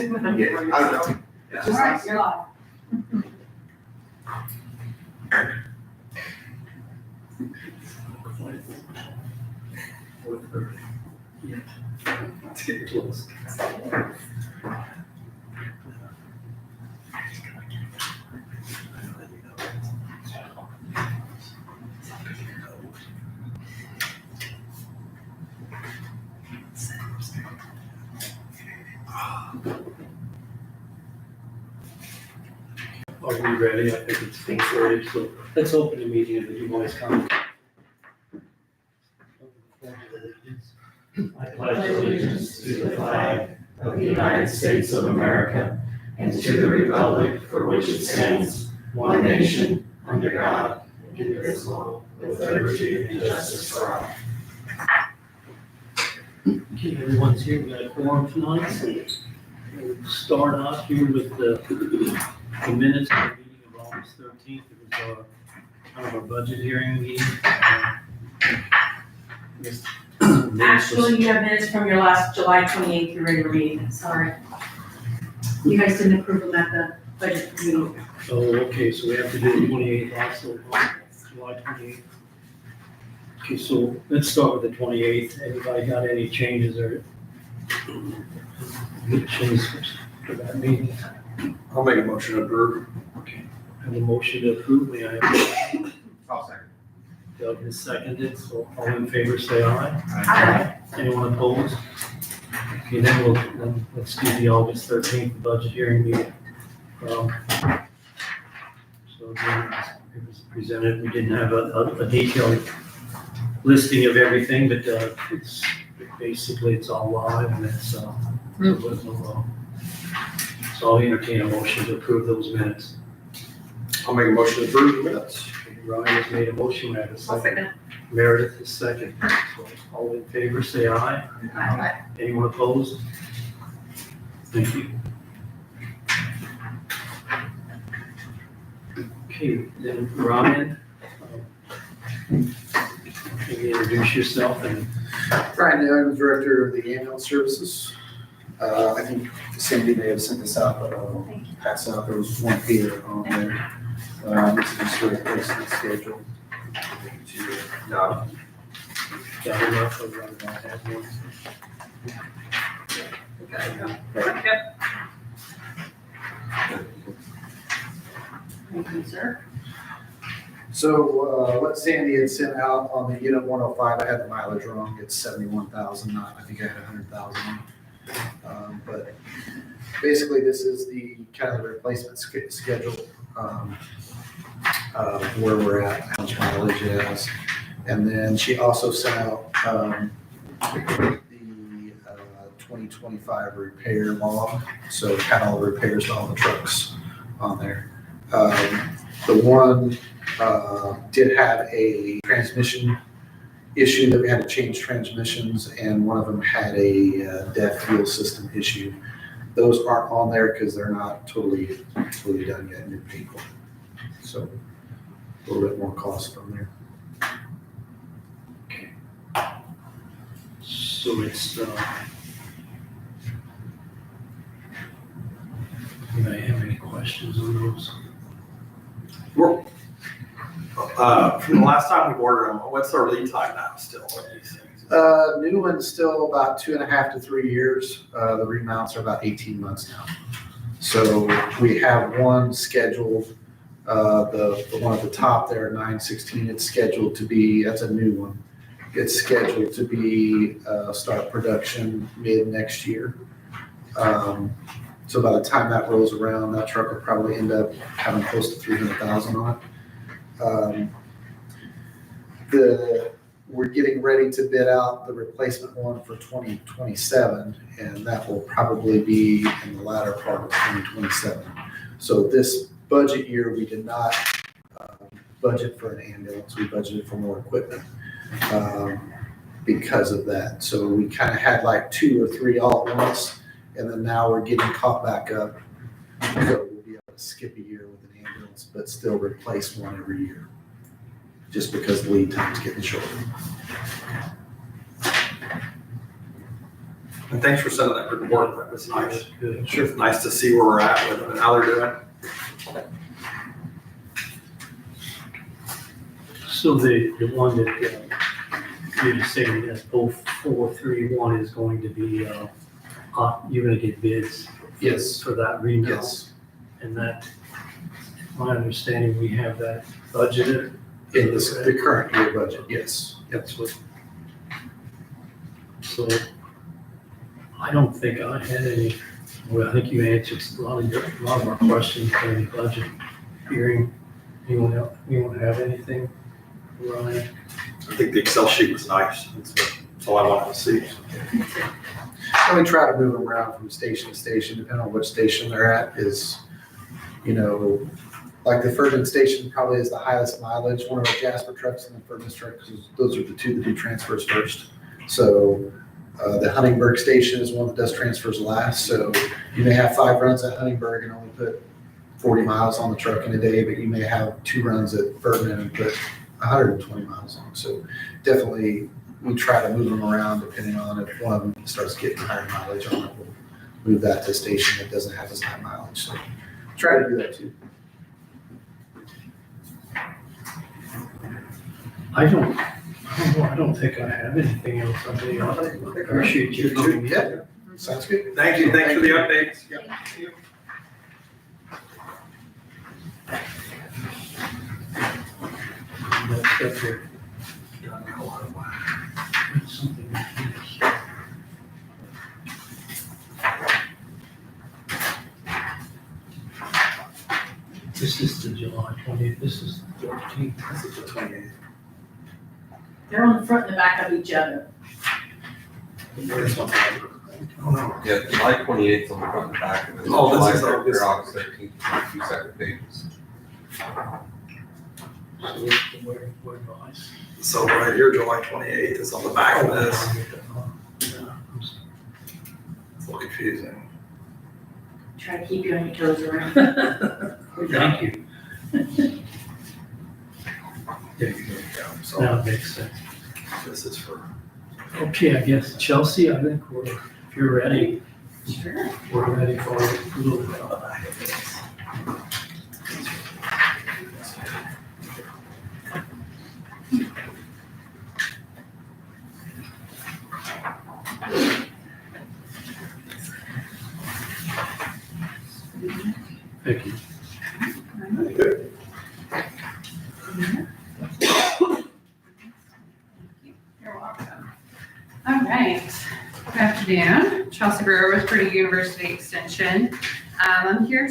Yeah, I don't know. It's All just right, nice. you're live. Are we ready? I think it's 4:30, so let's open the meeting and you boys come. I pledge allegiance to the flag of the United States of America and to the republic for which it stands, one nation, under God, indivisible, with liberty and justice for all. Okay, everyone's here, we got a forum tonight, so we'll start off here with the minutes of the meeting of August 13th. It was kind of our budget hearing meeting. Actually, you have minutes from your last July 28th, your regular meeting, sorry. You guys didn't approve them at the budget meeting. Oh, okay, so we have to do the 28th also, July 28th. Okay, so let's start with the 28th. Anybody got any changes or changes for that meeting? I'll make a motion to approve. Okay, I have a motion to approve. May I have I'll second. Doug has seconded, so all in favor say aye. Aye. Anyone opposed? Okay, then let's do the August 13th budget hearing meeting. So again, it was presented, we didn't have a detailed listing of everything, but it's basically it's all live and it's, there was no, so I'll entertain a motion to approve those minutes. I'll make a motion to approve the minutes. Ryan has made a motion, we have a I'll second. second. Meredith is second. So all in favor, say aye. Aye. Anyone opposed? Thank you. Okay, then Ryan, can you introduce yourself and Ryan Young, I'm Director of the Ambulance Services. I think Sandy may have sent this out, but I'll pass out, there was one here on there. This is just a replacement schedule. No. got enough of Ryan? I have one. Thank you, sir. So what Sandy had sent out on the unit 105, I had the mileage wrong, it's 71,000, not, I think I had 100,000. But basically this is the kind of the replacement schedule where we're at, how much mileage it has. And then she also sent out the 2025 repair log, so kind of all the repairs to all the trucks on there. The one did have a transmission issue that we had to change transmissions, and one of them had a DEF fuel system issue. Those aren't on there because they're not totally done yet, new people. So a little bit more cost from there. So it's, do I have any questions on those? From the last time we ordered them, what's our lead time now still on these things? New one's still about 2.5 to 3 years. The remounts are about 18 months now. So we have one scheduled, the one at the top there, 916, it's scheduled to be, that's a new one. It's scheduled to be, start production mid next year. So by the time that rolls around, that truck will probably end up having close to 300,000 on it. We're getting ready to bid out the replacement one for 2027, and that will probably be in the latter part of 2027. So this budget year, we did not budget for an ambulance, we budgeted for more equipment because of that. So we kind of had like 2 or 3 all at once, and then now we're getting caught back up. So we'll be able to skip a year with an ambulance, but still replace one every year, just because the lead time's getting shorter. And thanks for sending that report, that was nice. Good. Sure, nice to see where we're at with them and how they're doing. So the one that you're saying that 0431 is going to be, you're gonna get bids Yes, for that remount? yes. And that, my understanding, we have that budgeted. In the current year budget, yes. That's what. So I don't think I had any, well, I think you answered a lot of our questions during the budget hearing. You won't have anything, Ryan? I think the Excel sheet was nice. That's all I wanted to see. And we try to move them around from station to station, depending on which station they're at is, like the Ferguson station probably is the highest mileage, one of our Jasper trucks and the Ferguson truck, because those are the two that do transfers first. So the Huntingburg station is one that does transfers last. So you may have 5 runs at Huntingburg and only put 40 miles on the truck in a day, but you may have 2 runs at Ferdinand and put 120 miles on. So definitely we try to move them around depending on if one of them starts getting higher mileage on it. We'll move that to a station that doesn't have as high mileage. So try to do that too. I don't think I have anything else. I mean, I appreciate you coming in. Yeah, sounds good. Thank you, thanks for the updates. That's up here. Something like this. This is the July 20th, this is the 13th. This is the 28th. They're on the front and the back of each other. This one's over. Oh, no. Yeah, July 28th on the front and back, and then Oh, this July is 3rd, August. August 13th, 2 separate pages. So it's the where nice. So right here, July 28th is on the back of this. It's a little confusing. Try to keep you on your toes around. Thank you. There you go. Yeah, so Now it makes sense. this is for, Okay, I guess Chelsea, I think if you're ready, Sure. we're ready for a little bit. Thank you. You're welcome. All right. Good afternoon. Chelsea Brewer with Purdue University Extension. I'm here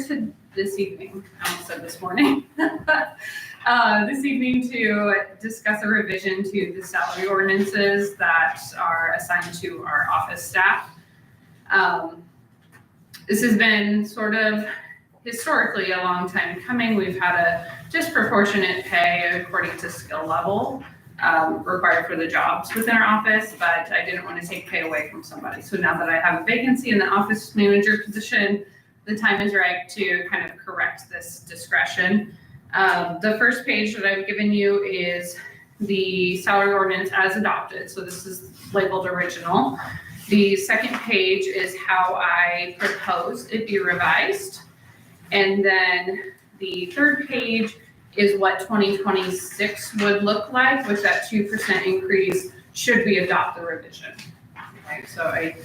this evening, I almost said this morning, this evening to discuss a revision to the salary ordinances that are assigned to our office staff. This has been sort of historically a long time coming. We've had a disproportionate pay according to skill level required for the jobs within our office, but I didn't want to take pay away from somebody. So now that I have a vacancy in the office manager position, the time is right to kind of correct this discretion. The first page that I've given you is the salary ordinance as adopted. So this is labeled original. The second page is how I propose it be revised. And then the third page is what 2026 would look like with that 2% increase should we adopt the revision. Okay, so I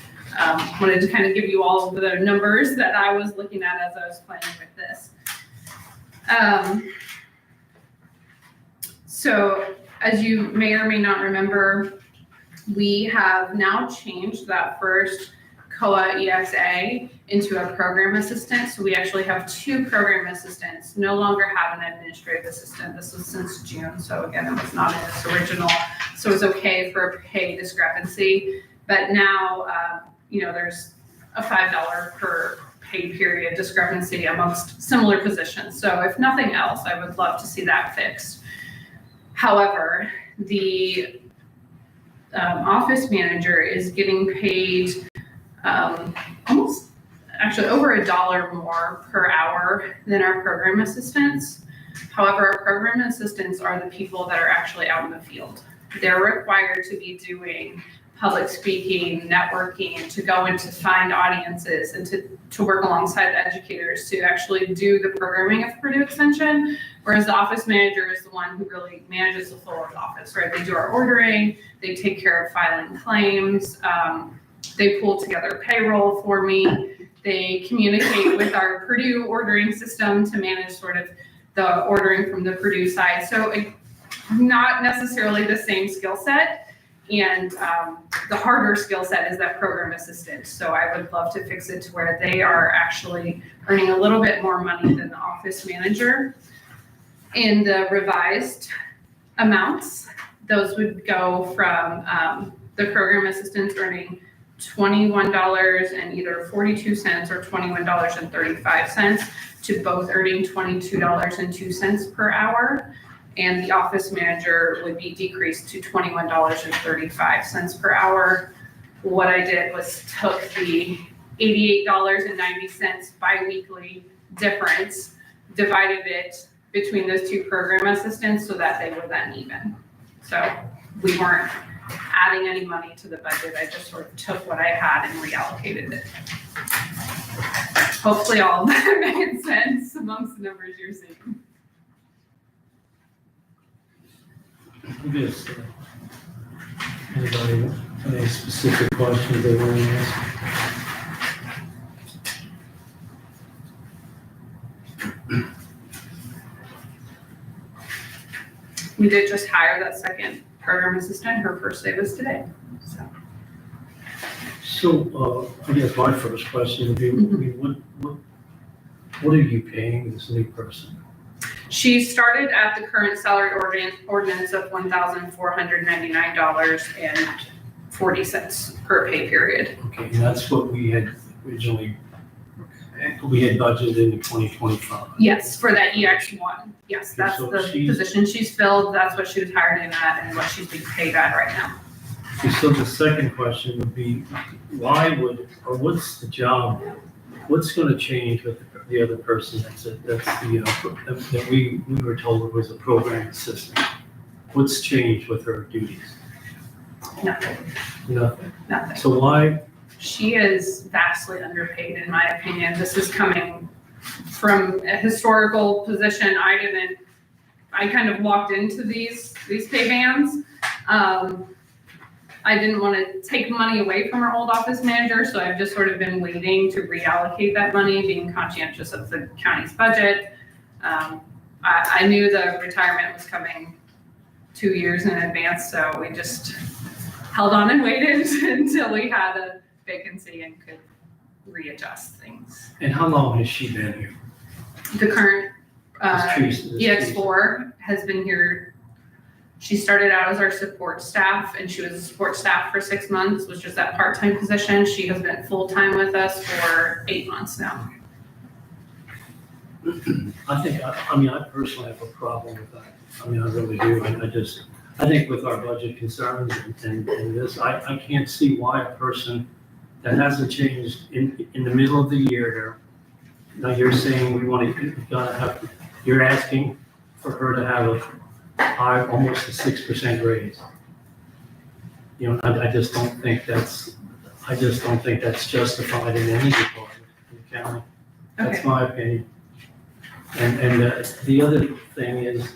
wanted to kind of give you all of the numbers that I was looking at as I was playing with this. So as you may or may not remember, we have now changed that first COA EXA into a program assistant. So we actually have 2 program assistants, no longer have an administrative assistant. This was since June. So again, it was not in this original. So it's okay for a pay discrepancy. But now, there's a $5 per pay period discrepancy amongst similar positions. So if nothing else, I would love to see that fixed. However, the office manager is getting paid almost actually over $1 more per hour than our program assistants. However, our program assistants are the people that are actually out in the field. They're required to be doing public speaking, networking, to go and to find audiences and to work alongside the educators to actually do the programming of Purdue Extension. Whereas the office manager is the one who really manages the flow of the office, right? They do our ordering, they take care of filing claims, they pull together payroll for me, they communicate with our Purdue ordering system to manage sort of the ordering from the Purdue side. So not necessarily the same skill set. And the harder skill set is that program assistant. So I would love to fix it to where they are actually earning a little bit more money than the office manager. In the revised amounts, those would go from the program assistants earning $21 and either 42 cents or $21.35 to both earning $22.02 per hour. And the office manager would be decreased to $21.35 per hour. What I did was took the $88.90 biweekly difference, divided it between those two program assistants so that they were then even. So we weren't adding any money to the budget. I just sort of took what I had and reallocated it. Hopefully all of that made sense amongst the numbers you're seeing. Yes. Anybody, any specific questions they want to ask? We did just hire that second program assistant. Her first day was today. So, I guess my first question would be, I mean, what are you paying this new person? She started at the current salary ordinance of $1,499.40 per pay period. Okay, and that's what we had originally, we had budgeted in 2025. Yes, for that EX1. Yes, that's So the she's- position she's filled. That's what she was hired in at and what she's being paid at right now. So the second question would be, why would, or what's the job, what's gonna change with the other person that we were told was a program assistant? What's changed with her duties? Nothing, Nothing. nothing. So why, She is vastly underpaid, in my opinion. This is coming from a historical position. I kind of walked into these pay bands. I didn't want to take money away from our old office manager, so I've just sort of been waiting to reallocate that money, being conscientious of the county's budget. I knew the retirement was coming 2 years in advance, so we just held on and waited until we had a vacancy and could readjust things. and how long has she been here? The current This Teresa. EX4 has been here. She started out as our support staff, and she was a support staff for 6 months, was just that part-time position. She has been full-time with us for 8 months now. I think, I mean, I personally have a problem with that. I mean, I really do. I think with our budget concerns and this, I can't see why a person that hasn't changed in the middle of the year here. Now you're saying you're asking for her to have almost a 6% raise. You know, I just don't think that's justified in any department in the county. That's Okay. my opinion. And the other thing is,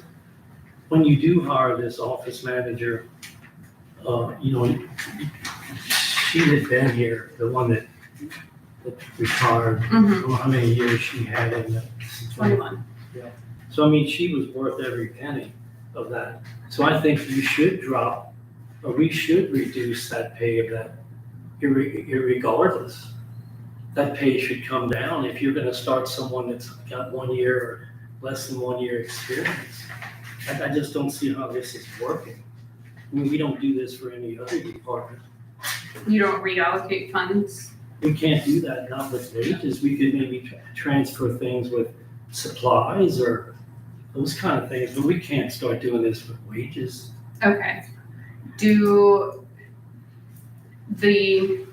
when you do hire this office manager, you know, she had been here, the one that retired, I don't know how many years she had in the. 21. So, I mean, she was worth every penny of that. So I think you should drop, or we should reduce that pay of that, irregardless. That pay should come down if you're gonna start someone that's got 1 year or less than 1 year experience. I just don't see how this is working. I mean, we don't do this for any other department. You don't reallocate funds? We can't do that, not with wages. We could maybe transfer things with supplies or those kind of things, but we can't start doing this with wages. Okay. The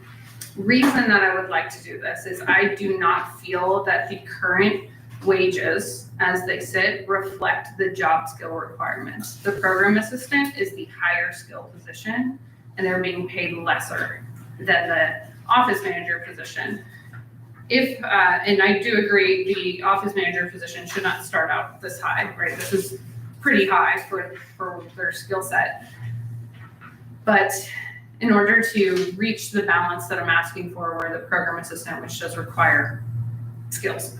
reason that I would like to do this is I do not feel that the current wages as they sit reflect the job skill requirements. The program assistant is the higher skill position. and they're being paid lesser than the office manager position. If, and I do agree, the office manager position should not start out this high, right? This is pretty high for their skill set. But in order to reach the balance that I'm asking for, where the program assistant, which does require skills,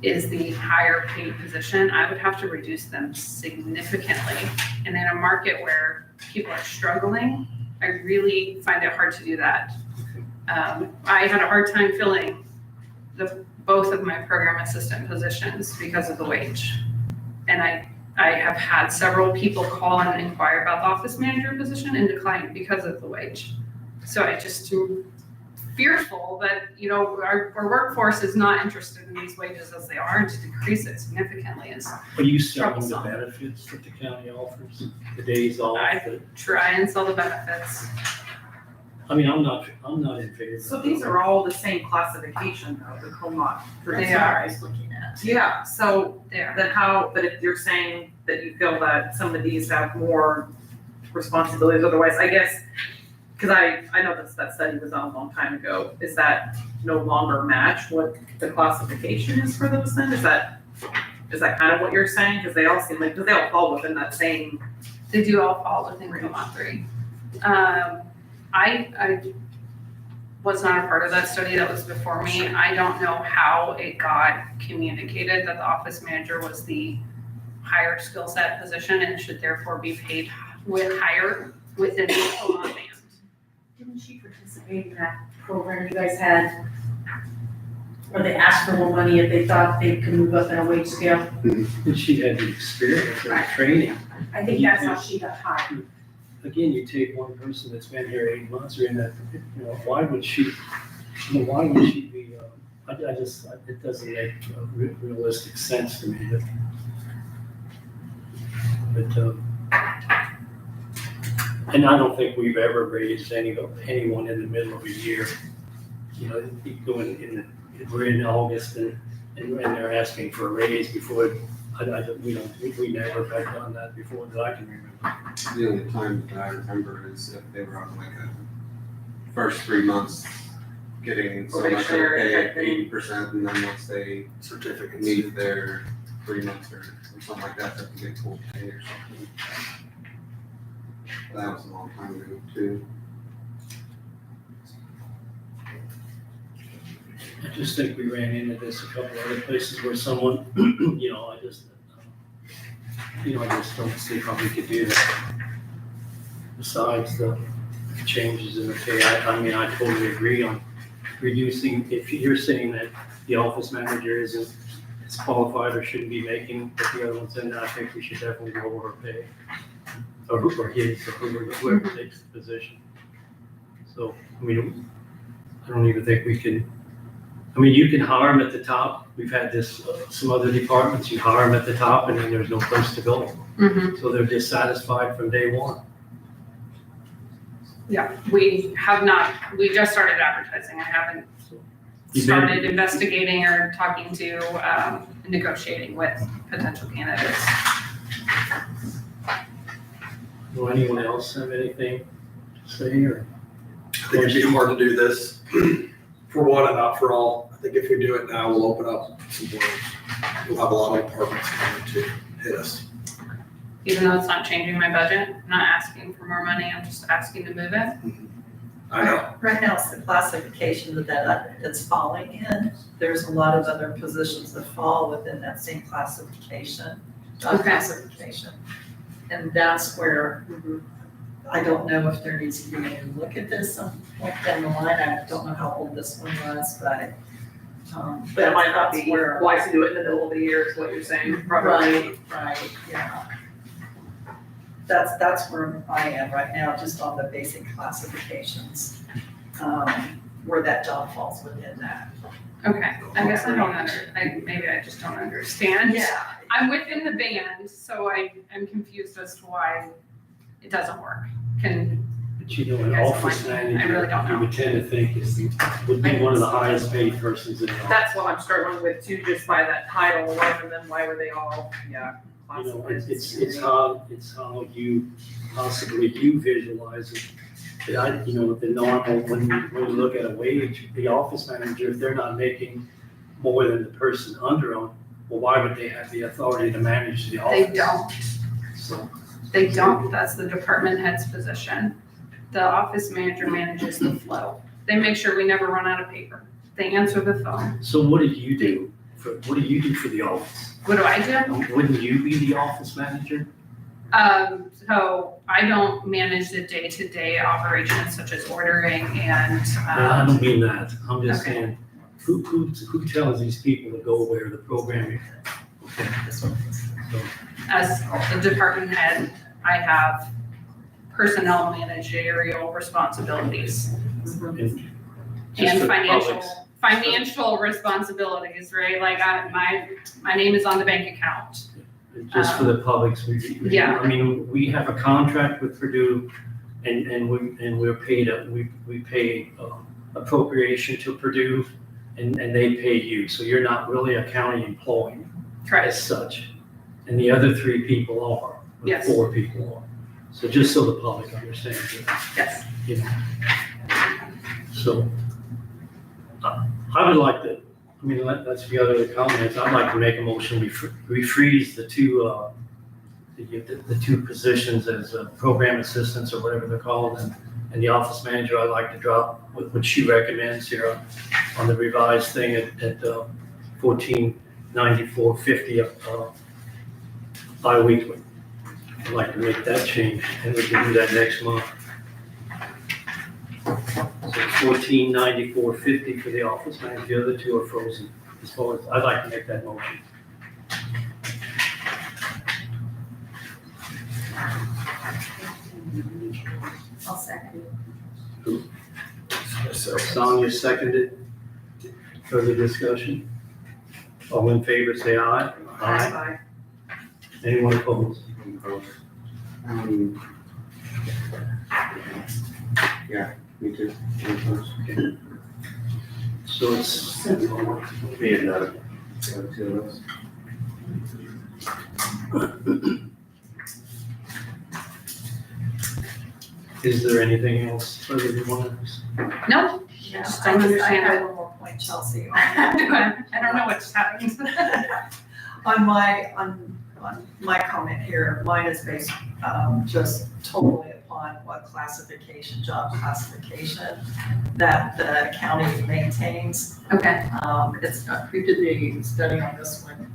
is the higher paid position, I would have to reduce them significantly. And in a market where people are struggling, I really find it hard to do that. I had a hard time filling both of my program assistant positions because of the wage. And I have had several people call and inquire about the office manager position and decline because of the wage. So I just am fearful that, our workforce is not interested in these wages as they are, and to decrease it significantly is Are you selling the troublesome. benefits that the county offers, the days off? Try and sell the benefits. I mean, I'm not in favor. So these are all the same classification though, the COMA They are. I was looking at. Yeah, so There. then but if you're saying that you feel that some of these have more responsibilities otherwise, I guess, because I know that study was done a long time ago, is that no longer match what the classification is for those then? Is that kind of what you're saying? Because they all seem like, because they all fall within that same. They do all fall within COMA 3. I was not a part of that study, that was before me. I don't know how it got communicated that the office manager was the higher skill set position and should therefore be paid higher within the COMA band. Didn't she participate in that program you guys had? Where they asked for more money if they thought they could move up in a wage scale? And she had the experience and the training. I think that's how she got hired. Again, you take one person that's been here 8 months or in that, why would she be, it doesn't make realistic sense to me. But and I don't think we've ever raised anyone in the middle of a year. We're in August and they're asking for a raise before, we never have done that before that I can remember. The only time that I remember is if they were on like a first 3 months getting so much of pay at 80%, and then once they Certificates. meet their 3 months or something like that, they can get full pay or something. That was a long time ago too. I just think we ran into this a couple other places where someone, I just don't see how we could do that. Besides the changes in the pay, I totally agree on reducing, if you're saying that the office manager isn't as qualified or shouldn't be making what the other one's in, I think we should definitely lower her pay. Or whoever takes the position. So, I don't even think we can, you can hire them at the top. We've had this, some other departments, you hire them at the top and then there's no place to go. Mm-hmm. So they're dissatisfied from day one. Yeah, we just started advertising. I haven't started investigating or talking to, negotiating with potential candidates. Will anyone else have anything to say or? I think it'd be hard to do this for one and not for all. I think if we do it now, we'll open up some doors. We'll have a lot of departments coming to hit us. Even though it's not changing my budget, I'm not asking for more money, I'm just asking to move it. I know. Right now, it's the classification that it's falling in. There's a lot of other positions that fall within that same classification, Okay. And that's where I don't know if there needs to be a look at this down the line. I don't know how old this one was, but. But it might not that's be where- wise to do it in the middle of the year, is what you're saying, probably. Right, yeah. That's where I am right now, just on the basic classifications, where that job falls within that. Okay, I guess maybe I just don't understand. Yeah. I'm within the band, so I'm confused as to why it doesn't work. But an guys office don't like me. I manager, really don't know. you would tend to think would be one of the highest paid persons in the office. That's what I'm struggling with too, just by that title alone, and then why were they all, You know, classified. it's how you possibly you visualize it. But the normal, when you look at a wage, the office manager, if they're not making more than the person under them, well, why would they have the authority to manage the office? They don't. So, They don't, that's the department head's position. The office manager manages the flow. They make sure we never run out of paper. They answer the phone. so what do you do for the office? What do I do? Wouldn't you be the office manager? So I don't manage the day-to-day operations such as ordering and, I don't mean that. I'm just Okay. saying, who tells these people to go where the programming? Okay. So, as a department head, I have personnel managerial responsibilities just for and the publics. financial responsibilities, right? Like my name is on the bank account. Just for the publics, Yeah. I mean, we have a contract with Purdue and we're paid, we pay appropriation to Purdue and they pay you. So you're not really a county employee Correct. as such. And the other 3 people are, or Yes. 4 people are. So just so the public understands it, Yes. you know. So I would like to, I mean, that's the other comments. I'd like to make a motion, we freeze the 2, the 2 positions as program assistants or whatever they're called, and the office manager, I'd like to drop what she recommends here on the revised thing at $14.94.50 bi-weekly. I'd like to make that change, and we can do that next month. So $14.94.50 for the office manager, the other 2 are frozen. As far as, I'd like to make that motion. I'll second Sonia seconded. Further discussion? All in favor, say aye. it. Anyone opposed? Yeah, me too. So it's, Me and the 2 of us. is there anything else further you want to? No, Yeah, Just I don't I understand have it. one more point, Chelsea. I don't know what's happening. On my comment here, mine is based, just totally upon what classification, job classification that the county maintains. Okay, Who did the study on this one?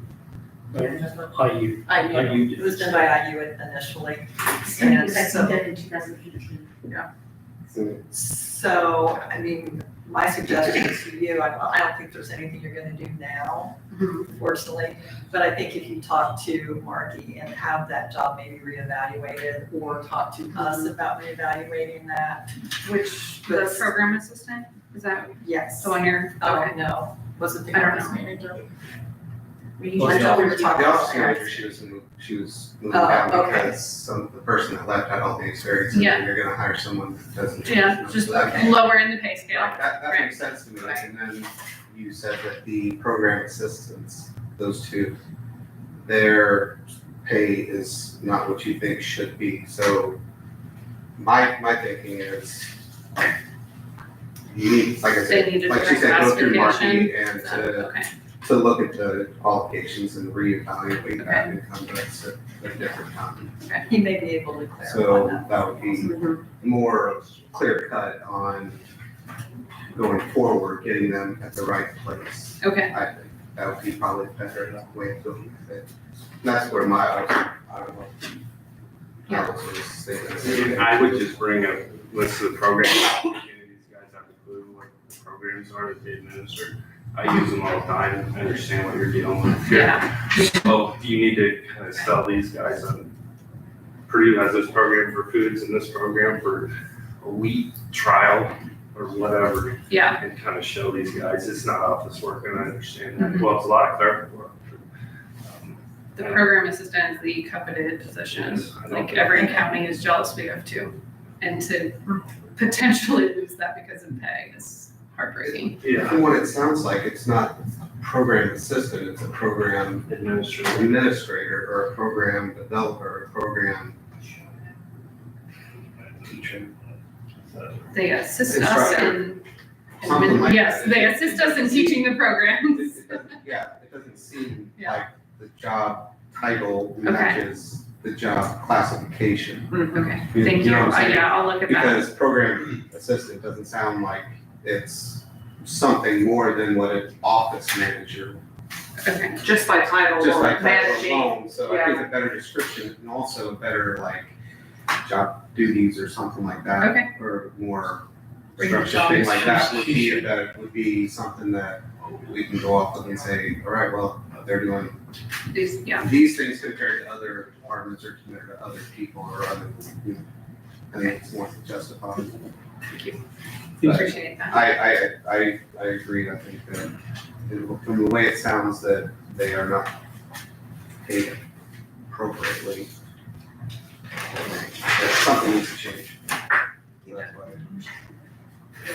IU. IU. It was done by IU initially. And And I so, think that in 2018. so, I mean, my suggestion to you, I don't think there's anything you're gonna do now, unfortunately. But I think if you talk to Marky and have that job maybe reevaluated, or talk to us about reevaluating that, which, the program assistant, is that yes. the one you're, Oh, okay. no, was it the I don't office know. manager? Well, I thought we were talking The about office manager, she was moving Oh, down okay. because the person that left had all the experience, and Yeah. you're gonna hire someone that doesn't. Yeah, just Okay. lower in the pay scale. That Right. makes sense to me, and then you said that the program assistants, those 2, their pay is not what you think should be, so my thinking is you need, like I They need said, a like she direct said, go through classification. Marky and Okay, to look at the qualifications and reevaluate that Okay. and come back at a different time. He may be able to clarify So that. that would be more clear cut on going forward, getting them at the right place. okay, I think that would be probably better way of doing it. That's where I don't know. Yeah. I was just thinking. I would just bring a list of the programs. Any of these guys have a clue what the programs are that they administer. I use them all the time. I understand what you're dealing with. yeah, So you need to kind of sell these guys on. Purdue has this program for foods and this program for a wheat trial or whatever, yeah, and kind of show these guys it's not office work, and I understand that. Well, it's a lot of clerical work. the program assistant is the coveted position. Yes, I know. Like every county is jealous we have 2. And to potentially lose that because of pay is heartbreaking. Yeah. From what it sounds like, it's not program assistant, it's a program administrator or a program developer, a program teacher. They assist us Instructor. in, Something like yes, that. they assist us in teaching the programs. It doesn't seem Yeah. like the job title Okay. matches the job classification. Okay, You- thank you you. know what I'm saying? Yeah, I'll look at that. Because program assistant doesn't sound like it's something more than what an office manager, Okay, Just by title just or like that managing. alone. So I think a better description and also a better like job duties or something like that. Okay. Or more Bring the structured thing like that job would be something that we can go off of and say, all right, well, they're doing these, yeah, these things compared to other departments or compared to other people or other, you know, I think it's more justified. But appreciate that. I agree, I think that from the way it sounds that they are not paid appropriately. That something needs to change. That's why.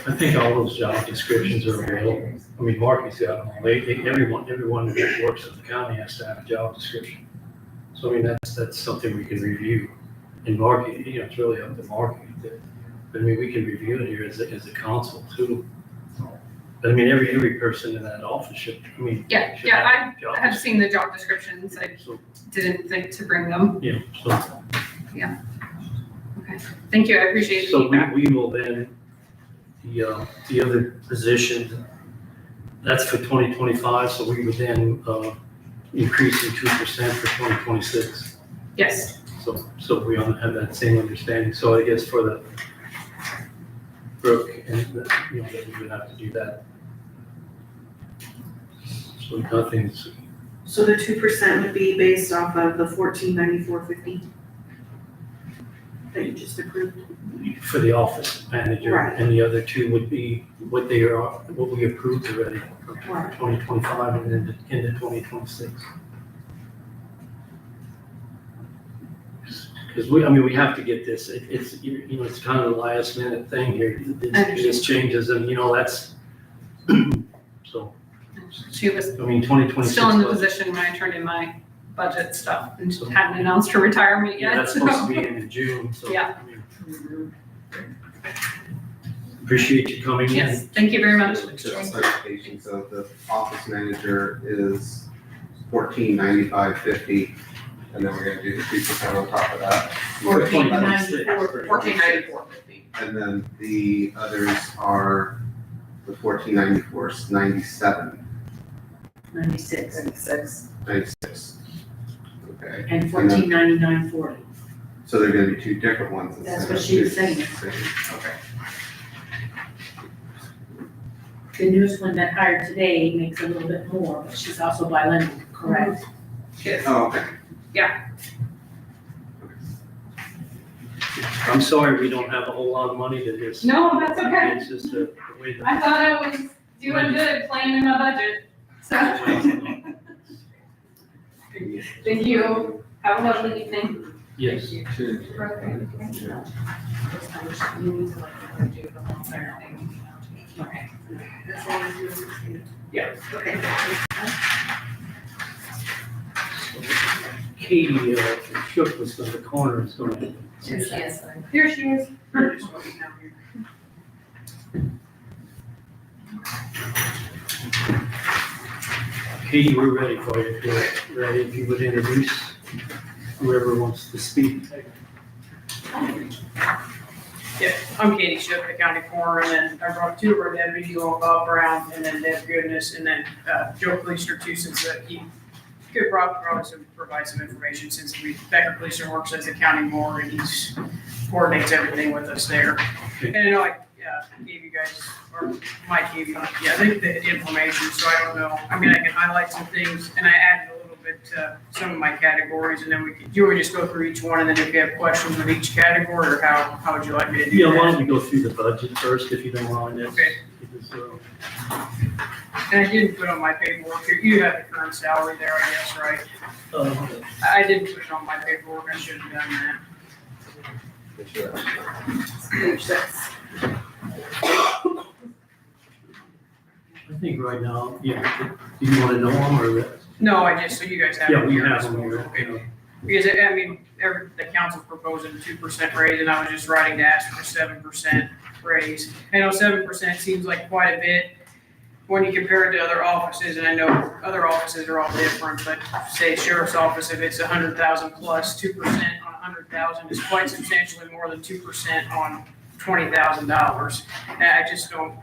I think all those job descriptions are available. I mean, Marky's got them all. Everyone that works at the county has to have a job description. So I mean, that's something we can review. And Marky, you know, it's really up to Marky. But I mean, we can review it here as a council too. But I mean, every person in that office should, I mean. Yeah, should have a job I have seen the job descriptions. I So, didn't think to bring them. yeah, so. Okay, thank you. I appreciate the So feedback. we will then, the other position, that's for 2025, so we would then increase in 2% for 2026. Yes, So we all have that same understanding. So I guess for the Brooke and, you know, that we would have to do that. So nothing's, So the 2% would be based off of the 1494.50 that you just approved? for the office manager. Right. And the other two would be what they are, what we approved already for Right. 2025 and then into 2026. Because we have to get this, it's, you know, it's kind of the last minute thing here. This changes and, you know, that's, so, she was I mean, 2026. still in the budget. position when I turned in my budget stuff and she hadn't announced her retirement Yeah, yet. that's supposed to be in June, so. Yeah. I mean, Appreciate you coming in. Yes, thank you very much. Just clarification, so the office manager is 1495.50, and then we're gonna do the 2% on top of that. 1494.50. And then the others are the 1494.97, 96 96. Okay, and 1499.40. so they're gonna be two different ones That's instead what of she was two saying. same. Okay. The newest one that hired today makes a little bit more, but she's also bilingual, correct? Oh, okay. I'm sorry, we don't have a whole lot of money to this. No, that's okay. It's just the way the. I thought I was doing good, playing in my budget. So, thank you. Have a lovely evening. Yes. Okay. Yeah. Okay. Katie, Shook was on the corner, is going to. Here she is. Katie, we're ready for you. If you're ready, if you would introduce whoever wants to speak. Yeah, I'm Katie Shook, the county coroner, and then I brought two of our deputies, Bob Brown, and then Deb Goodness, and then Joe Policer too, since he could probably provide some information, since Becker Policer works as a county board, and he's coordinates everything with us there. And I know I gave you guys, or Mike gave you, the information, so I don't know, I mean, I can highlight some things, and I added a little bit to some of my categories, and then do you want me to just go through each one, and then if you have questions with each category, or how would you like me to do Yeah, that? why don't we go through the budget first, if you don't mind. Okay. Because, And I didn't put on my paperwork here, you have the current salary there, I guess, right? I didn't put it on my paperwork, I should have done that. Page 6. I think right now, yeah, do you want to know them or that? No, I just, so you guys have. Yeah, it we here. have them here. Okay. Because, I mean, the council's proposing 2% raise, and I was just writing to ask for 7% raise. I know 7% seems like quite a bit when you compare it to other offices, and I know other offices are all different, but say sheriff's office, if it's 100,000 plus, 2% on 100,000 is quite substantially more than 2% on $20,000. And I just don't,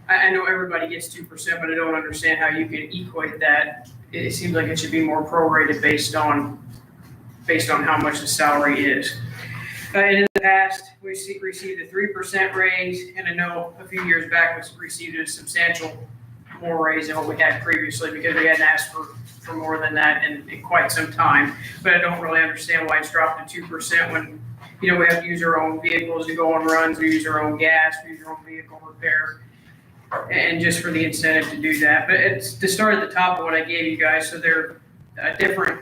I know everybody gets 2%, but I don't understand how you can equate that. It seems like it should be more prorated based on how much the salary is. And in the past, we received a 3% raise, and I know a few years back we received a substantial more raise than what we had previously because we hadn't asked for more than that in quite some time. But I don't really understand why it's dropped to 2% when, you know, we have to use our own vehicles to go on runs, we use our own gas, we use our own vehicle repair, and just for the incentive to do that. But it's to start at the top of what I gave you guys, so they're different.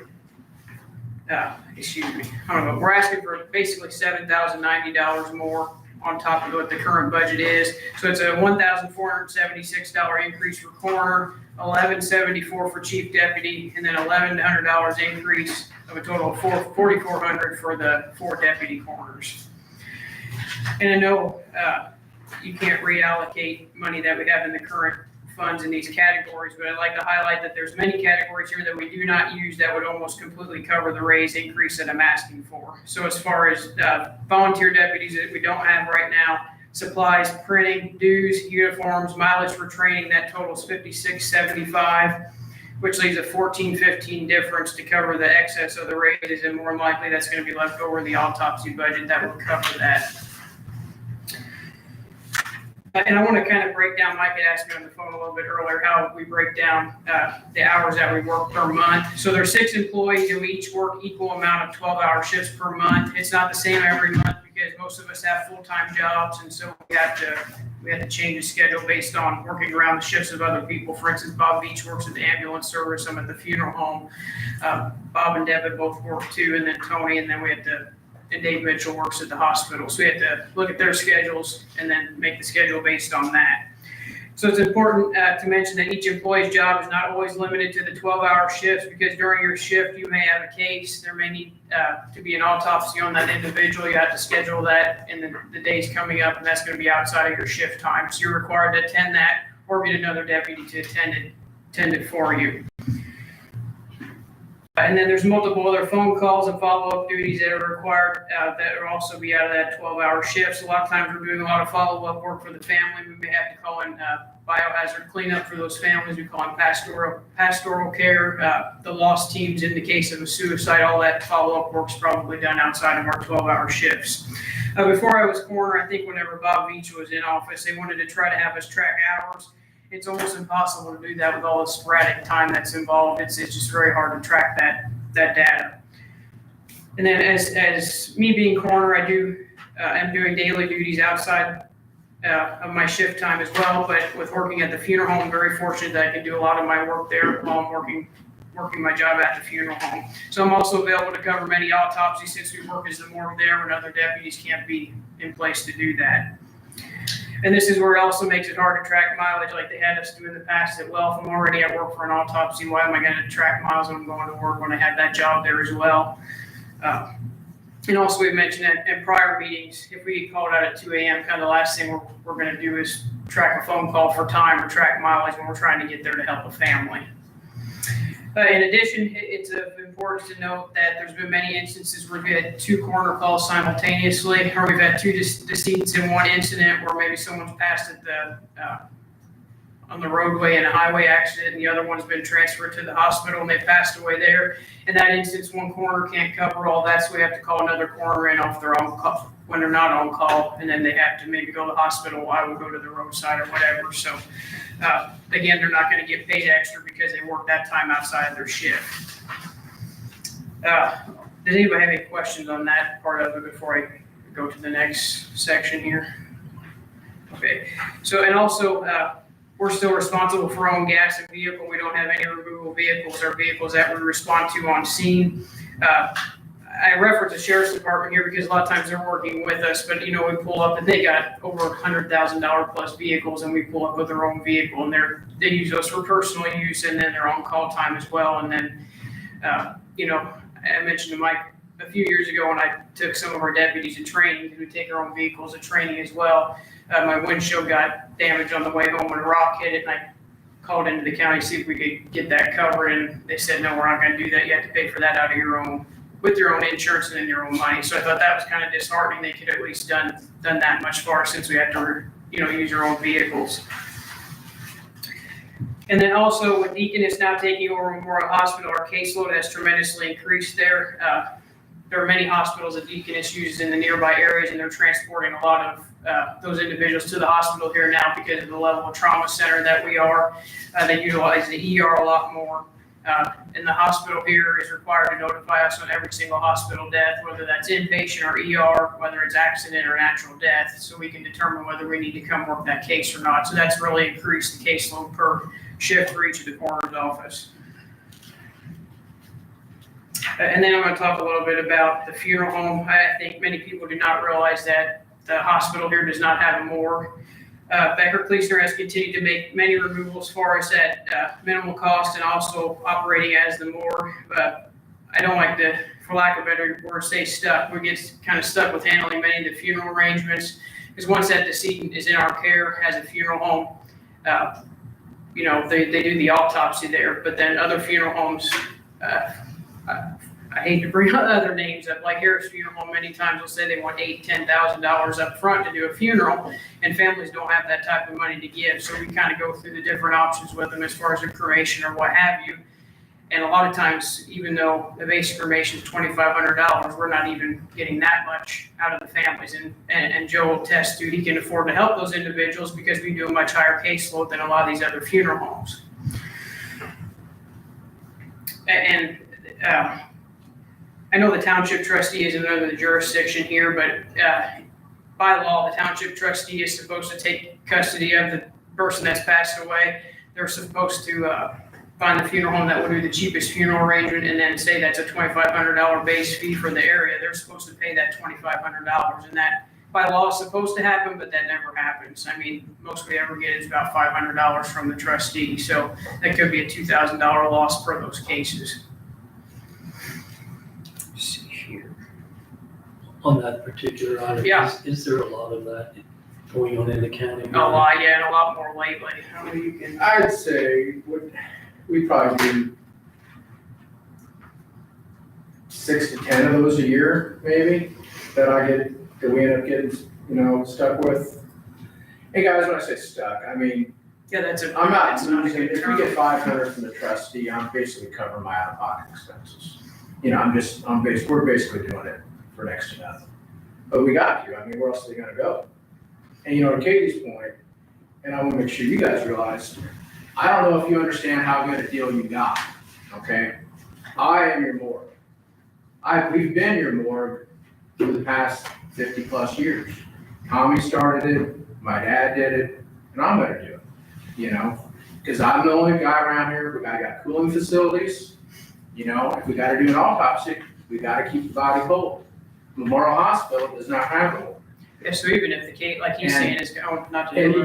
Excuse me, I don't know, we're asking for basically $7,090 more on top of what the current budget is. So it's a $1,476 increase for coroner, $1,174 for chief deputy, and then $1,100 increase of a total of $4,400 for the 4 deputy coroners. And I know you can't reallocate money that we have in the current funds in these categories, but I'd like to highlight that there's many categories here that we do not use that would almost completely cover the raise increase that I'm asking for. So as far as volunteer deputies that we don't have right now, supplies, printing, dues, uniforms, mileage for training, that totals $56.75, which leaves a $14.15 difference to cover the excess of the raises, and more than likely that's going to be left over in the autopsy budget that will cover that. And I want to kind of break down, Mike had asked me on the phone a little bit earlier, how we break down the hours that we work per month. So there's 6 employees and we each work equal amount of 12-hour shifts per month. It's not the same every month because most of us have full-time jobs, and so we have to change the schedule based on working around the shifts of other people. For instance, Bob Beach works at the ambulance service, I'm at the funeral home. Bob and Deb both work too, and then Tony, and then and Dave Mitchell works at the hospital. So we have to look at their schedules and then make the schedule based on that. So it's important to mention that each employee's job is not always limited to the 12-hour shifts, because during your shift, you may have a case, there may need to be an autopsy on that individual. You have to schedule that in the days coming up, and that's going to be outside of your shift time. So you're required to attend that or get another deputy to attend it for you. And then there's multiple other phone calls and follow-up duties that are required that will also be out of that 12-hour shift. So a lot of times we're doing a lot of follow-up work for the family. We may have to call in biohazard cleanup for those families. We call in pastoral care, the lost teams in the case of a suicide. All that follow-up work's probably done outside of our 12-hour shifts. Before I was coroner, I think whenever Bob Beach was in office, they wanted to try to have us track hours. It's almost impossible to do that with all the sporadic time that's involved. It's just very hard to track that data. And then as me being coroner, I'm doing daily duties outside of my shift time as well. But with working at the funeral home, I'm very fortunate that I can do a lot of my work there while I'm working my job at the funeral home. So I'm also available to cover many autopsies since we work as the morgue there when other deputies can't be in place to do that. And this is where it also makes it hard to track mileage like they had us do in the past. That, well, if I'm already at work for an autopsy, why am I going to track miles when I'm going to work when I have that job there as well? And also we mentioned that in prior meetings, if we get called out at 2 a.m., kind of the last thing we're going to do is track a phone call for time or track mileage when we're trying to get there to help a family. In addition, it's of importance to note that there's been many instances where we've had 2 coroner calls simultaneously, or we've had 2 decedents in one incident where maybe someone's passed at on the roadway in a highway accident, and the other one's been transferred to the hospital and they passed away there. In that instance, one coroner can't cover all that, so we have to call another coroner in off their own call when they're not on call, and then they have to maybe go to the hospital while we go to the roadside or whatever. So again, they're not going to get paid extra because they work that time outside of their shift. Does anybody have any questions on that part of it before I go to the next section here? Okay. So, and also, we're still responsible for our own gas and vehicle. We don't have any removable vehicles or vehicles that we respond to on scene. I reference the sheriff's department here because a lot of times they're working with us, but we pull up and they got over $100,000 plus vehicles, and we pull up with their own vehicle, and they use those for personal use and then their own call time as well. And then, I mentioned to Mike a few years ago when I took some of our deputies to training, because we take our own vehicles to training as well. My windshield got damaged on the way home when a rock hit it, and I called into the county to see if we could get that covered, and they said, no, we're not gonna do that. You have to pay for that out of with your own insurance and in your own money. So I thought that was kind of disheartening. They could at least done that much for us, since we had to, use our own vehicles. And then also with Deaconess now taking over Memorial Hospital, our caseload has tremendously increased there. There are many hospitals that Deaconess uses in the nearby areas, and they're transporting a lot of those individuals to the hospital here now because of the level of trauma center that we are. They utilize the ER a lot more. And the hospital here is required to notify us on every single hospital death, whether that's inpatient or ER, whether it's accident or natural death, so we can determine whether we need to come work that case or not. So that's really increased the caseload per shift for each of the coroner's office. And then I'm going to talk a little bit about the funeral home. I think many people do not realize that the hospital here does not have a morgue. Becker Kleesner has continued to make many removals for us at minimal cost and also operating as the morgue. But I don't like to, for lack of a better word, say stuck. We get kind of stuck with handling many of the funeral arrangements, because once that decedent is in our care as a funeral home, they do the autopsy there. But then other funeral homes, I hate to bring other names up, like Harris Funeral Home, many times will say they want $8,000-$10,000 up front to do a funeral, and families don't have that type of money to give. So we kind of go through the different options with them as far as a cremation or what have you. And a lot of times, even though the basic cremation is $2,500, we're not even getting that much out of the families. And Joe will attest to, he can afford to help those individuals because we do a much higher caseload than a lot of these other funeral homes. And I know the township trustee isn't under the jurisdiction here, but by law, the township trustee is supposed to take custody of the person that's passed away. They're supposed to find the funeral home that will do the cheapest funeral arrangement, and then say that's a $2,500 base fee for the area. They're supposed to pay that $2,500, and that by law is supposed to happen, but that never happens. I mean, most we ever get is about $500 from the trustee, so that could be a $2,000 loss per those cases. On that particular item, Yeah. is there a lot of that going on in the county? A lot, yeah, and a lot more lately. How many you can? I'd say we probably do 6 to 10 of those a year, maybe, that we end up getting, stuck with. Hey guys, when I say stuck, I mean, Yeah, that's a. I'm not it's a losing, good if we term. get 500 from the trustee, I'm basically covering my out-of-pocket expenses. We're basically doing it for next to nothing. But we got to, where else are they gonna go? And to Katie's point, and I wanna make sure you guys realize, I don't know if you understand how good a deal you got, okay? I am your morgue. We've been your morgue for the past 50 plus years. Tommy started it, my dad did it, and I'm gonna do it, because I'm the only guy around here, I got cooling facilities, if we gotta do an autopsy, we gotta keep the body cold. Memorial Hospital does not have a morgue. Yeah, so even if the case, like he's saying, is going, not to. And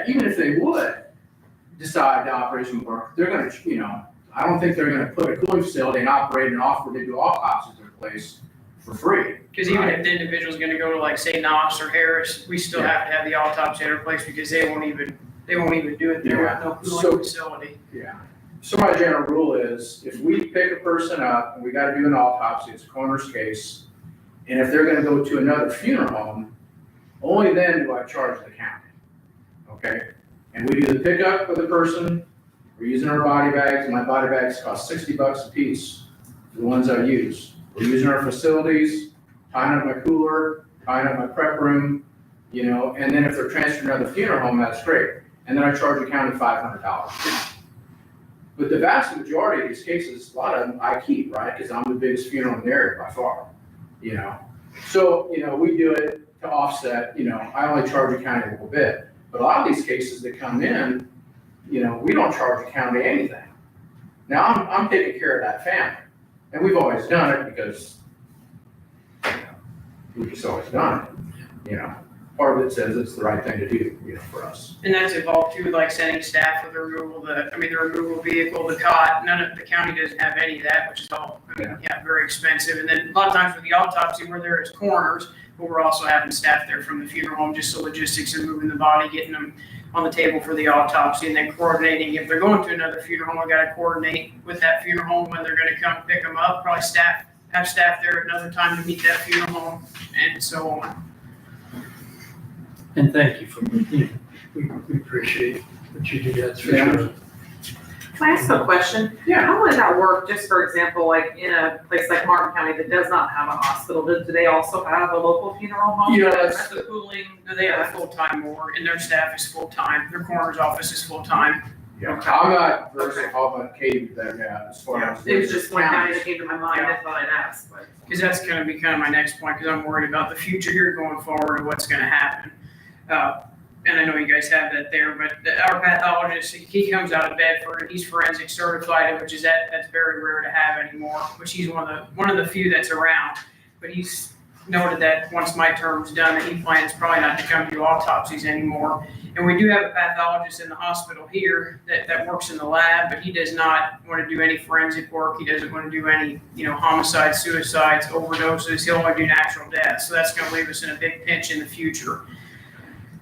even if they would decide to operate some work, they're gonna, I don't think they're gonna put a cooling facility and operate and offer to do autopsies in place for free. Because even if the individual's gonna go to like, say, Knox or Harris, we still have to have the autopsy at our place because they won't even do it there with no cooling facility. Yeah. So my general rule is, if we pick a person up and we gotta do an autopsy, it's a coroner's case, and if they're gonna go to another funeral home, only then do I charge the county, okay? And we do the pickup of the person, we're using our body bags, and my body bags cost $60 a piece, for the ones I use. We're using our facilities, tying up my cooler, tying up my prep room, and then if they're transferred to another funeral home, that's great. And then I charge the county $500. But the vast majority of these cases, a lot of them I keep, right? Because I'm the biggest funeral in the area by far, So, we do it to offset, I only charge the county a little bit. But a lot of these cases that come in, we don't charge the county anything. Now, I'm taking care of that family. And we've always done it because, we've just always done it, you know. Part of it says it's the right thing to do, you know, for us. And that's involved too, like sending staff with the removal, the removal vehicle, the cot, the county doesn't have any of that, which is all, very expensive. And then a lot of times with the autopsy, we're there as coroners, but we're also having staff there from the funeral home, just the logistics of moving the body, getting them on the table for the autopsy, and then coordinating. If they're going to another funeral home, I gotta coordinate with that funeral home when they're gonna come pick them up, probably have staff there at another time to meet that funeral home, and so on. And thank you for, we appreciate what you do, that's for Yeah. sure. Can I ask a question? Yeah. How would that work, just for example, like in a place like Martin County that does not have a hospital, do they also have a local funeral home? Yes. That's the pooling. They have a full-time board, and their staff is full-time, their coroner's office is full-time. Yeah, I'm not versed how about Katie with that, as far as. It was just one county that came to my mind, I thought I'd ask, but. Because that's gonna be kind of my next point, because I'm worried about the future here going forward and what's gonna happen. And I know you guys have that there, but our pathologist, he comes out of Bedford, and he's forensic certified, which is that's very rare to have anymore, which he's one of the few that's around. But he's noted that once my term's done, that he plans probably not to come do autopsies anymore. And we do have a pathologist in the hospital here that works in the lab, but he does not want to do any forensic work. He doesn't want to do any, homicides, suicides, overdoses. He'll only do natural deaths. So that's going to leave us in a big pinch in the future.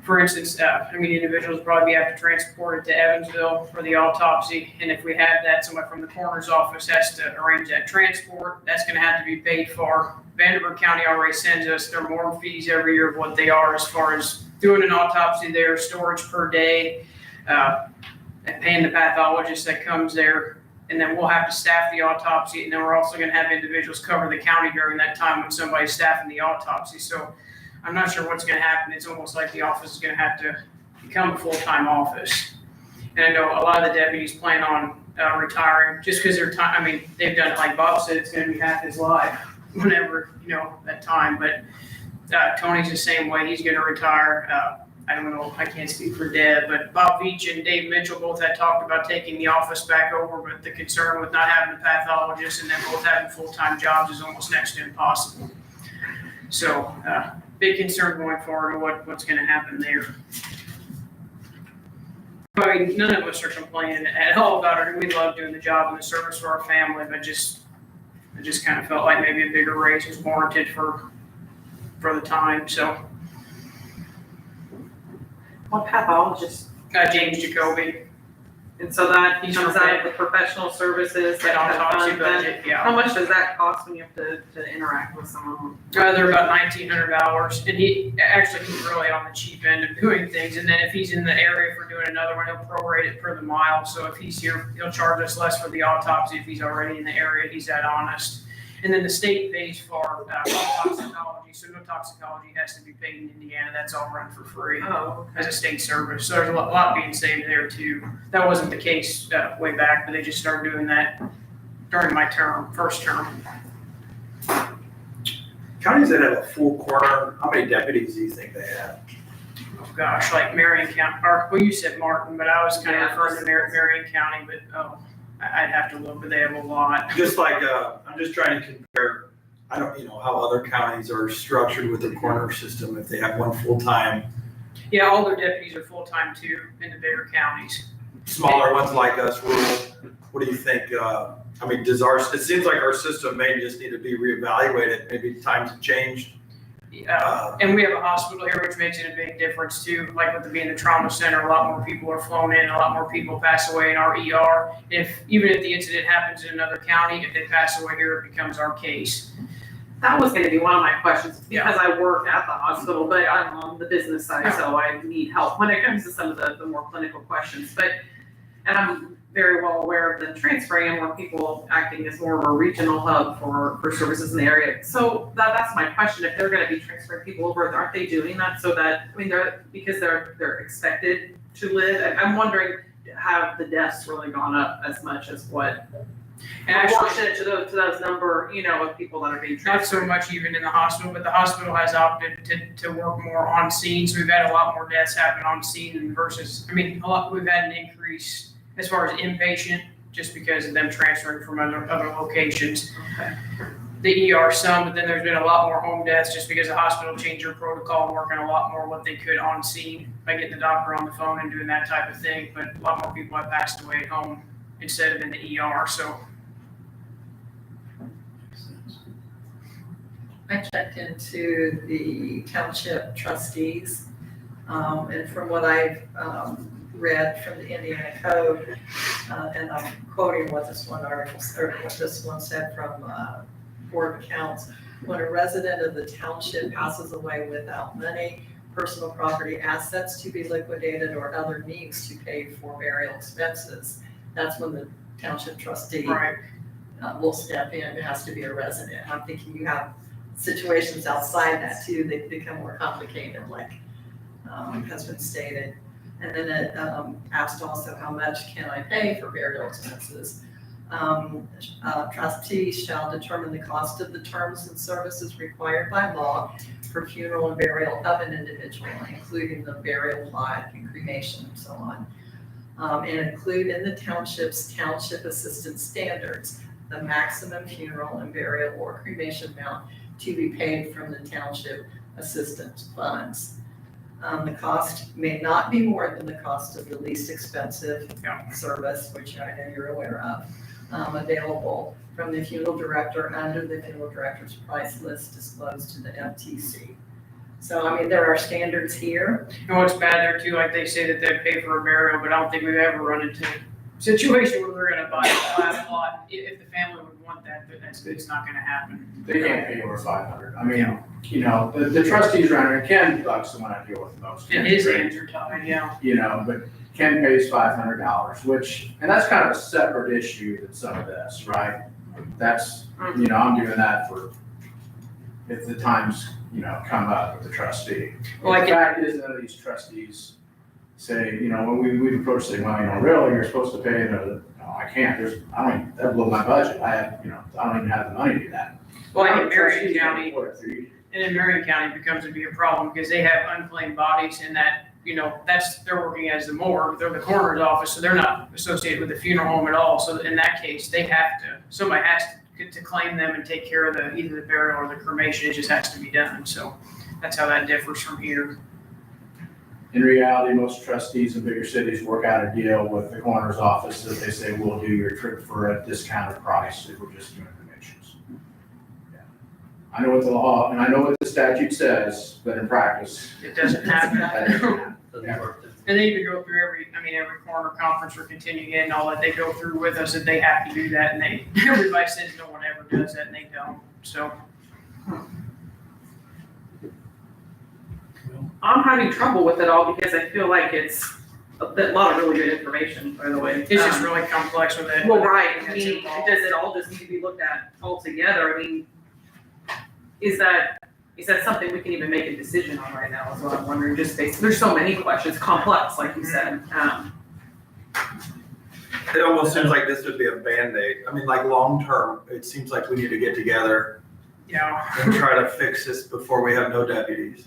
For instance, individuals probably have to transport it to Evansville for the autopsy. And if we have that, someone from the coroner's office has to arrange that transport. That's going to have to be paid for. Vanderbilt County already sends us their morgue fees every year of what they are as far as doing an autopsy there, storage per day, and paying the pathologist that comes there. And then we'll have to staff the autopsy. And then we're also going to have individuals cover the county during that time when somebody's staffing the autopsy. So I'm not sure what's going to happen. It's almost like the office is going to have to become a full-time office. And I know a lot of the deputies plan on retiring just because their time, they've done it like Bob said, it's going to be half his life whenever, that time. But Tony's the same way. He's going to retire. I don't know, I can't speak for Deb, but Bob Veach and Dave Mitchell both had talked about taking the office back over, but the concern with not having a pathologist and then both having full-time jobs is almost next to impossible. So, big concern going forward of what's going to happen there. None of us are complaining at all about it. We love doing the job and the service for our family, but I just kind of felt like maybe a bigger raise was warranted for the time. So, What pathologist? James Jacoby, And so that He's comes from out of the professional services that that autopsy fund then? budget, yeah. How much does that cost when you have to interact with someone? They're about $1,900, and he's really on the cheap end of doing things. And then if he's in the area for doing another one, he'll prorate it per the mile. So if he's here, he'll charge us less for the autopsy. If he's already in the area, he's that honest. And then the state pays for toxicology, so no toxicology has to be paid in Indiana. That's all run for free Oh, as a state service. So there's a lot being saved there too. That wasn't the case way back, but they just started doing that during my first term. Counties that have a full coroner, how many deputies do you think they have? Oh gosh, like Marion County, you said Martin, but I was kind of Yeah. referring to Marion County, but I'd have to look, but they have a lot. Just like, I'm just trying to compare, I don't, how other counties are structured with their coroner system, if they have one full-time, Yeah, all their deputies are full-time too in the bigger counties. smaller ones like us, rural. What do you think, it seems like our system may just need to be reevaluated, maybe times have changed. And we have a hospital here, which makes it a big difference too. Like with it being the trauma center, a lot more people are flown in, a lot more people pass away in our ER. Even if the incident happens in another county, if they pass away here, it becomes our case. that was gonna be one of my questions, Yeah. because I work at the hospital, but I'm on the business side, so I need help when it comes to some of the more clinical questions. And I'm very well aware of the transferring and more people acting as more of a regional hub for services in the area. So that's my question, if they're gonna be transferring people over, aren't they doing that so that, because they're expected to live? I'm wondering, have the deaths really gone up as much as what? And actually, Proportionate to those number, of people that are being not transferred. so much even in the hospital, but the hospital has opted to work more on scene. So we've had a lot more deaths happen on scene versus, we've had an increase as far as inpatient, just because of them transferring from other locations. Okay. the ER some, but then there's been a lot more home deaths just because the hospital changed their protocol and working a lot more what they could on scene by getting the doctor on the phone and doing that type of thing. But a lot more people have passed away at home instead of in the ER, so. I checked into the township trustees, and from what I've read from the Indiana Code, and I'm quoting what this one article, or what this one said from Board of Accounts, when a resident of the township passes away without money, personal property assets to be liquidated, or other means to pay for burial expenses, that's when the township trustee Right. will step in. It has to be a resident. I'm thinking you have situations outside that too, they become more complicated, like has been stated. And then it asked also, how much can I pay for burial expenses? Trustees shall determine the cost of the terms and services required by law for funeral and burial of an individual, including the burial plot and cremation and so on. And include in the township's township assistance standards, the maximum funeral and burial or cremation amount to be paid from the township assistance funds. The cost may not be more than the cost of the least expensive service, which I know you're aware of, available from the funeral director under the funeral director's price list disclosed to the FTC. So, I mean, there are standards here. And what's bad there too, like they say that they pay for a burial, but I don't think we've ever run into a situation where we're gonna buy a last lot. If the family would want that, then it's not gonna happen. They can't pay over 500. I mean, you know, the trustees around here, Ken Buck's the one I deal with the most. And his hands are tied, yeah. You know, but Ken pays $500, which, and that's kind of a separate issue than some of this, right? That's, you know, I'm doing that for, if the times, you know, come up with the trustee. Well, The fact is, none of these trustees say, you know, when we approach, say, well, you know, really, you're supposed to pay, no, I can't, I don't even, that blew my budget, I don't even have the money to do that. Well, like in Marion Trustees don't County, work through. and in Marion County, it becomes to be a problem because they have unclaimed bodies and that, you know, they're working as the morgue, they're the coroner's office, so they're not associated with the funeral home at all. So in that case, somebody has to claim them and take care of either the burial or the cremation. It just has to be done. So that's how that differs from here. In reality, most trustees in bigger cities work out a deal with the coroner's office that they say, we'll do your trip for a discounted price if we're just doing cremations. Yeah. I know what the law, and I know what the statute says, but in practice. It doesn't happen. that doesn't happen. Doesn't work. And they even go through every coroner conference or continuing ed and all that, they go through with us that they have to do that, and everybody says no one ever does that, and they don't, so. I'm having trouble with it all because I feel like it's a lot of really good information, by the way. It's just really complex with it. Well, right, I That's mean, involved. does it all just need to be looked at all together? I mean, is that something we can even make a decision on right now, is what I'm wondering, there's so many questions, complex, like you said. It almost seems like this would be a Band-Aid. I mean, like, long-term, it seems like we need to get together Yeah, and try to fix this before we have no deputies.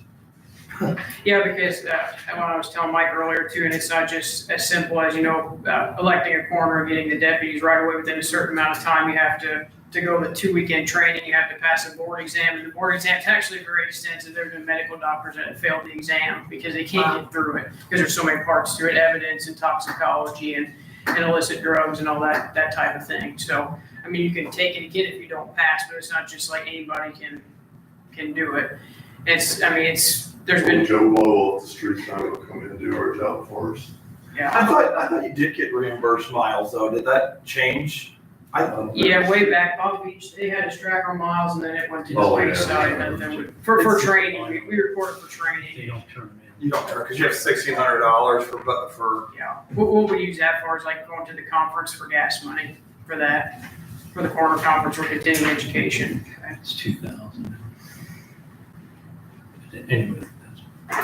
yeah, because, when I was telling Mike earlier too, and it's not just as simple as, electing a coroner and getting the deputies right away within a certain amount of time. You have to go the 2-weekend training, you have to pass a board exam, and the board exam is actually very extensive. There's been medical doctors that have failed the exam because they can't get through it, because there's so many parts to it, evidence and toxicology and illicit drugs and all that type of thing. So, I mean, you can take it and get it if you don't pass, but it's not just like anybody can do it. There's been, Joe Blow off the street trying to come in and do our job for us. yeah. I thought you did get reimbursed miles, though. Did that change? Yeah, way back, Bobby Beach, they had us track our miles and then it went to the Oh, yeah. wayside and then for training, we recorded for They training. don't turn them in. You don't, because you have $1,600 for, Yeah, what we use that for is like going to the conference for gas money for that, for the coroner conference or continuing education. It's 2,000. Anyway,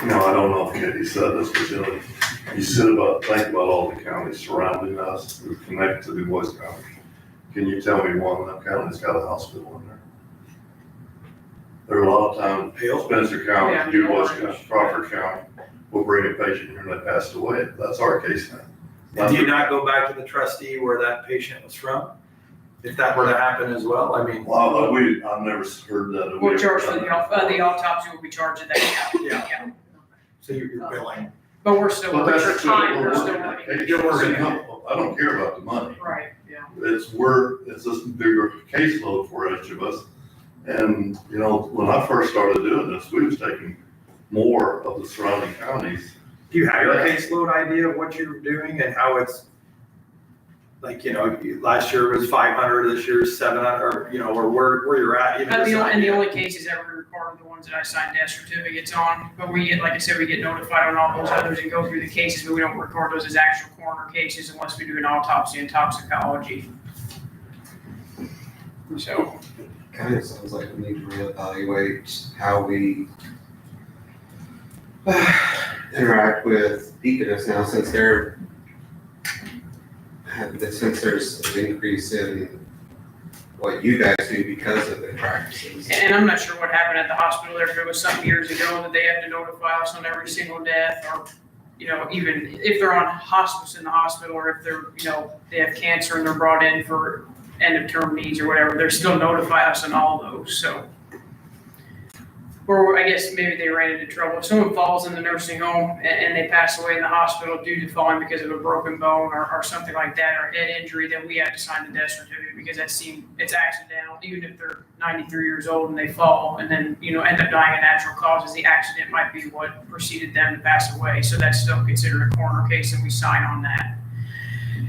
No, I don't know if Katie said this, but think about all the counties surrounding us, who connect to Du Bois County. Can you tell me one of them counties got a hospital in there? There are a lot of times, Spencer Yeah, County, Du Bois Orange. County, Crawford County, will bring a patient here and they passed away. That's our case now. do you not go back to the trustee where that patient was from? if that were to happen as well, I mean. Well, I've never heard that. We'll charge for the autopsy will be charged at that, Yeah. So you're billing. but we're still, But with that's your the time, thing, we're we're still working. working. You're working. I don't care about the money. Right, yeah. It's just a bigger caseload for each of us. And, you know, when I first started doing this, we was taking more of the surrounding counties. Do you have your caseload idea of what you're doing and how it's, like, you know, last year was 500, this year is 700, or, you know, or where you're at? Even And just the idea. only cases that we record are the ones that I signed death certificates on, but we get, like I said, we get notified on all those others and go through the cases, but we don't record those as actual coroner cases unless we do an autopsy and toxicology. So, Kind of sounds like we need to reevaluate how we interact with Deaconess now, since there's an increase in what you guys do because of their practices. and I'm not sure what happened at the hospital there, if it was some years ago that they have to notify us on every single death, or, you know, even if they're on hospice in the hospital, or if they're, you know, they have cancer and they're brought in for end of term needs or whatever, they're still notify us on all those, so. Or I guess maybe they ran into trouble. If someone falls in the nursing home and they pass away in the hospital due to falling because of a broken bone or something like that, or head injury, then we have to sign the death certificate because it's accidental. Even if they're 93 years old and they fall and then, you know, end up dying of natural causes, the accident might be what preceded them to pass away. So that's still considered a coroner case and we sign on that.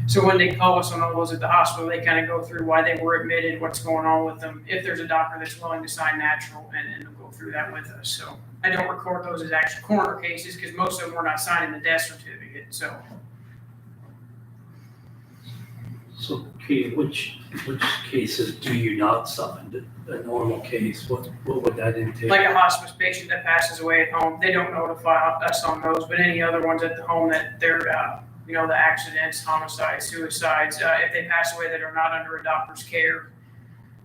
So when they call us on all those at the hospital, they kind of go through why they were admitted, what's going on with them, if there's a doctor that's willing to sign natural, and they'll go through that with us. So I don't record those as actual coroner cases because most of them we're not signing the death certificate, so. So, Katie, which cases do you not sign? A normal case, what would that entail? Like a hospice patient that passes away at home, they don't notify us on those, but any other ones at the home that they're, you know, the accidents, homicides, suicides, if they pass away that are not under a doctor's care,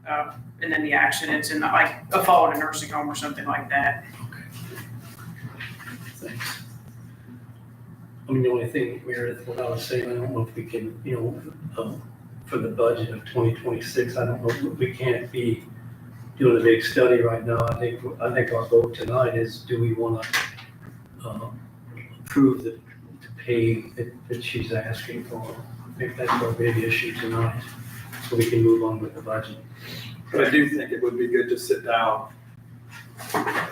and then the accidents and like a fall in a nursing home or something like that. Thanks. I mean, the only thing, Meredith, what I was saying, I don't know if we can, you know, for the budget of 2026, I don't know if we can't be doing a big study right now. I think our vote tonight is, do we want to approve the pay that she's asking for? I think that's our big issue tonight, so we can move on with the budget. But I do think it would be good to sit down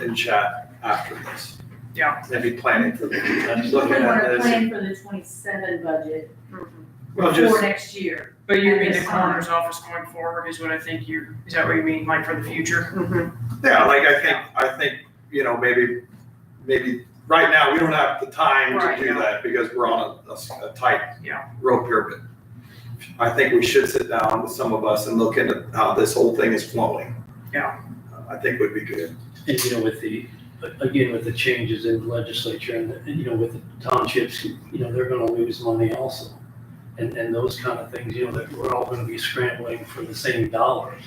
and chat after this. Yeah. Maybe planning for the, We looking want at to this. plan for the 27 budget Well, for just, next year. But you mean the At this time. coroner's office going forward is what I think is that what you mean, like for the future? yeah, like I think, you know, maybe right now, we don't have the time Right, to do yeah. that because we're on a tight Yeah. rope here, but I think we should sit down with some of us and look into how this whole thing is flowing. Yeah. I think would be good. And, you know, with the changes in the legislature and, you know, with the townships, you know, they're gonna lose money also. And those kind of things, you know, that we're all gonna be scrambling for the same dollars.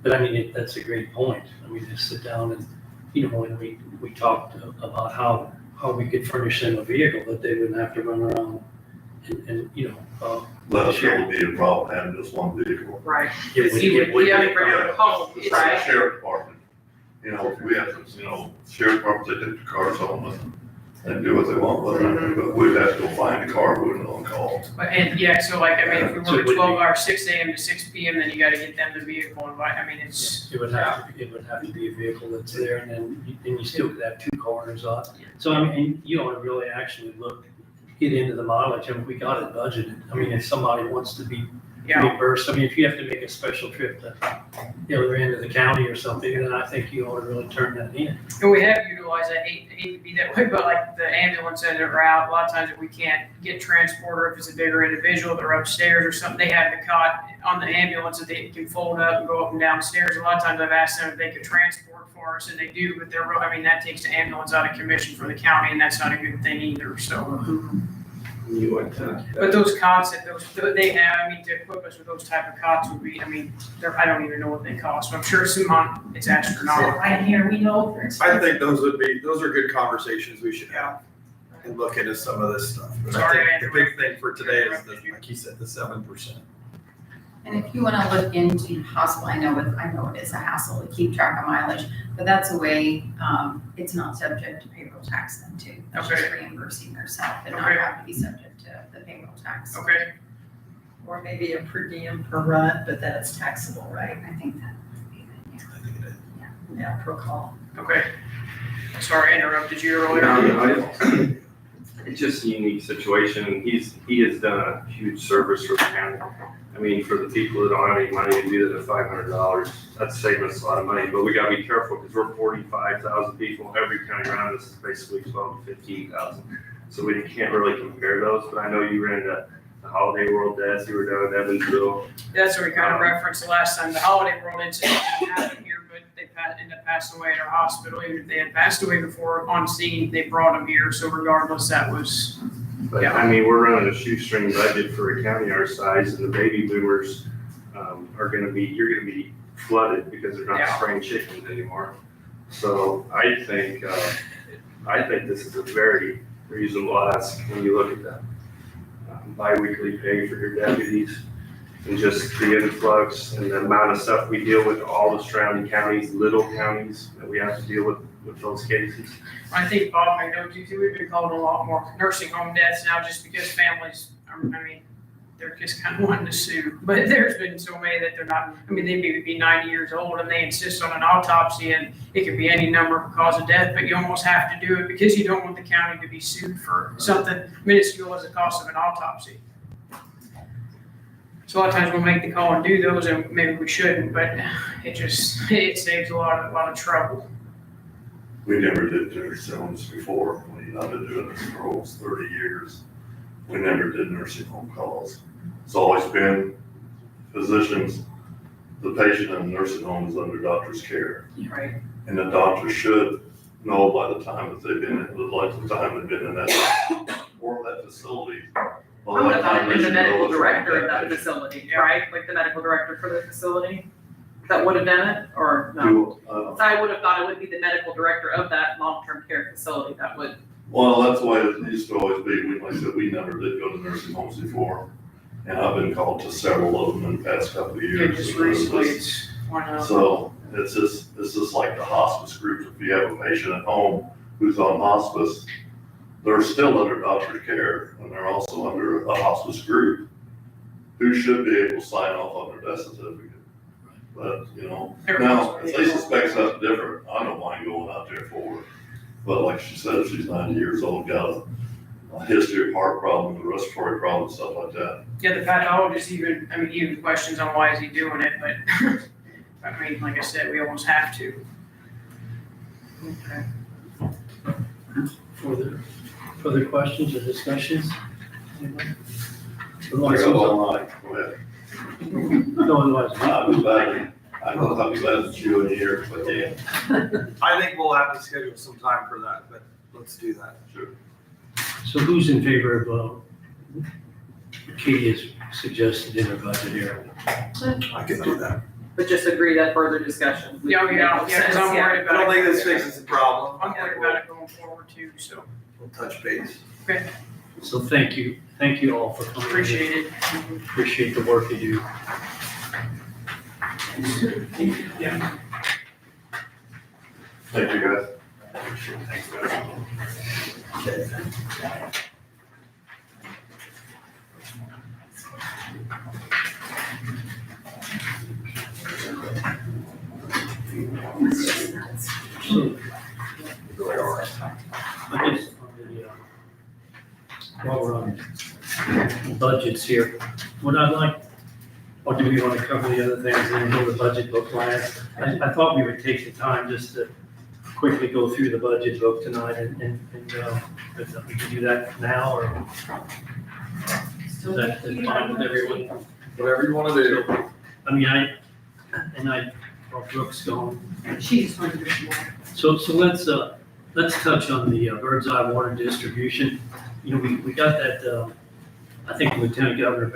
But I mean, that's a great point. I mean, just sit down and, you know, when we talked about how we could furnish them a vehicle that they wouldn't have to run around and, you know, That's gonna be a problem, having just one vehicle. Right. it would- You it would have be- to bring it home, It's like right? the sheriff department. You know, we have to, you know, sheriff department, they take the cars home and do what they want with them, but we'd have to go find the car, we wouldn't on call. But, and yeah, so like, I mean, if we So it work would 12 be- hours, 6 AM to 6 PM, then you gotta get them the vehicle and I mean, it's, It would have to be a vehicle that's there, and then you still could have two coroners on. So I mean, you ought to really actually get into the mileage, and we got it budgeted. I mean, if somebody wants to be yeah. reimbursed, I mean, if you have to make a special trip to the other end of the county or something, then I think you ought to really turn that in. And we have utilized, I hate to be that way, but like the ambulances that are out, a lot of times if we can't get transport or if it's a bigger individual, they're upstairs or something, they have the cot on the ambulance that they can fold up and go up and down stairs. A lot of times I've asked them if they could transport for us and they do, but I mean, that takes the ambulance out of commission for the county and that's not a good thing either, so. You would, But those cots that they have, I mean, to equip us with those type of cots would be, I mean, I don't even know what they cost, so I'm sure it's astronomical. Right here, we know they're I expensive. think those are good conversations we should have and look into some of this stuff. But I Sorry, think the big thing for today is like you said, the 7%. And if you wanna look into possible, I know it is a hassle to keep track of mileage, but that's a way, it's not subject to payroll tax then too. It's just reimbursing yourself and not Okay. have to be subject to the payroll tax. Okay, Or maybe a per diem per run, but then it's taxable, right? I think that would be good, I think it is. Yeah, per call. okay. Sorry, I interrupted you earlier. It's just a unique situation. He has done a huge service for the county. I mean, for the people that don't have any money to do that at $500, that's saving us a lot of money. But we gotta be careful because we're 45,000 people. Every county around us is basically 12 to 15,000. So we can't really compare those. But I know you ran the Holiday World deaths. You were down in Evansville. That's what we kind of referenced the last time. The Holiday World incident didn't happen here, but they ended up passing away at our hospital. Even if they had passed away before on scene, they brought them here. So regardless, that was, But I mean, we're running a shoestring budget for a county our size, and the baby boomers you're gonna be flooded because they're not Yeah. spraying chickens anymore. So I think this is a very reasonable ask when you look at that. Bi-weekly pay for your deputies and just the influx and the amount of stuff we deal with, all the surrounding counties, little counties that we have to deal with those cases. I think Bob may know too, we've been calling a lot more nursing home deaths now just because families, I mean, they're just kind of wanting to sue. But there's been so many that they're not, I mean, they may be 90 years old and they insist on an autopsy and it could be any number of cause of death, but you almost have to do it because you don't want the county to be sued for something minuscule as the cost of an autopsy. So a lot of times we'll make the call and do those and maybe we shouldn't, but it saves a lot of trouble. We never did nursing homes before. I've been doing this for almost 30 years. We never did nursing home calls. It's always been physicians, the patient in the nursing home is under doctor's care. Right. And the doctor should know by the time that they've been, like the time they've been in that, or that facility. I would have thought it was the medical director of that facility, right? Like the medical director for the facility that would have done it, or no? So I would have thought it would be the medical director of that long-term care facility that would. Well, that's the way it used to always be. Like I said, we never did go to nursing homes before. And I've been called to several of them in the past couple of Yeah, years. just recently it's one of. So it's just like the hospice group. If you have a patient at home who's on hospice, they're still under doctor's care and they're also under a hospice group who should be able to sign off on their death certificate. But, now, if they suspect something different, I don't mind going out there for her. But like she said, she's 90 years old, got a history of heart problems, respiratory problems, stuff like that. Yeah, the pathologist even questions on why is he doing it, but I mean, like I said, we almost have to. Further questions or discussions? Anybody? I got all night, go ahead. No, otherwise, I'll be glad, I'll be glad to chew in here, but yeah. I think we'll have to schedule some time for that, but let's do that. Sure. so who's in favor of, Katie has suggested in her budget here? I can do that. But just agree that further discussion. Yeah, because I'm worried I about it. don't think this fixes the problem. I'm worried about it going forward too, so We'll touch base. So thank you all for coming. appreciate it. Appreciate the work you do. Yeah. Thank you, guys. Thanks, guys. So, I guess, while we're on budgets here, what I'd like, or do we want to cover the other things and then go the budget book last? I thought we would take the time just to quickly go through the budget book tonight and if we could do that now or is that fine with everyone? Whatever you want to do. I mean, while Brooke's gone. She just wanted to do more. So let's touch on the bird's eye water distribution. We got that, I think Lieutenant Governor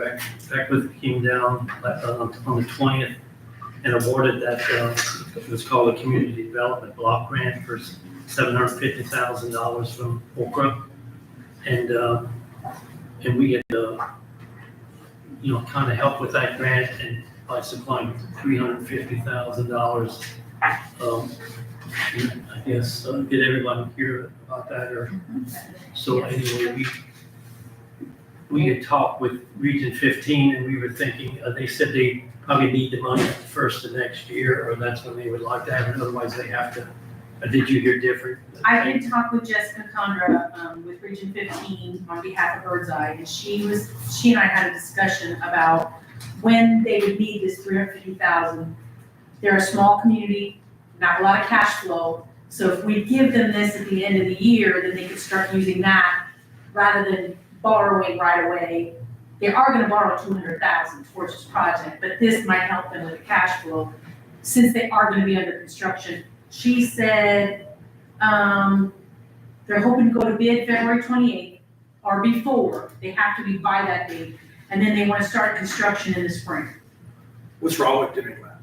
Beckwith came down on the 20th and awarded that, it was called a community development block grant for $750,000 from Okra. And we get kind of help with that grant and by supplying $350,000. I guess, get everyone here about that, or, so anyway, we had talked with Region 15, and we were thinking, they said they probably need the money at the first of next year, or that's when they would like to have it, otherwise they have to, did you hear different? I did talk with Jessica Condra, with Region 15 on behalf of Birdseye, and she and I had a discussion about when they would need this $350,000. They're a small community, not a lot of cash flow, so if we give them this at the end of the year, then they could start using that rather than borrowing right away. They are gonna borrow $200,000 towards this project, but this might help them with the cash flow since they are gonna be under construction. She said, they're hoping to go to bid February 28th or before. They have to be by that date, and then they wanna start construction in the spring. What's wrong with doing that?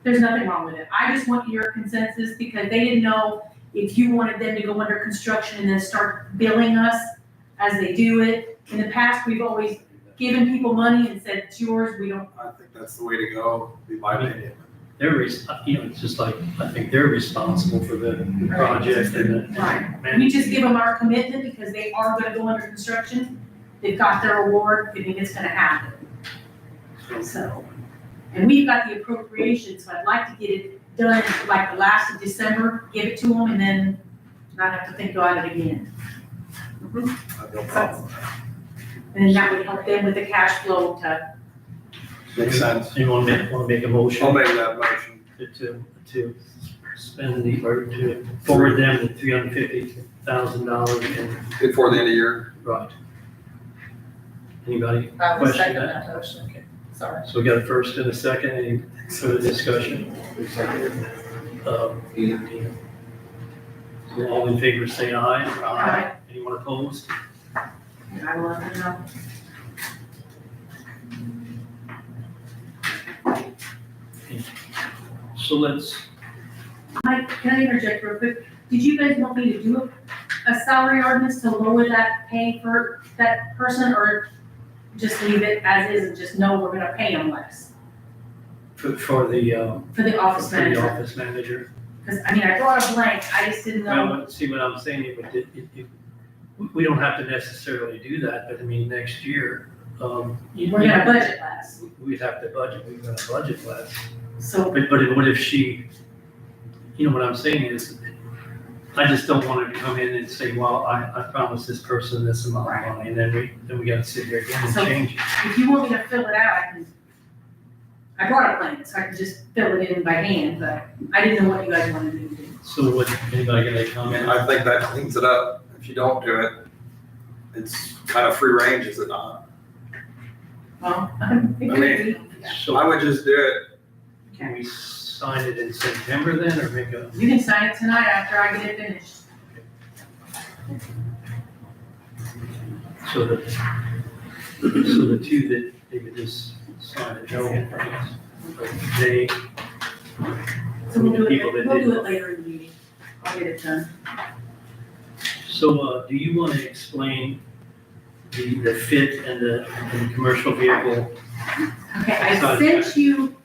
There's nothing wrong with it. I just want your consensus because they didn't know if you wanted them to go under construction and then start billing us as they do it. In the past, we've always given people money and said, it's yours, we don't. I think that's the way to go, be my opinion. It's just like, I think they're responsible for the project and Right. We just give them our commitment because they are gonna go under construction. They've got their award, I think it's gonna happen. So, and we've got the appropriation, so I'd like to get it done like the last of December, give it to them and then not have to think about it again. I have no problem with that. And then that would help them with the cash flow to. Makes sense. You want to make a motion? I'll make that motion. To spend or to forward them the $350,000 and, Before the end of the year. right. Anybody I will question second that? that motion. Sorry. So we got a first and a second, any further discussion? All in favor say aye. Aye. Anyone opposed? I will let them know. So let's, Mike, can I interject real quick? Did you guys want me to do a salary ordinance to lower that pay for that person, or just leave it as is and just know we're gonna pay them less for the, for the office for the manager? office manager. Because, I mean, I brought a blank, I just didn't know. Well, see what I'm saying, but we don't have to necessarily do that, but I mean, next year, We're gonna budget less, we'd have to budget, we're gonna budget less. so, But what if she, what I'm saying is, I just don't want her to come in and say, well, I promised this person this amount of money, and then we gotta sit here again and So- change it. if you want me to fill it out, I brought a blank, so I can just fill it in by hand, but I didn't know what you guys wanted me to do. So what, anybody got any comment? I think that cleans it up. If you don't do it, it's kind of free range, is it not? Well, it could be. So I would just do it. can we sign it in September then, or make a, You can sign it tonight after I get it finished. so the two that they could just sign it, no, they, So we'll do People it, that we'll do didn't- it later in the meeting. I'll get it done. so, do you want to explain the fit and the commercial vehicle? Okay, I sent you,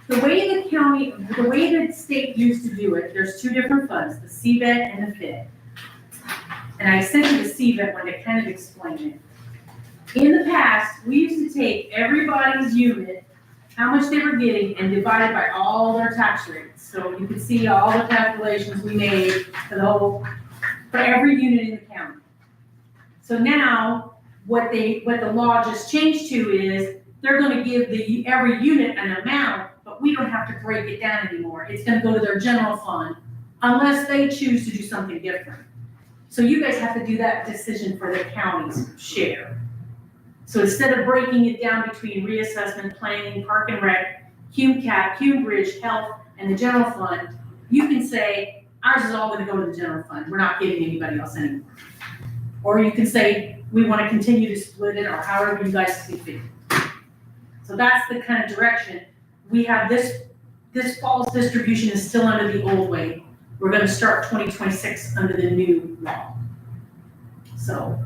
the way the state used to do it, there's two different funds, the CVET and the FIT. And I sent you the CVET one to kind of explain it. In the past, we used to take everybody's unit, how much they were getting, and divide it by all their tax rates. So you can see all the calculations we made for every unit in the county. So now, what the law just changed to is, they're gonna give every unit an amount, but we don't have to break it down anymore. It's gonna go to their general fund, unless they choose to do something different. So you guys have to do that decision for the county's share. So instead of breaking it down between reassessment, planning, park and rec, Hume Cap, Hume Bridge, health, and the general fund, you can say, ours is all gonna go to the general fund, we're not giving anybody else anymore. Or you can say, we wanna continue to split it, or however you guys see fit. So that's the kind of direction. We have this fall's distribution is still under the old way. We're gonna start 2026 under the new law. So,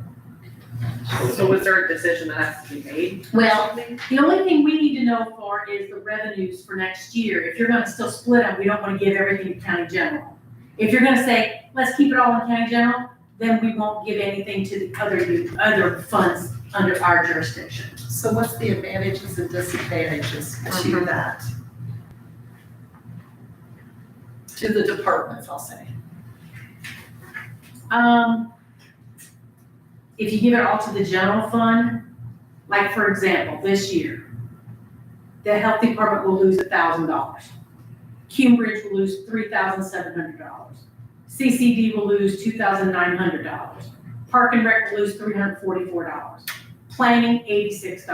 So was there a decision that has to be made? Well, the only thing we need to know for is the revenues for next year. If you're gonna still split them, we don't wanna give everything to county general. If you're gonna say, let's keep it all in county general, then we won't give anything to the other funds under our jurisdiction. So what's the advantages and disadvantages to that? To the departments, I'll say. If you give it all to the general fund, like for example, this year, the health department will lose $1,000. Cambridge will lose $3,700. CCD will lose $2,900. Park and Rec will lose $344. Planning, $86.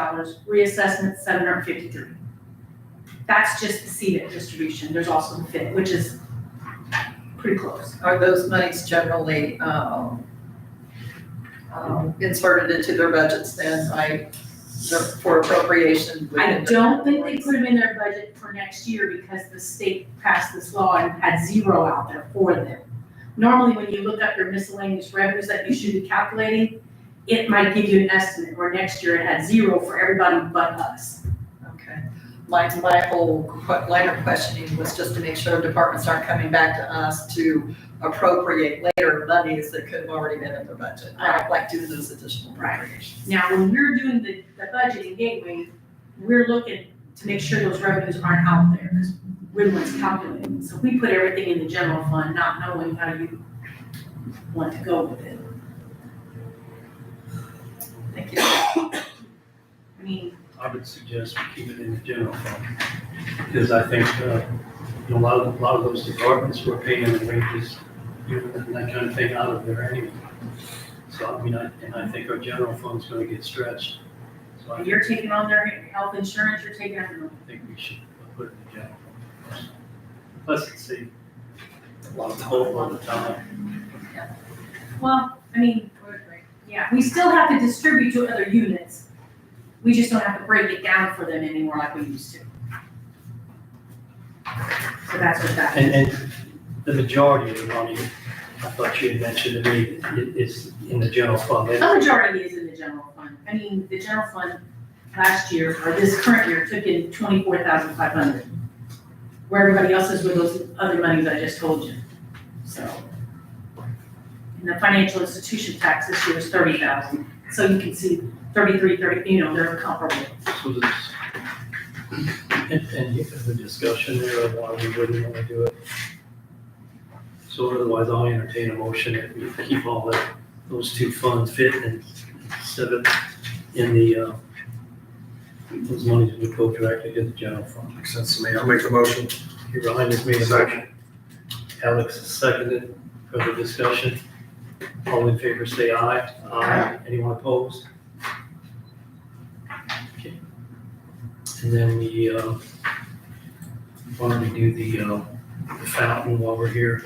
Reassessment, $753. That's just the CDIP distribution. There's also the FIT, which is pretty close. Are those monies generally inserted into their budgets then for appropriation? I don't think they put them in their budget for next year because the state passed this law and had zero out there for them. Normally, when you look up your miscellaneous revenues that you should be calculating, it might give you an estimate, where next year it had zero for everybody but us. Okay. My whole line of questioning was just to make sure departments aren't coming back to us to appropriate later monies that could have already been in their budget. I don't like doing those additional appropriations. Now, when we're doing the budget in Gateway, we're looking to make sure those revenues aren't out there, because we're the ones calculating. So we put everything in the general fund, not knowing how you want to go with it. Thank you. I mean, I would suggest we keep it in the general fund, because I think, a lot of those departments were paying the wages, and that kind of thing out of there anyway. So, I mean, I think our general fund's gonna get stretched. So I you're taking on their health insurance, you're taking on think we should put it in the general fund. Plus, it's a lot of hope all the time. well, I mean, yeah, we still have to distribute to other units. We just don't have to break it down for them anymore like we used to. So that's what that is. And the majority of the money, I thought you had mentioned to me, is in the general fund. The majority is in the general fund. I mean, the general fund last year, or this current year, took in 24,500. Where everybody else is with those other monies I just told you. So. And the financial institution tax this year was 30,000. So you can see 33, 30, they're comparable. So there's, and you have a discussion there of why we wouldn't want to do it. So otherwise, I'll entertain a motion that we keep all those two funds fit and set it in the, those monies would go directly to the general fund. Makes sense to me. I'll make the motion. Ryan has made a motion. Alex has seconded. Further discussion? All in favor, say aye. Aye. Anyone opposed? Okay. And then why don't we do the fountain while we're here?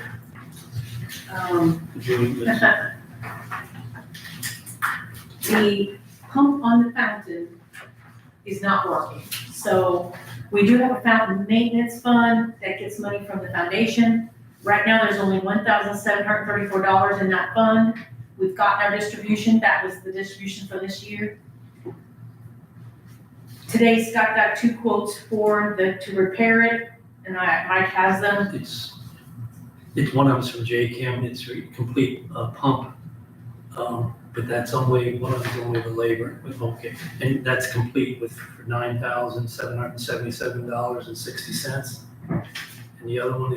The pump on the fountain is not working. So we do have a fountain maintenance fund that gets money from the foundation. Right now, there's only $1,734 in that fund. We've gotten our distribution. That was the distribution for this year. Today, Scott got 2 quotes to repair it, and Mike has them. It's one of them's from J-Chem. It's a complete pump. But that's only, one of them's only the labor. Okay. And that's complete with $9,777.60. And the other one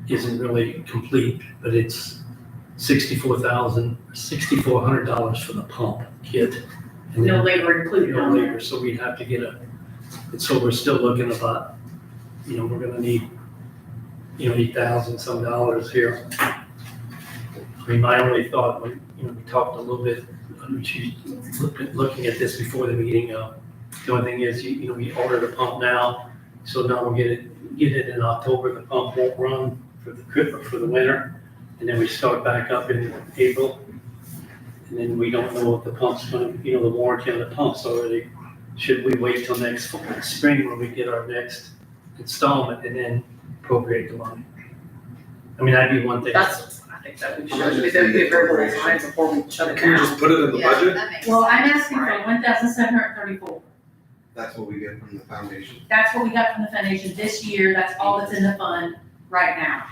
isn't really complete, but it's $6,400 for the pump kit. And No then- labor included No on there. labor, so we'd have to get and so we're still looking about, we're gonna need, $8,000 some dollars here. I mean, my only thought, when, we talked a little bit, looking at this before the meeting, the only thing is, we order the pump now, so now we'll get it in October, the pump won't run for the winter, and then we start back up in April, and then we don't know if the pump's gonna, the warranty on the pump's already, should we wait till next spring when we get our next installment and then appropriate the money? I mean, that'd be one thing. That's think that we should, that'd be a very good design before we shut it Can we down. just put it in the Yeah, budget? that makes Well, I'm sense. asking for 1,734. That's what we get from the foundation. That's what we got from the foundation this year, that's all that's in the fund right now.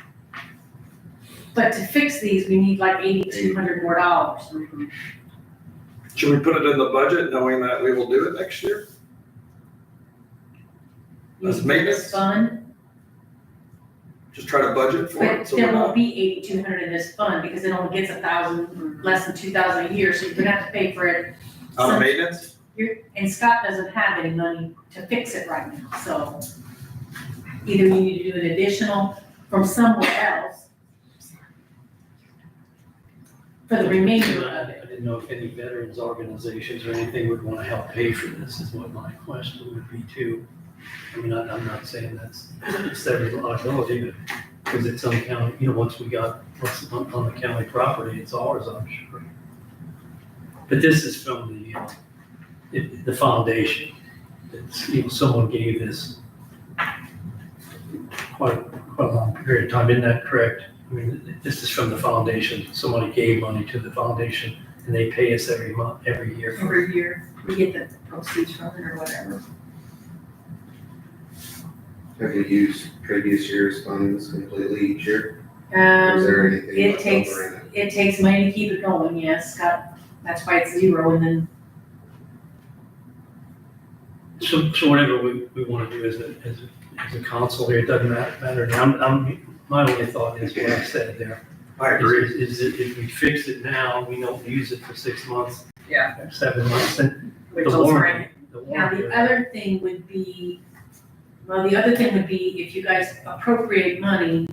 But to fix these, we need like $8,200 more dollars. Should we put it in the budget knowing that we will do it next year? As Using maintenance? this fund, Just try to budget for but it, so we're there won't not. be 8,200 in this fund because it only gets 1,000, less than 2,000 a year, so you're gonna have to pay for it. Out of Some- maintenance? And Scott doesn't have any money to fix it right now, so either you need to do an additional from somewhere else for the remainder of it. I didn't know if any veterans organizations or anything would want to help pay for this, is what my question would be too. I mean, I'm not saying it's their liability, but because it's on county, once it's on the county property, it's ours, I'm sure. But this is from the foundation. It's, someone gave this quite a long period of time, isn't that correct? I mean, this is from the foundation. Somebody gave money to the foundation and they pay us every month, every year. Every year, we get the proceeds from it or whatever. Have we used previous year's funds completely each year? Or is there anything It left takes, over in it? it takes money to keep it going, yes, Scott, that's why it's 0, and then So whatever we want to do as a council here, it doesn't matter. My only thought is what I said there. I agree. Is that if we fix it now, we don't use it for 6 months. Yeah. Or 7 months, then Wait the till spring. warranty. now the other thing would be, if you guys appropriate money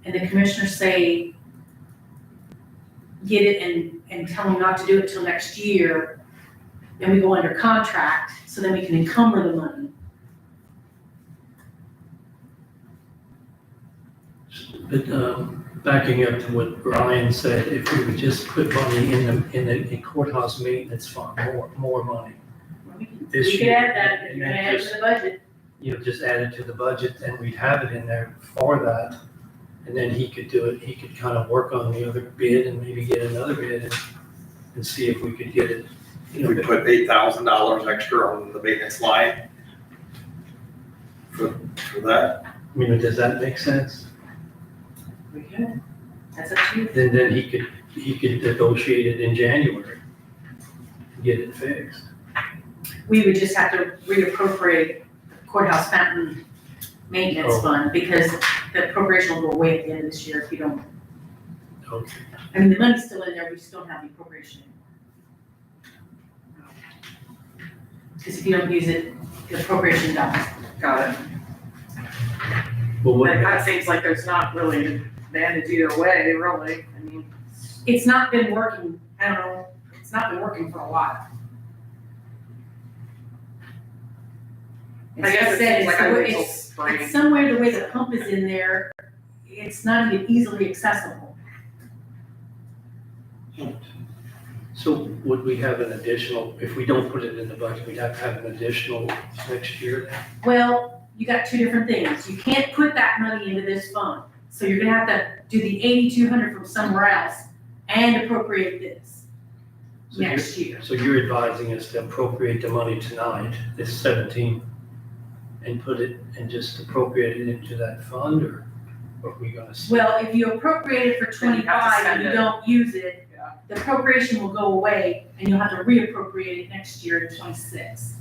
and the commissioners say, get it and tell them not to do it till next year, then we go under contract, so then we can encumber the money. But backing up to what Brian said, if we would just put money in the courthouse maintenance fund, more money. This We could year, add that, if and you're then gonna add it just- to the budget. Just add it to the budget, and we'd have it in there for that. And then he could do it, he could kind of work on the other bid and maybe get another bid and see if we could get it. If we put $8,000 extra on the maintenance line for that, I mean, does that make sense? We could, that's up to you. Then he could negotiate it in January, get it fixed. We would just have to reappropriate courthouse fountain maintenance Oh. fund, because the appropriation will go away at the end of this year if you don't, Okay. I mean, the money's still in there, we just don't have the appropriation anymore. Because if you don't use it, the appropriation dies. Got it. Well, But what, that seems like there's not really an advantage either way, really. I mean, It's not been working, I don't know, it's not been working for a while. I guess it seems like I wait till It's spring. somewhere the way the pump is in there, it's not even easily accessible. so would we have an additional, if we don't put it in the budget, we'd have to have an additional next year? Well, you got two different things. You can't put that money into this fund. So you're gonna have to do the 8,200 from somewhere else and appropriate this So you're- next year. So you're advising us to appropriate the money tonight, this 17, and put it, and just appropriate it into that fund, or are we gonna? Well, if you appropriate it for Then you have to 25 spend and you it. don't use it, Yeah. the appropriation will go away and you'll have to reappropriate it next year in 26.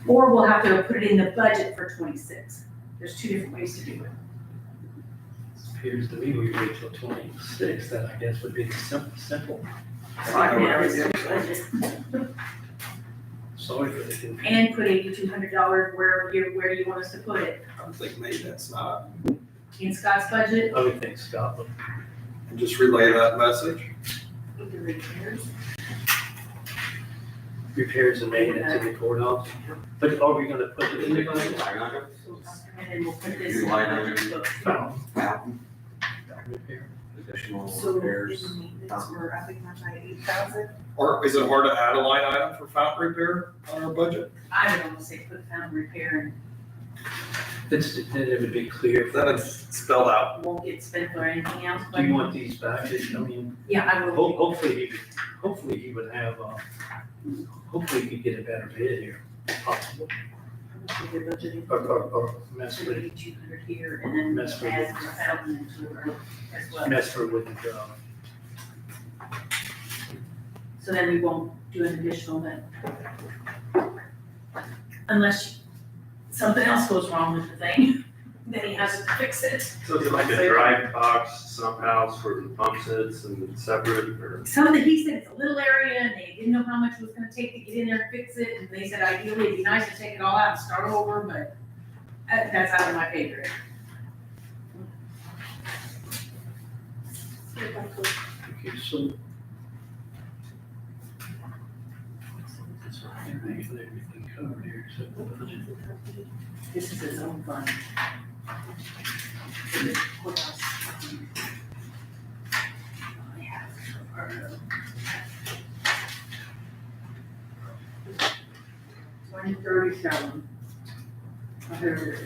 Or we'll have to put it in the budget for 26. There's two different ways to do it. Appears to me we wait till 26, then I guess would be the simple. Right now, it's Yeah. the budget. Sorry for the confusion. And put $8,200 where do you want us to put it? I would think maybe that's not, In Scott's budget? I would think Scotland. and just relay that message. Repairs and maintenance in the courthouse. But are we gonna put it in the budget? And then we'll put this. You line item. Fountain. Repair. Additional So repairs. in maintenance, we're upping that by 8,000? Or is it hard to add a line item for fountain repair on our budget? I would almost say put fountain repair Then it would be clear. Then it's spelled out. Won't get spent or anything else, Do but you want these back? I mean, yeah, I will. hopefully he would have, hopefully he could get a better bid here, possible. Or mess with, 200 here and then Mess with- add 1,000 into it as well. mess with, So then we won't do an additional then. Unless something else goes wrong with the thing, then he has to fix it. So is it like a dry box sump house for the pump sets and separate, or? Some of the, he said it's a little area and they didn't know how much it was gonna take to get in there and fix it. And they said ideally it'd be nice to take it all out and start over, but that's out of my pay grade. okay, so. Everything covered here except the budget. This is his own fund. Courthouse. Yeah, part of- 2037. Oh, here it is.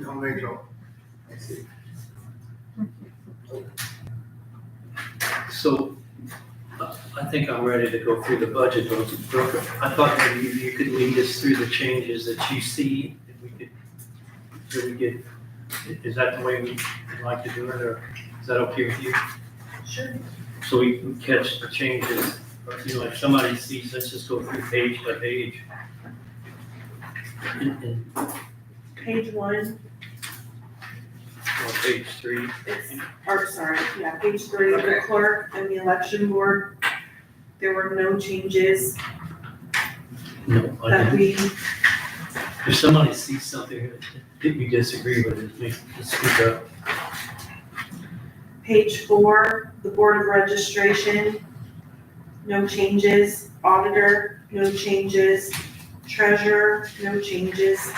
Don't make it. So, I think I'm ready to go through the budget. I thought maybe you could lead us through the changes that you see, if we could, so we get, is that the way we'd like to do it, or is that okay with you? Sure. So we can catch the changes, or, you know, if somebody sees, let's just go through page by page. And Page 1, on page 3, page 3, the clerk and the election board, there were no changes no, I that didn't. we, If somebody sees something that we disagree with, it makes us speak up. page 4, the board of registration, no changes, auditor, no changes, treasurer, no changes.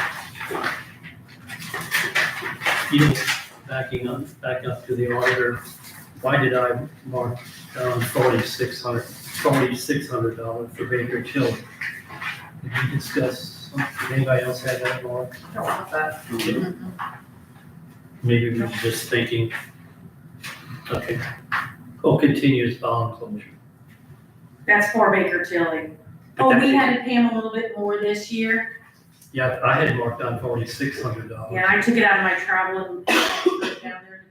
You know, back up to the auditor, why did I mark down $4,600 for Baker Tilly? Did you discuss, did anybody else have that mark? I don't want that. Maybe we were just thinking, okay. Oh, continuous bond closure. That's for Baker Tilly. But Oh, that- we had to pay him a little bit more this year. Yeah, I had marked down $4,600. Yeah, I took it out of my travel and put it down there.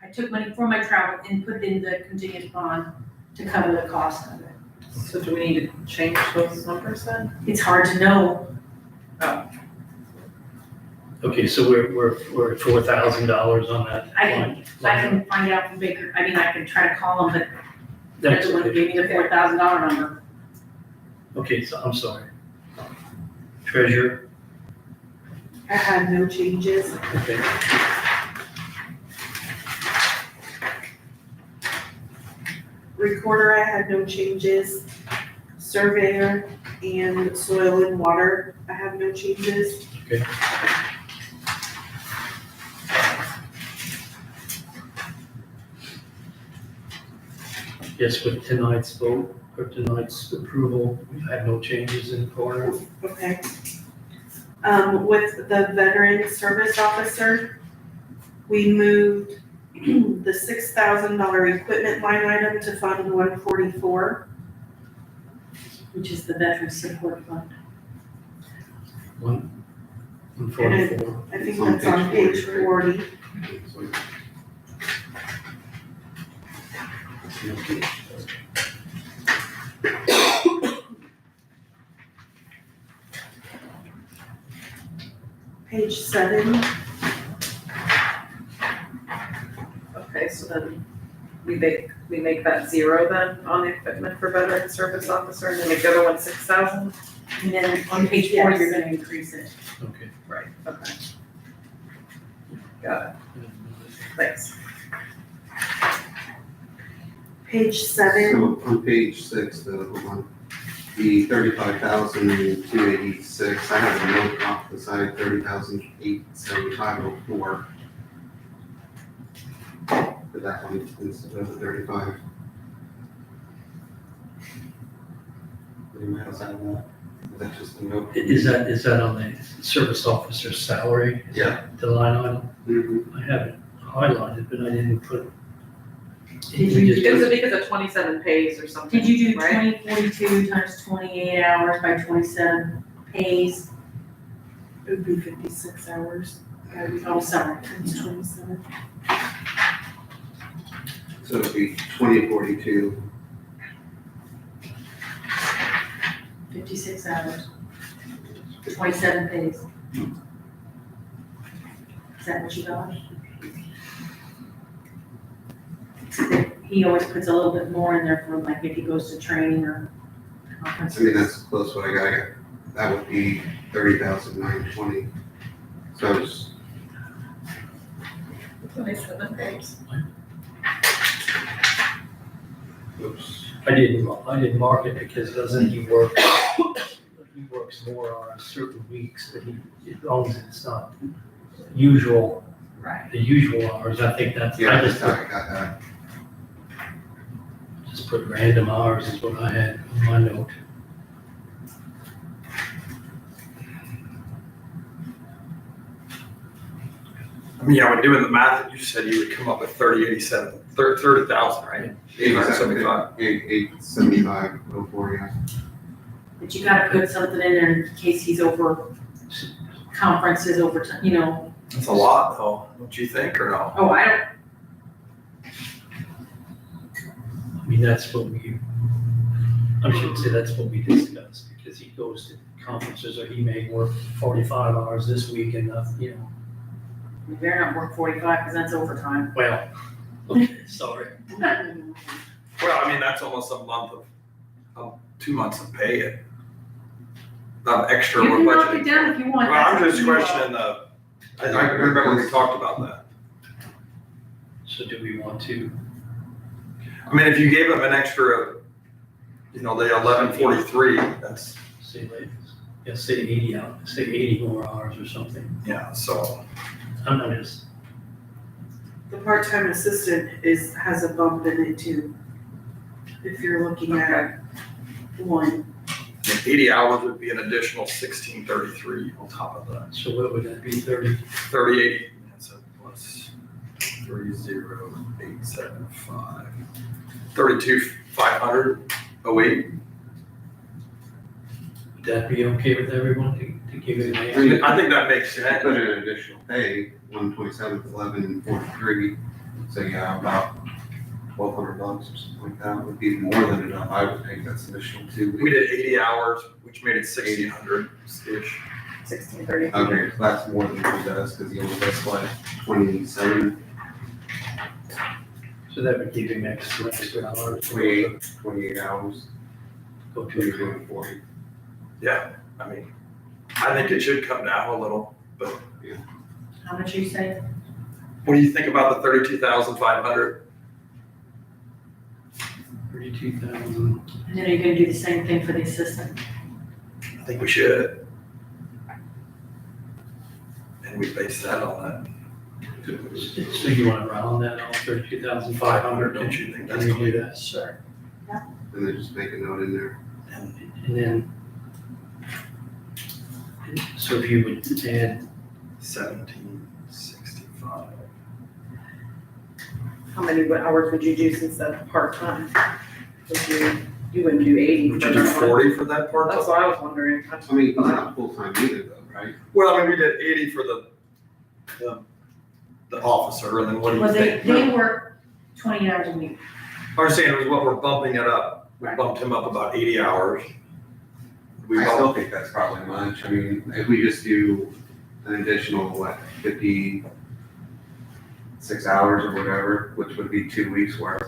I took money from my travel and put it in the continuous bond to cover the cost of it. So do we need to change those numbers then? It's hard to know. Okay, so we're at $4,000 on that. I can find out from Baker, I can try to call him, but they're That's the one who okay. gave me the $4,000 number. Okay, so I'm sorry. Treasurer, I had no changes. okay. Recorder, I had no changes. Surveyor and soil and water, I have no changes. Okay. Yes, with tonight's vote, or tonight's approval, we had no changes in the corner. Okay. With the veteran service officer, we moved the $6,000 equipment line item to Fund 144. Which is the Veteran Support Fund. 144. I think that's on page 40. Page 7. Okay, so then we make we make that 0 then on the equipment for veteran service officer, and then make the other one 6,000? And then on page 4, you're gonna increase it. Okay. Right, okay. Got it, thanks. Page 7, So on page 6, the 35,286, I have a note off the side, 30,875.04. For that one instead of the 35. Anybody else have that? Is that just a note? Is that on the service officer's salary? Is Yeah. that the line item? Mhm. I have it highlighted, but I didn't put. Did you- just Is put- it because of 27 pays or something? Did you do right? 2042 times 28 hours by 27 pays? it would be 56 hours. Oh, sorry. It's 27. So it'd be 2042. 56 hours. 27 pays. Is that what you got? He always puts a little bit more in there for like if he goes to training or I mean, conferences. that's close what I got. That would be 30,920. So it's 27 pays. oops. I didn't mark it because doesn't he work, he works more on certain weeks, but as long as it's not usual, Right. the usual hours, I think that's, Yeah, I just I got that. put random hours is what I had on my note. I mean, yeah, when doing the math, you said you would come up with 30,000, right? 875. 875.04, yeah. But you gotta put something in there in case he's over conferences, over, you know. That's a lot though, don't you think, or no? Oh, I don't, I mean, that's what I shouldn't say that's what we discussed, because he goes to conferences, or he may work 45 hours this week and, you know, you better not work 45 because that's overtime. well, okay, sorry. Well, I mean, that's almost a month of 2 months of pay it. Not extra You we're can knock it budgeting. down if you want. Well, I'm That's just up to you. questioning I remember we talked about that. So do we want to, I mean, if you gave them an extra, the 1143, that's, say, like, yeah, say 80 hours, say 80 more hours or something? yeah, so. I'm not just, The part-time assistant has a bump in it too. If you're looking at one. 80 hours would be an additional 1633 on top of that. so what would that be, 30? 3080, that's a plus 30875. 32,500 a week. Would that be okay with everyone to give it an I answer? mean, I think that makes sense. Put in additional pay, 127, 1143. So yeah, about $1,200 or something like that would be more than enough. I would think that's additional 2 weeks. We did 80 hours, which made it 1,600-ish. 1630. Okay, so that's more than he does, because he only does what, 27, So that would give him extra hours. 28 hours, Go to 22, 40. Yeah, I mean, I think it should come down a little, but How much you say? what do you think about the 32,500? 32,000. And then are you gonna do the same thing for the assistant? I think we should. And we base that on that. So you want to round that off 32,500? Don't you think that's Can we do good? that? Sure. And then just make a note in there. And then, so if you would add, 1765. How many hours would you do since that's part-time? You wouldn't do 80. Would for you do that one. 40 for that part? That's what I was wondering. I mean, he's not full-time either though, right? Well, I mean, we did 80 for the officer, and then what do you Well, think? they work 20 hours a week. I was saying was what we're bumping it up. We bumped him up about 80 hours. We I still bumped, think that's probably much. I mean, if we just do an additional, 56 hours or whatever, which would be 2 weeks worth.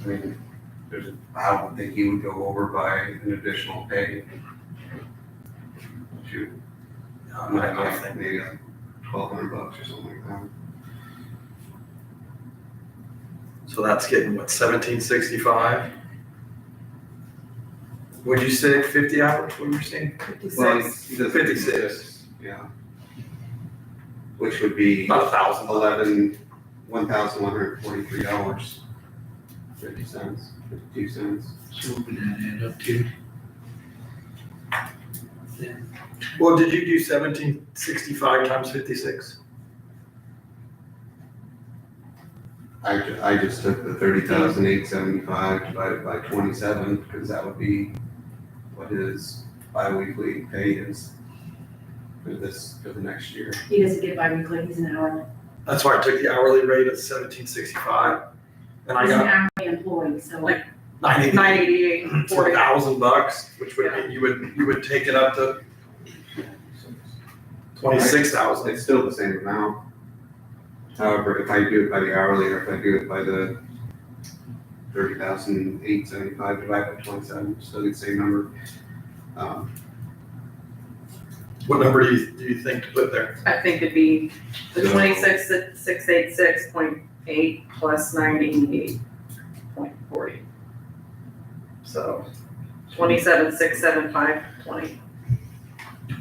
I mean, I don't think he would go over by an additional pay. Shoot, I think maybe like $1,200 or something like that. So that's getting what, 1765? Would you say 50 hours, what were you saying? Well, 56. he does 56. Yeah. Which would be About $1,000. $1,143, 50 cents, 52 cents. So what would that add up to? Well, did you do 1765 times 56? I just took the 30,875 divided by 27, because that would be what his bi-weekly pay is for the next year. He doesn't get bi-weekly, he's an hourly. That's why I took the hourly rate of 1765. And I He's an got hourly employee, so Like, 988 988, for $1,000, which would mean you would take it up to 26,000. It's still the same amount. However, if I do it by the hourly, or if I do it by the 30,875 divided by 27, still get the same number. What number do you think to put there? I think it'd be the 26,686.8 plus 988.40. So 27,675.20.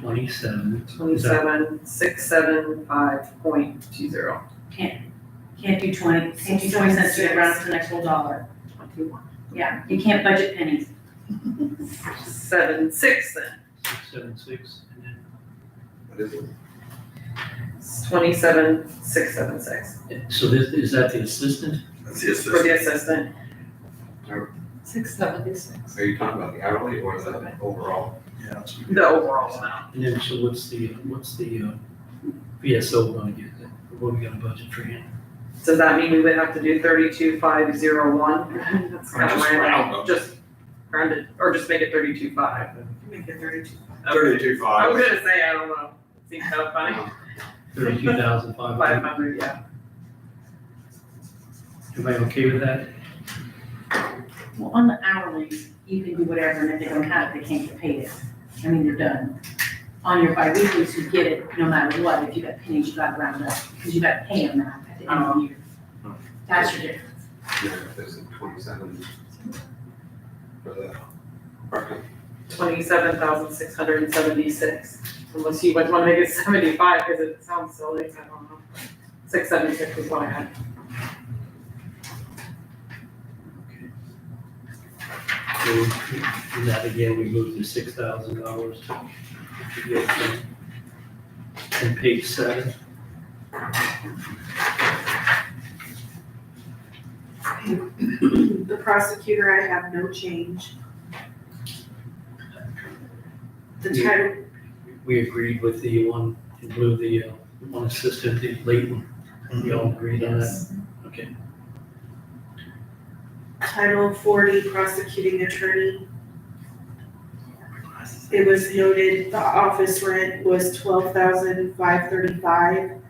27. 27,675.20. can't do 20, can't do 20 cents to get round to the next whole dollar. 21. Yeah, you can't budget pennies. 7, 6 then. 676, and then What is it? It's 27,676 so this, is that the assistant? That's the for the assistant. assistant. 676. Are you talking about the hourly or the overall? Yeah, that's- The overall amount. And then, so what's the VSO gonna get then? What are we gonna budget for him? Does that mean we would have to do 32,501? That's kind of Just round random, them. just round it, or just make it 32,500. Make it 32. 32.5. I was gonna say, I don't know, seems kind of funny, 32,500. 500, yeah. Everybody okay with that? Well, on the hourlies, you can do whatever, and if they don't have it, they can't get paid it. I mean, they're done. On your bi-weeklies, you get it no matter what. If you got pennies, you got to round up, because you got to pay them that at the end of the year. That's your difference. Yeah, if there's a 27 for the part-time. 27,676, unless you want to make it 75, because it sounds silly, I don't know. 676 is what I had. So, and that again, we moved to $6,000 to get from, and page 7. The prosecutor, I have no change. The title, We agreed with the one in blue, the one assistant, the Leighton. We all agreed on that? Okay. Title 40, prosecuting attorney. It was noted the office rent was $12,535.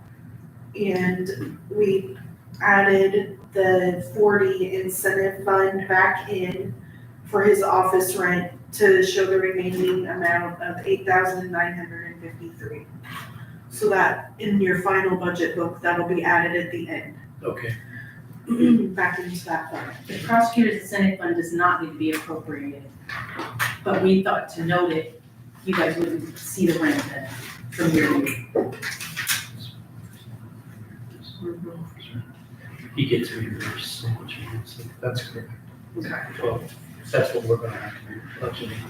And we added the 40 incentive fund back in for his office rent to show the remaining amount of $8,953. So that in your final budget book, that'll be added at the end, Okay. back into that fund. The prosecutor's incentive fund does not need to be appropriated. But we thought to note it, you guys wouldn't see the rent then from year to year. He gets reimbursed so much, so that's correct. Okay. Well, that's what we're gonna have to do, budgeting.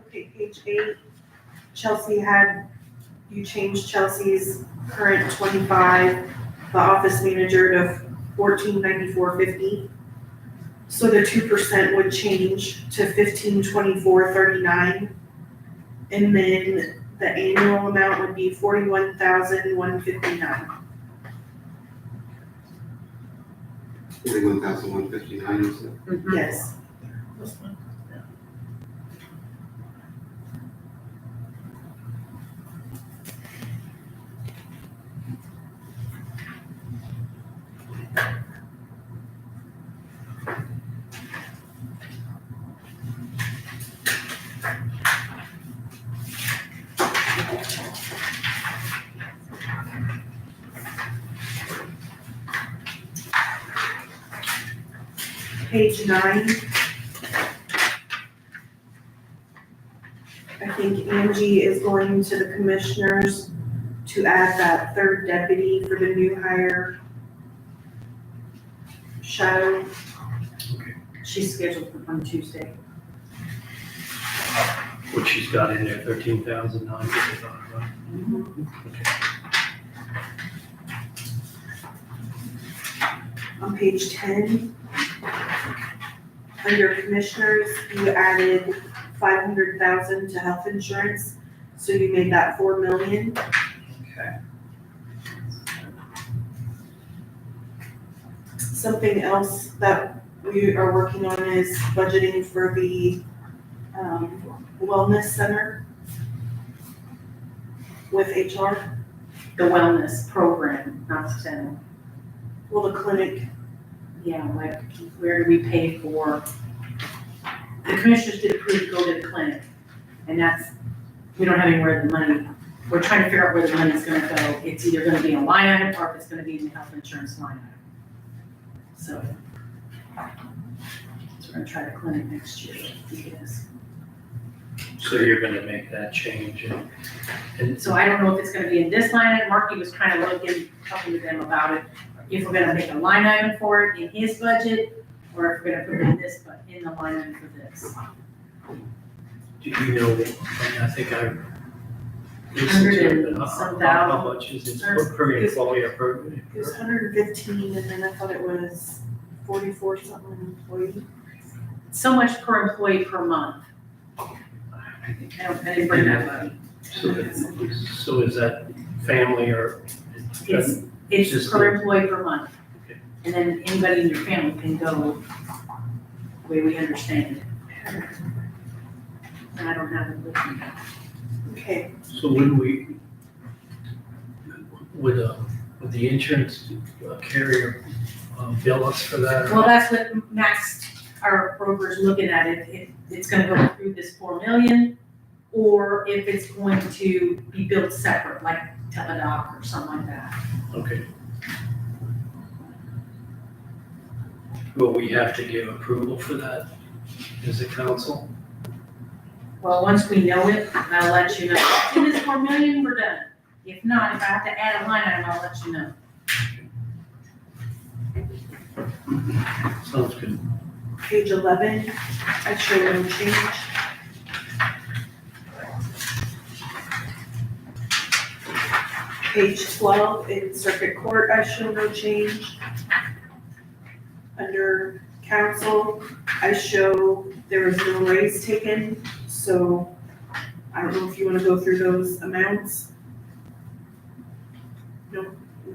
Okay, page 8, Chelsea you changed Chelsea's current 25, the office manager to $1494.50. So the 2% would change to $1524.39. And then the annual amount would be $41,159. 41,159, is it? Yes. Page 9. I think Angie is going to the commissioners to add that third deputy for the new hire. Shadow. She's scheduled on Tuesday. What she's got in there, 13,955, right? Okay. On page 10, under commissioners, you added 500,000 to health insurance, so you made that 4 million. Okay. Something else that we are working on is budgeting for the wellness center with HR. The wellness program, not the center. Well, the clinic. Yeah, like, where do we pay for? The commissioners did approve to go to the clinic, and that's, we don't have anywhere the money, we're trying to figure out where the money's gonna go. It's either gonna be a line item, or if it's gonna be in the health insurance line item. So we're gonna try the clinic next year, I think it is. So you're gonna make that change and So I don't know if it's gonna be in this line item, Marky was kind of looking, talking to them about it. If we're gonna make a line item for it in his budget, or if we're gonna put it in this, but in the line item for this. do you know, I think I listened to it, but how much is it per employee or per? It was 115, and then I thought it was 44 something an employee. So much per employee per month. I didn't bring that money. So is that family or? It's Just per employee per month. Okay. And then anybody in your family can go the way we understand it. And I don't have it with me. Okay, So when would the insurance carrier bill us for that? Well, that's what Max, our broker's looking at it. It's gonna go through this 4 million, or if it's going to be built separate, like Teladoc or something like that. Okay. Will we have to give approval for that as a council? Well, once we know it, I'll let you know. If it's in this 4 million, we're done. If not, if I have to add a line item, I'll let you know. Sounds good. page 11, I show no change. Page 12, in circuit court, I show no change. Under council, I show there was no raise taken, so I don't know if you wanna go through those amounts? No,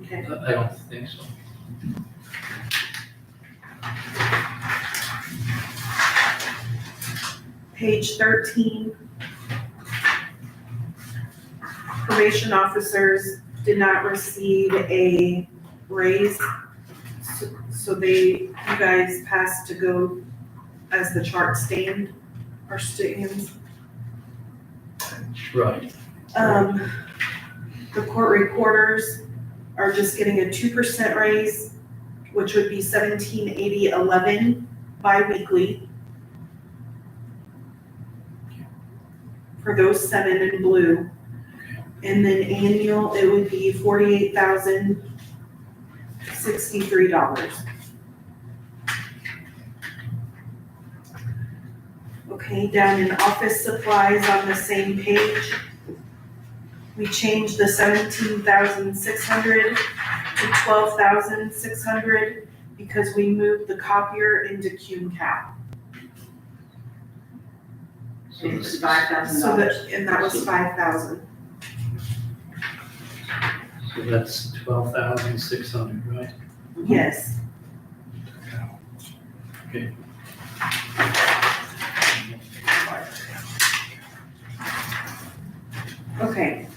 okay. I don't think so. Page 13. Probation officers did not receive a raise, so you guys passed to go as the chart stand, or stands. Right. The court reporters are just getting a 2% raise, which would be $17.80.11 bi-weekly. For those 7 in blue. And then annual, it would be $48,063. Okay, down in office supplies on the same page, we changed the 17,600 to 12,600 because we moved the copier into Cume Cap. It was $5,000. So that, and that was 5,000. So that's 12,600, right? Yes. Okay. Okay.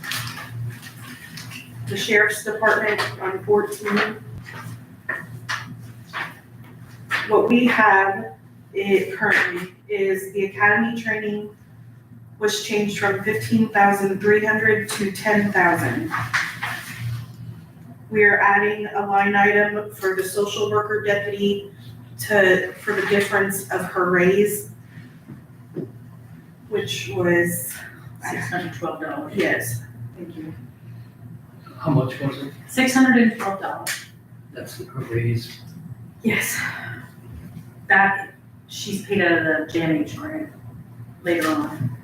The sheriff's department on 14. What we have currently is the academy training was changed from 15,300 to 10,000. We are adding a line item for the social worker deputy for the difference of her raise, which was, $612. yes, thank you. How much was it? $612. That's a raise. Yes. That, she's paid out of the JMH grant later on.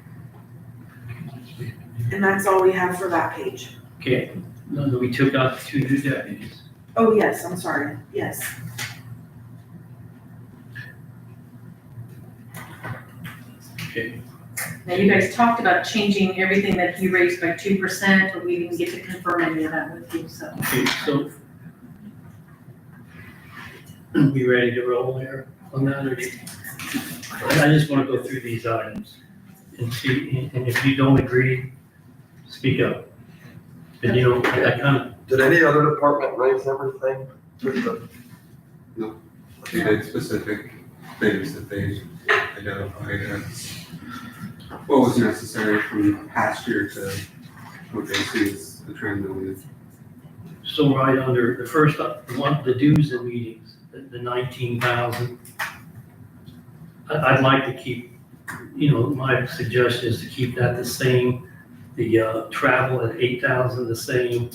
And that's all we have for that page. Okay, no, we took out 2 new deputies. Oh, yes, I'm sorry, yes. Okay, Now, you guys talked about changing everything that he raised by 2%, but we didn't get to confirm any of that with you, so. okay, so. We ready to roll here on that, or? I just wanna go through these items and see, and if you don't agree, speak up. And you know, I kind of, Did any other department raise everything? With the- They did specific things that they identified as what was necessary from past year to what they see as the trend that we. so right under the first one, the dues and meetings, the 19,000. I'd like to keep, you know, my suggestion is to keep that the same, the travel at 8,000 the same,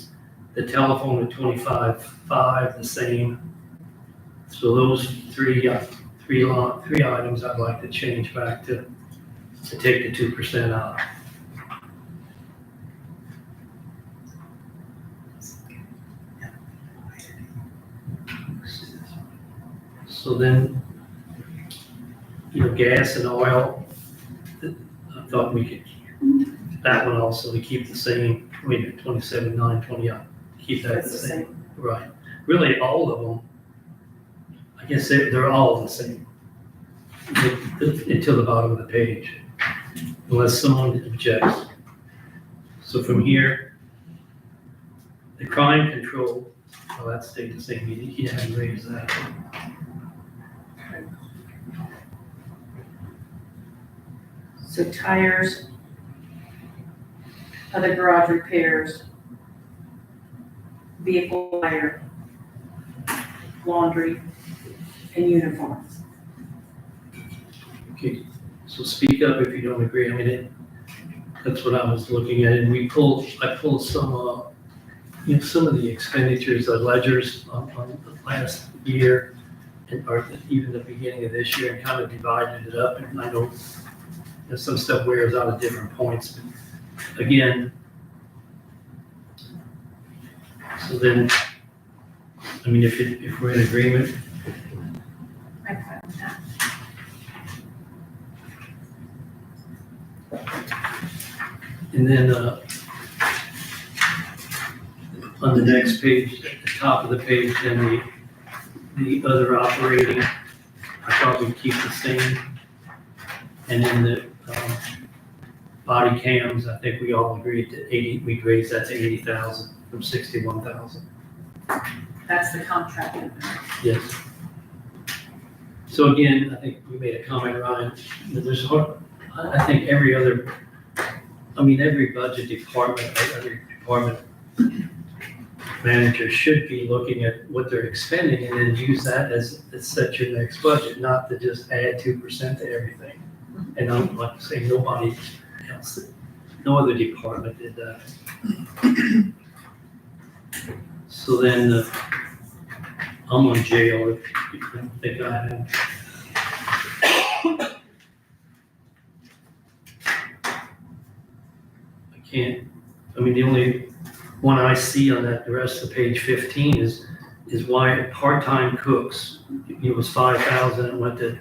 the telephone at 25,500 the same. So those three items I'd like to change back to take the 2% out. So then, you know, gas and oil, I thought we could, that one also, we keep the same, 27,920, keep that the That's the same. Right. Really, all of them, I guess they're all the same. Until the bottom of the page, unless someone objects. So from here, the crime control, well, that stayed the same, he hadn't raised that. So tires, other garage repairs, vehicle hire, laundry, and uniforms. Okay, so speak up if you don't agree. I mean, that's what I was looking at, and I pulled some, you know, some of the expenditures, ledgers on the last year, or even the beginning of this year, and kind of divided it up, and I know that some stuff wears out at different points, but again, so then, I mean, if we're in agreement, I'm fine with that. and then, on the next page, at the top of the page, then the other operating, I thought we'd keep the same. And then the, body cams, I think we all agreed to 80, we'd raise that to 80,000 from 61,000. That's the contract. Yes. So again, I think we made a comment, Ryan, that there's, I think every budget department, or every department manager should be looking at what they're expending and then use that as set your next budget, not to just add 2% to everything. And I'm like to say, nobody else, no other department did that. So then, I'm on jail, if you don't think I am. I can't, I mean, the only one I see on that, the rest of page 15 is why part-time cooks, it was 5,000, it went to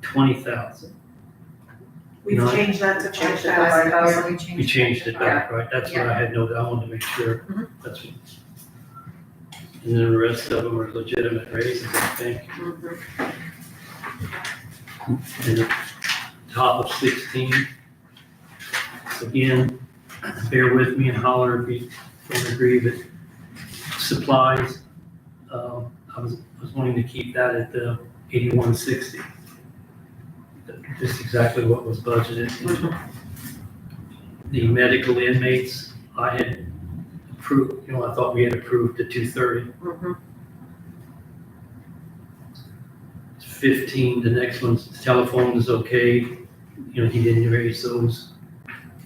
20,000. We've No, changed that to Change the 5,000. We changed it back, right? That's what I had noted, I wanted to make sure, Mhm. that's what. And then the rest of them are legitimate raises, I think. And the top of 16. Again, bear with me and holler if you don't agree, but supplies, I was wanting to keep that at the 8160. Just exactly what was budgeted. The medical inmates, I had approved, I thought we had approved the 230. 15, the next one's telephone is okay. You know, he didn't raise those,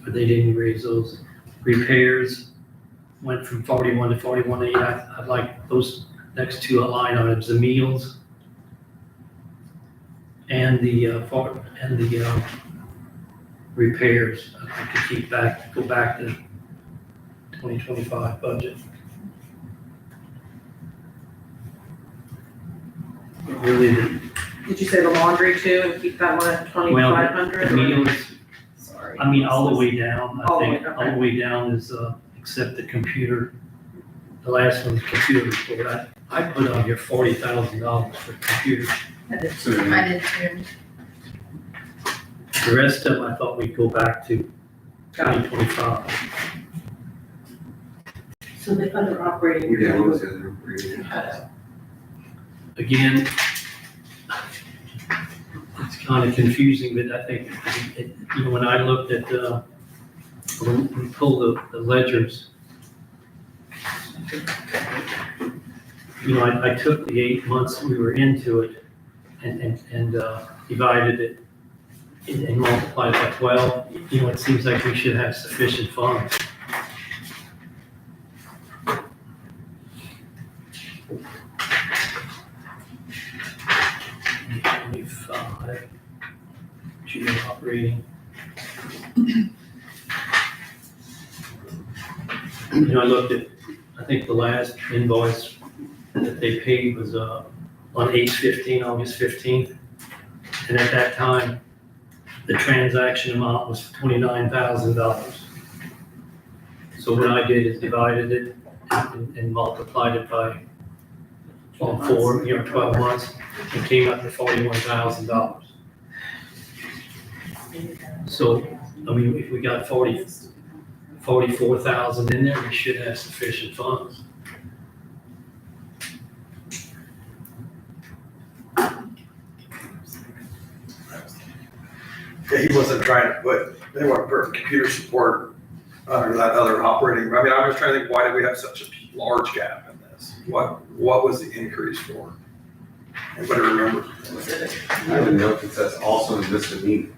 or they didn't raise those. Repairs went from 41 to 41.8. I'd like those next two line items, the meals and the repairs. I'd like to go back to 2025 budget. But really, Did you say the laundry too, and keep that one at 2,500? the meals, Sorry. I mean, all the way down, I All the think, way, okay. all the way down is, except the computer. The last one's computer report. I put on here $40,000 for computers. I did too. The rest of them, I thought we'd go back to 2025. So the other operating. Yeah, what was the other? Again, it's kind of confusing, but I think, you know, when I looked at, when we pulled the ledgers, you know, I took the 8 months we were into it and divided it and multiplied by 12. You know, it seems like we should have sufficient funds. Geo operating. You know, I looked at, I think the last invoice that they paid was on 8/15, August 15th. And at that time, the transaction amount was $29,000. So what I did is divided it and multiplied it by 12 months, and came up to $41,000. So, I mean, if we got 44,000 in there, we should have sufficient funds. Yeah, he wasn't trying to put, they want to put computer support under that other operating, I mean, I was trying to think, why did we have such a large gap in this? What was the increase for? Anybody remember? I have a note that says also misdemeanor.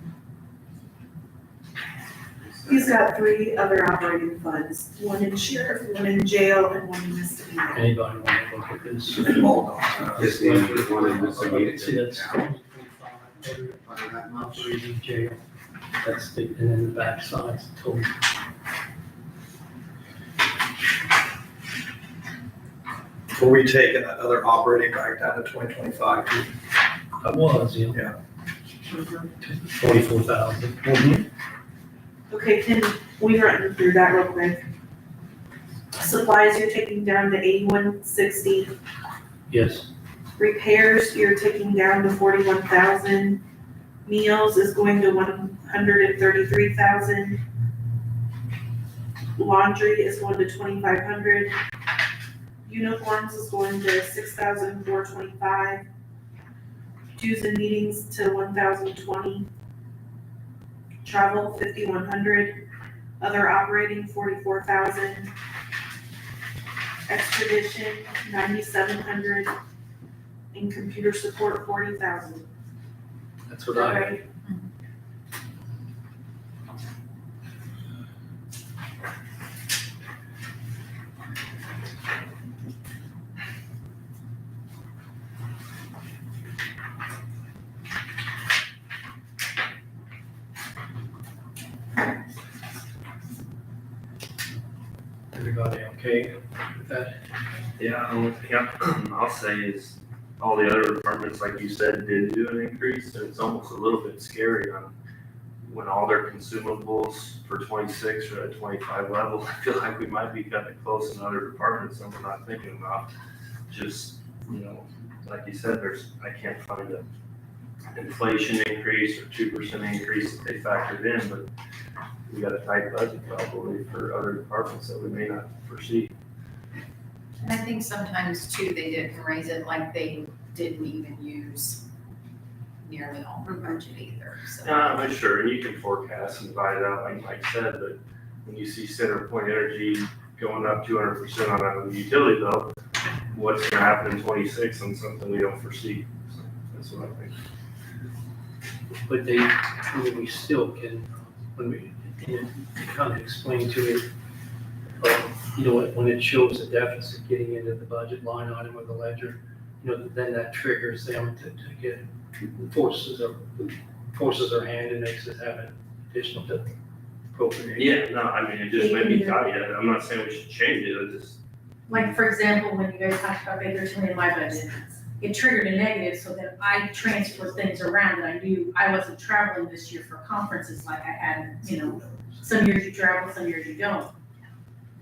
He's got 3 other operating funds, one in sheriff, one in jail, and one in misdemeanor. Anybody want to look at this? Just the one in misdemeanor. See, that's operating jail. That's the, and then the back side's total. Were we taking that other operating back down to 2025 too? I was, yeah. Yeah. 44,000. Okay, can we run through that real quick? Supplies, you're taking down to 8160. Yes, Repairs, you're taking down to 41,000. Meals is going to 133,000. Laundry is going to 2,500. Uniforms is going to 6,425. Dues and meetings to 1,020. Travel, 5,100. Other operating, 44,000. Expedition, 9,700. And computer support, 40,000. that's what I, everybody okay with that? Yeah, the only thing I'll say is all the other departments, like you said, did do an increase, and it's almost a little bit scary on when all their consumables for 26 are at 25 level. I feel like we might be cutting it close in other departments that we're not thinking about. Just, you know, like you said, I can't find a inflation increase or 2% increase that they factored in, but we got a tight budget probably for other departments that we may not foresee. And I think sometimes too, they didn't raise it like they didn't even use nearly all their budget either, so. I'm sure, and you can forecast and divide it out like Mike said, but when you see CenterPoint Energy going up 200% on a utility bill, what's gonna happen in 26 on something we don't foresee? So That's what I think. But they, I mean, we still can, when we, kind of explain to it, you know, when it shows a deficit getting into the budget line item or the ledger, you know, then that triggers them to get, forces their hand and makes us have an additional appropriation. Yeah, no, I mean, it just made me tired. I'm not saying we should change it, I just, Like, for example, when you guys talked about Baker in my budget, it triggered a negative, so then I transferred things around, and I knew I wasn't traveling this year for conferences like I had, you know, some years you travel, some years you don't.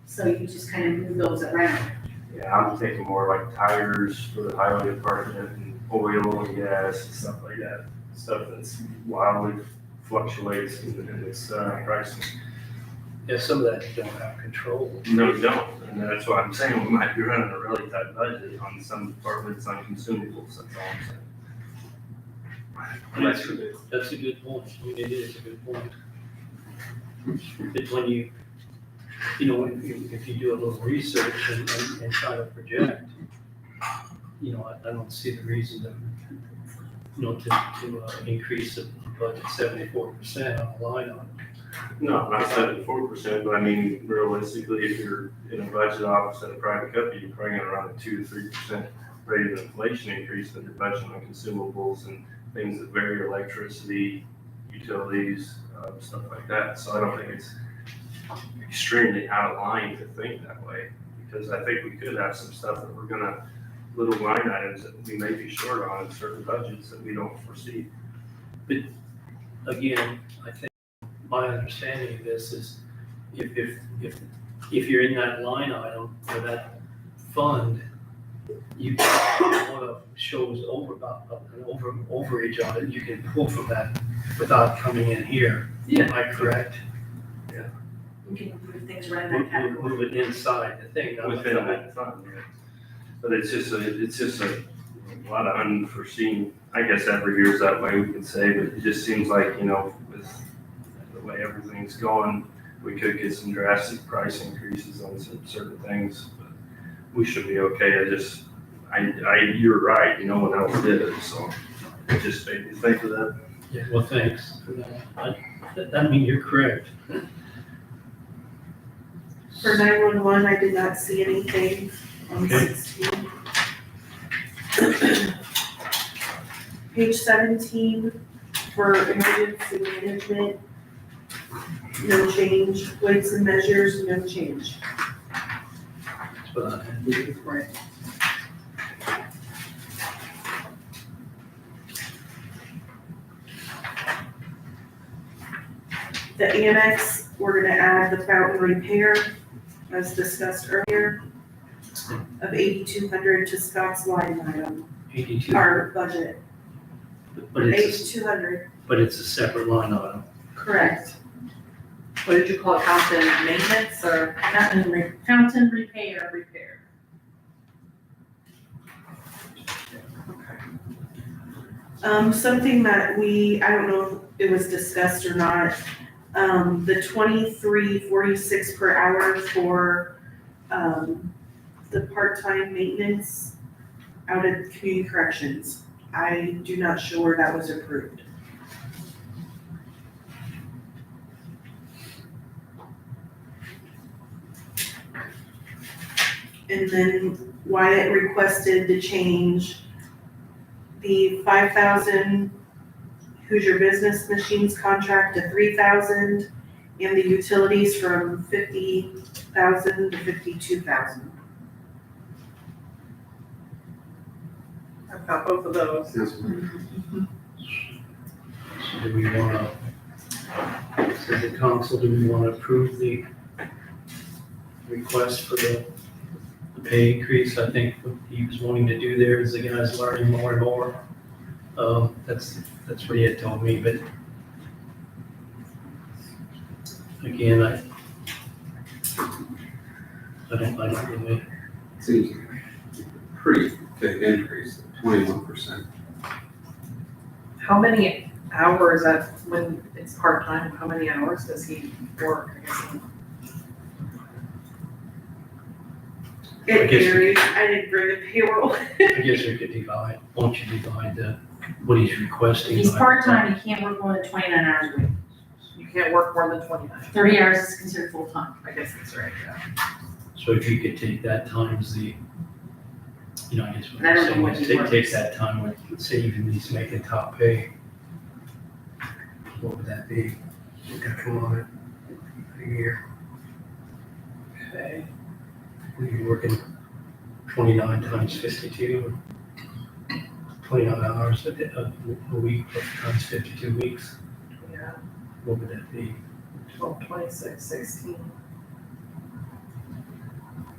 So you just kind of move those around. yeah, I'm thinking more like tires for the highway department and oil and gas and stuff like that. Stuff that's wildly fluctuates in its pricing. Yeah, some of that you don't have control. No, you don't, and that's why I'm saying we might be running a really tight budget on some departments on consumables, that's all I'm saying. That's a good point. I mean, it is a good point. It's when you know, if you do a little research and try to project, you know, I don't see the reason to, you know, to increase the budget 74% on a line item. No, not 74%, but I mean, realistically, if you're in a budget office at a private company, you're probably gonna run a 2 to 3% rate of inflation increase in your budget on consumables and things that vary, electricity, utilities, stuff like that. So I don't think it's extremely out of line to think that way, because I think we could have some stuff that we're gonna, little line items that we may be short on in certain budgets that we don't foresee. But again, I think my understanding of this is if you're in that line item or that fund, you one of shows an overage on it, you can pull from that without coming in here. Yeah. Am I correct? You can move things around that category. Move it inside the thing, not Within outside. that fund, yeah. But it's just a lot of unforeseen, I guess every year's that way we can say, but it just seems like, you know, with the way everything's going, we could get some drastic price increases on some certain things, but we should be okay. You're right, no one else did it, so it just made me think of that. Yeah, well, thanks for that. I mean, you're correct. For 911, I did not see anything on Okay. 16. Page 17, for emergency management, no change. Weights and measures, no change. That's what I had. Right. The annex, we're gonna add the fountain repair, as discussed earlier, of 8,200 to Scott's line item, 82, our budget, but it's, 8,200, but it's a separate line item. correct. What did you call it, fountain maintenance or? Fountain repair. Something that I don't know if it was discussed or not, the 23.46 per hour for, the part-time maintenance out of community corrections. I do not show where that was approved. And then Wyatt requested to change the 5,000 Hoosier Business Machines contract to 3,000 and the utilities from 50,000 to 52,000. I've got both of those. So do we wanna, so the council, do we wanna approve the request for the pay increase? I think what he was wanting to do there is the guy's learning more and more. That's what he had told me, but again, I don't really. Seems pretty big increase, 21%. How many hours when it's part-time, how many hours does he work? I guess? It varies, I didn't bring a payroll. I guess we could divide, why don't you divide the what he's requesting. He's part-time, he can't work more than 29 hours a week. You can't work more than 29. 30 hours is considered full-time. I guess that's right, yeah. So if you could take that times the, I guess what I I'm don't know saying what is he take works. that time, like, let's say even he's making top pay. What would that be? Come on, a year. Okay. You're working 29 times 52, 29 hours a week times 52 weeks. Yeah, What would that be? 12, 26, 16.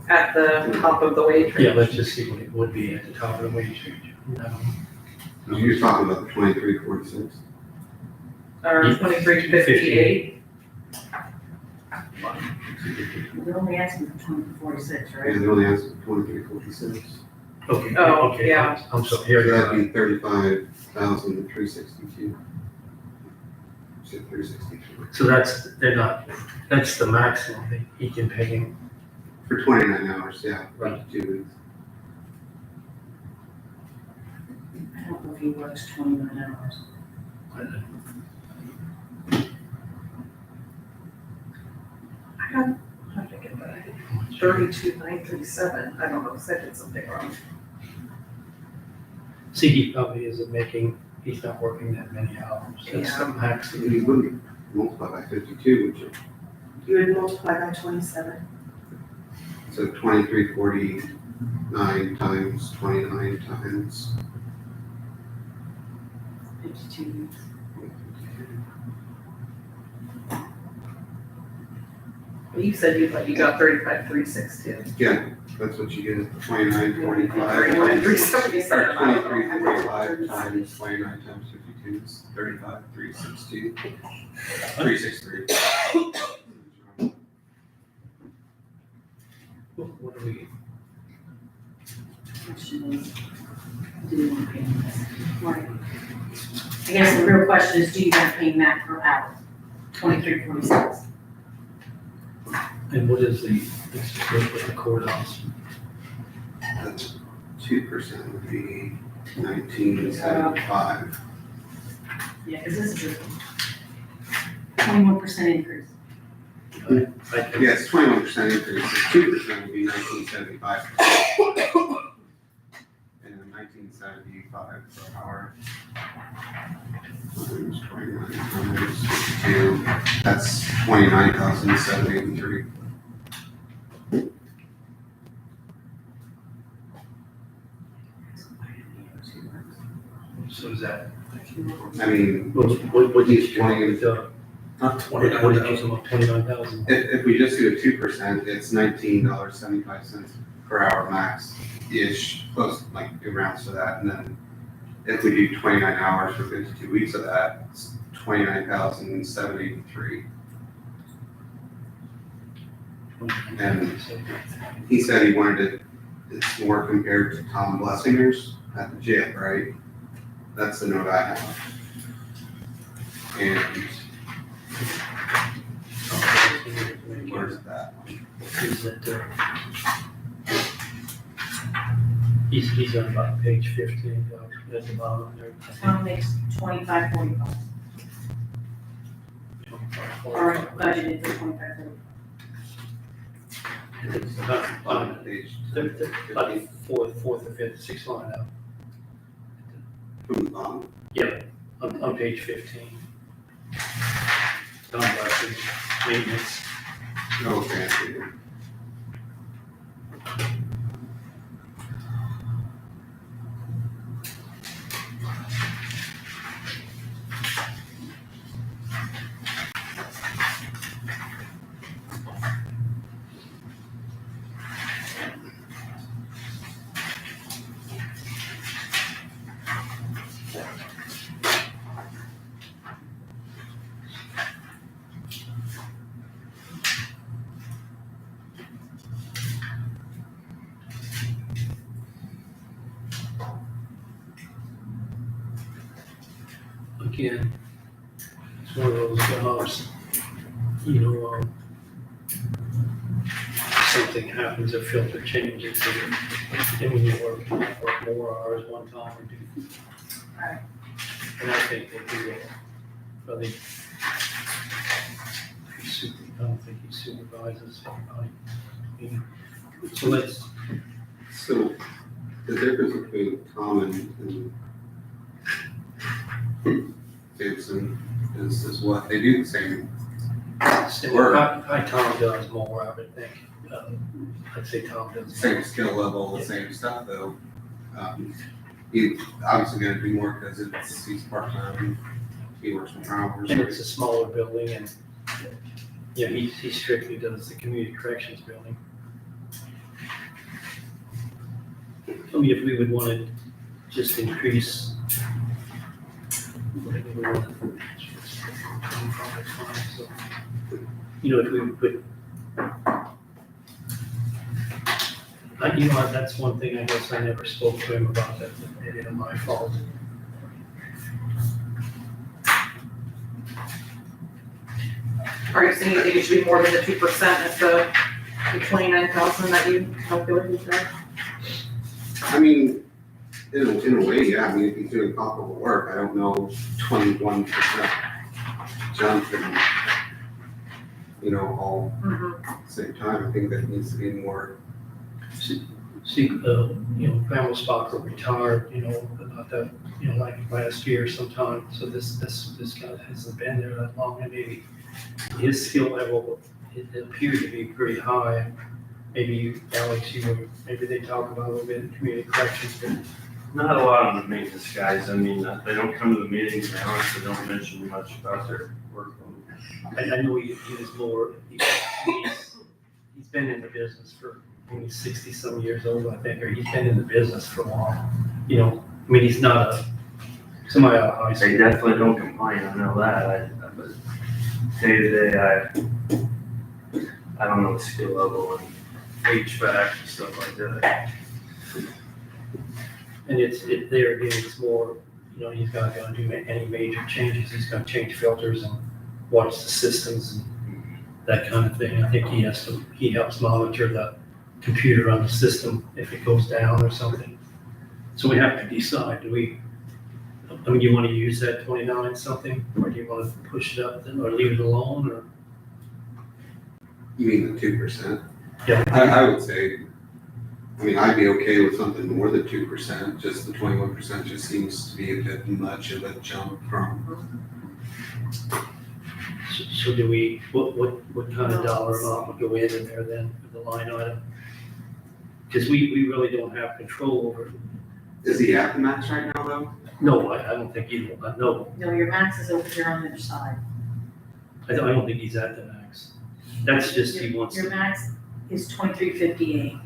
At the top of the wage range. Yeah, let's just see what it would be at the top of the wage range. You're talking about the 2346. Or 23.58. They're only asking for 2046, Yeah, right? they only asked for 2346. Okay, Oh, okay, yeah. I'm sorry, So here you that'd go. be 35,362. Said 363. So that's the maximum that he can pay him. For 29 hours, yeah, Right. 2 weeks. I don't know if he works 29 hours. I think it was 32,937. I don't know, because I did something wrong. See, he probably isn't making, he's not working that many hours. That's the maximum. You wouldn't multiply by 52, would you? You would multiply by 27. So 2349 times 29 times. 52 weeks. But you said you got 35,362. Yeah, that's what you get, 2945. 39,377. 2345 times 29 times 52 is 35,362. 363. What do we, Question is, do we want to pay him this? Right. I guess the real question is, do you want to pay Matt per hour? 23.46. and what is the split with the courthouse? That's 2% would be 1975. Yeah, because this is a 21% increase. Yeah, it's 21% increase, so 2% would be 1975. And then 1975 per hour. Times 29 times 52, that's 29,783. So is that, I mean, what did you Twenty. with, Not what did you 29,000. come up, 29,000? if we just do a 2%, it's $19.75 per hour max-ish, close, like it rounds to that. And then if we do 29 hours for 52 weeks of that, it's 29,783. And he said he wanted it's more compared to Tom Blessinger's at the jail, right? That's the note I have. And where's that one? Is that, he's on about page 15, at the bottom there. Tom makes 25.45. Or budgeted for 25.45. It's about, On page about fourth or fifth, sixth line out, from the bottom. on page 15. Don Buster's maintenance. Okay, I see it. Again, it's one of those jobs, something happens, a filter changes, and when you work more hours one time, or do And I think they do that. But they, I don't think he supervises anybody. So let's, So the difference between Tom and Samson is what they do the same. probably Tom does more, I would think. I'd say Tom does. Same skill level, the same stuff though. He's obviously gonna do more because he's part-time, he works from hours. And it's a smaller building and, yeah, he strictly does the community corrections building. I mean, if we would want to just increase. You know, if we would put. You know, that's one thing I guess I never spoke to him about, that maybe it's my fault. Are you saying it should be more than the 2% of the 29,000 that you calculated there? I mean, in a way, yeah, I mean, if he's doing comparable work, I don't know, 21% jump and, you know, all at the same time, I think that needs to be more. See, you know, Pamela Spocker retired, you know, about that, you know, like last year sometime, so this guy hasn't been there that long, and maybe his skill level, it appeared to be pretty high. Maybe you, Alex, maybe they talk about a little bit in community corrections, but. Not a lot of the maintenance guys, I mean, they don't come to the meetings, they honestly don't mention much about their work. I know he was more, he's been in the business for, I mean, he's 60-some years old, I think, or he's been in the business for a while. You know, I mean, he's not somebody out of high school. They definitely don't complain, I know that, but day to day, I don't know the skill level and HVAC and stuff like that. And there again, it's more, you know, he's not gonna do any major changes, he's gonna change filters and watch the systems and that kind of thing. I think he helps monitor the computer on the system if it goes down or something. So we have to decide, do you wanna use that 29 something, or do you wanna push it up then, or leave it alone, or? You mean the 2%? Yeah. I would say, I mean, I'd be okay with something more than 2%, just the 21% just seems to be a bit much of a jump from. So do we, what kind of dollar amount would go in there then, for the line item? Because we really don't have control over it. Is he at the max right now though? No, I don't think he, no, No, your max is over here on the other side. I don't think he's at the max. That's just, he wants Your to. max is 2358.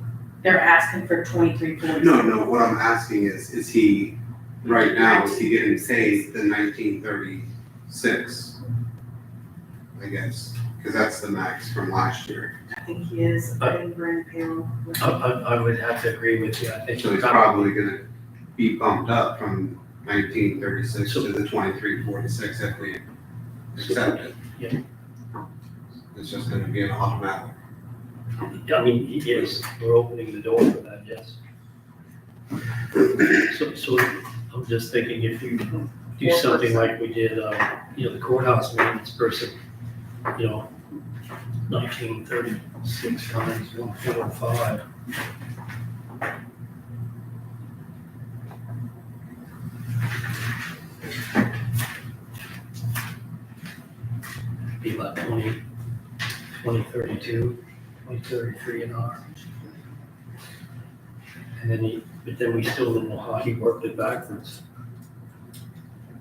They're asking for 2346. No, what I'm asking is he, right now, is he getting paid the 1936? I guess, because that's the max from last year. I think he is, in Grand Payroll. I would have to agree with you, I think. So he's probably gonna be bumped up from 1936 to the 2346 if we accept it. Yeah. It's just gonna be an automatic. I mean, yes, we're opening the door for that, yes. So I'm just thinking if you do something like we did, you know, the courthouse maintenance person, you know, 1936 times 1.05. Be about 2032, 2033 an hour. And then but then we still don't know how he worked it backwards.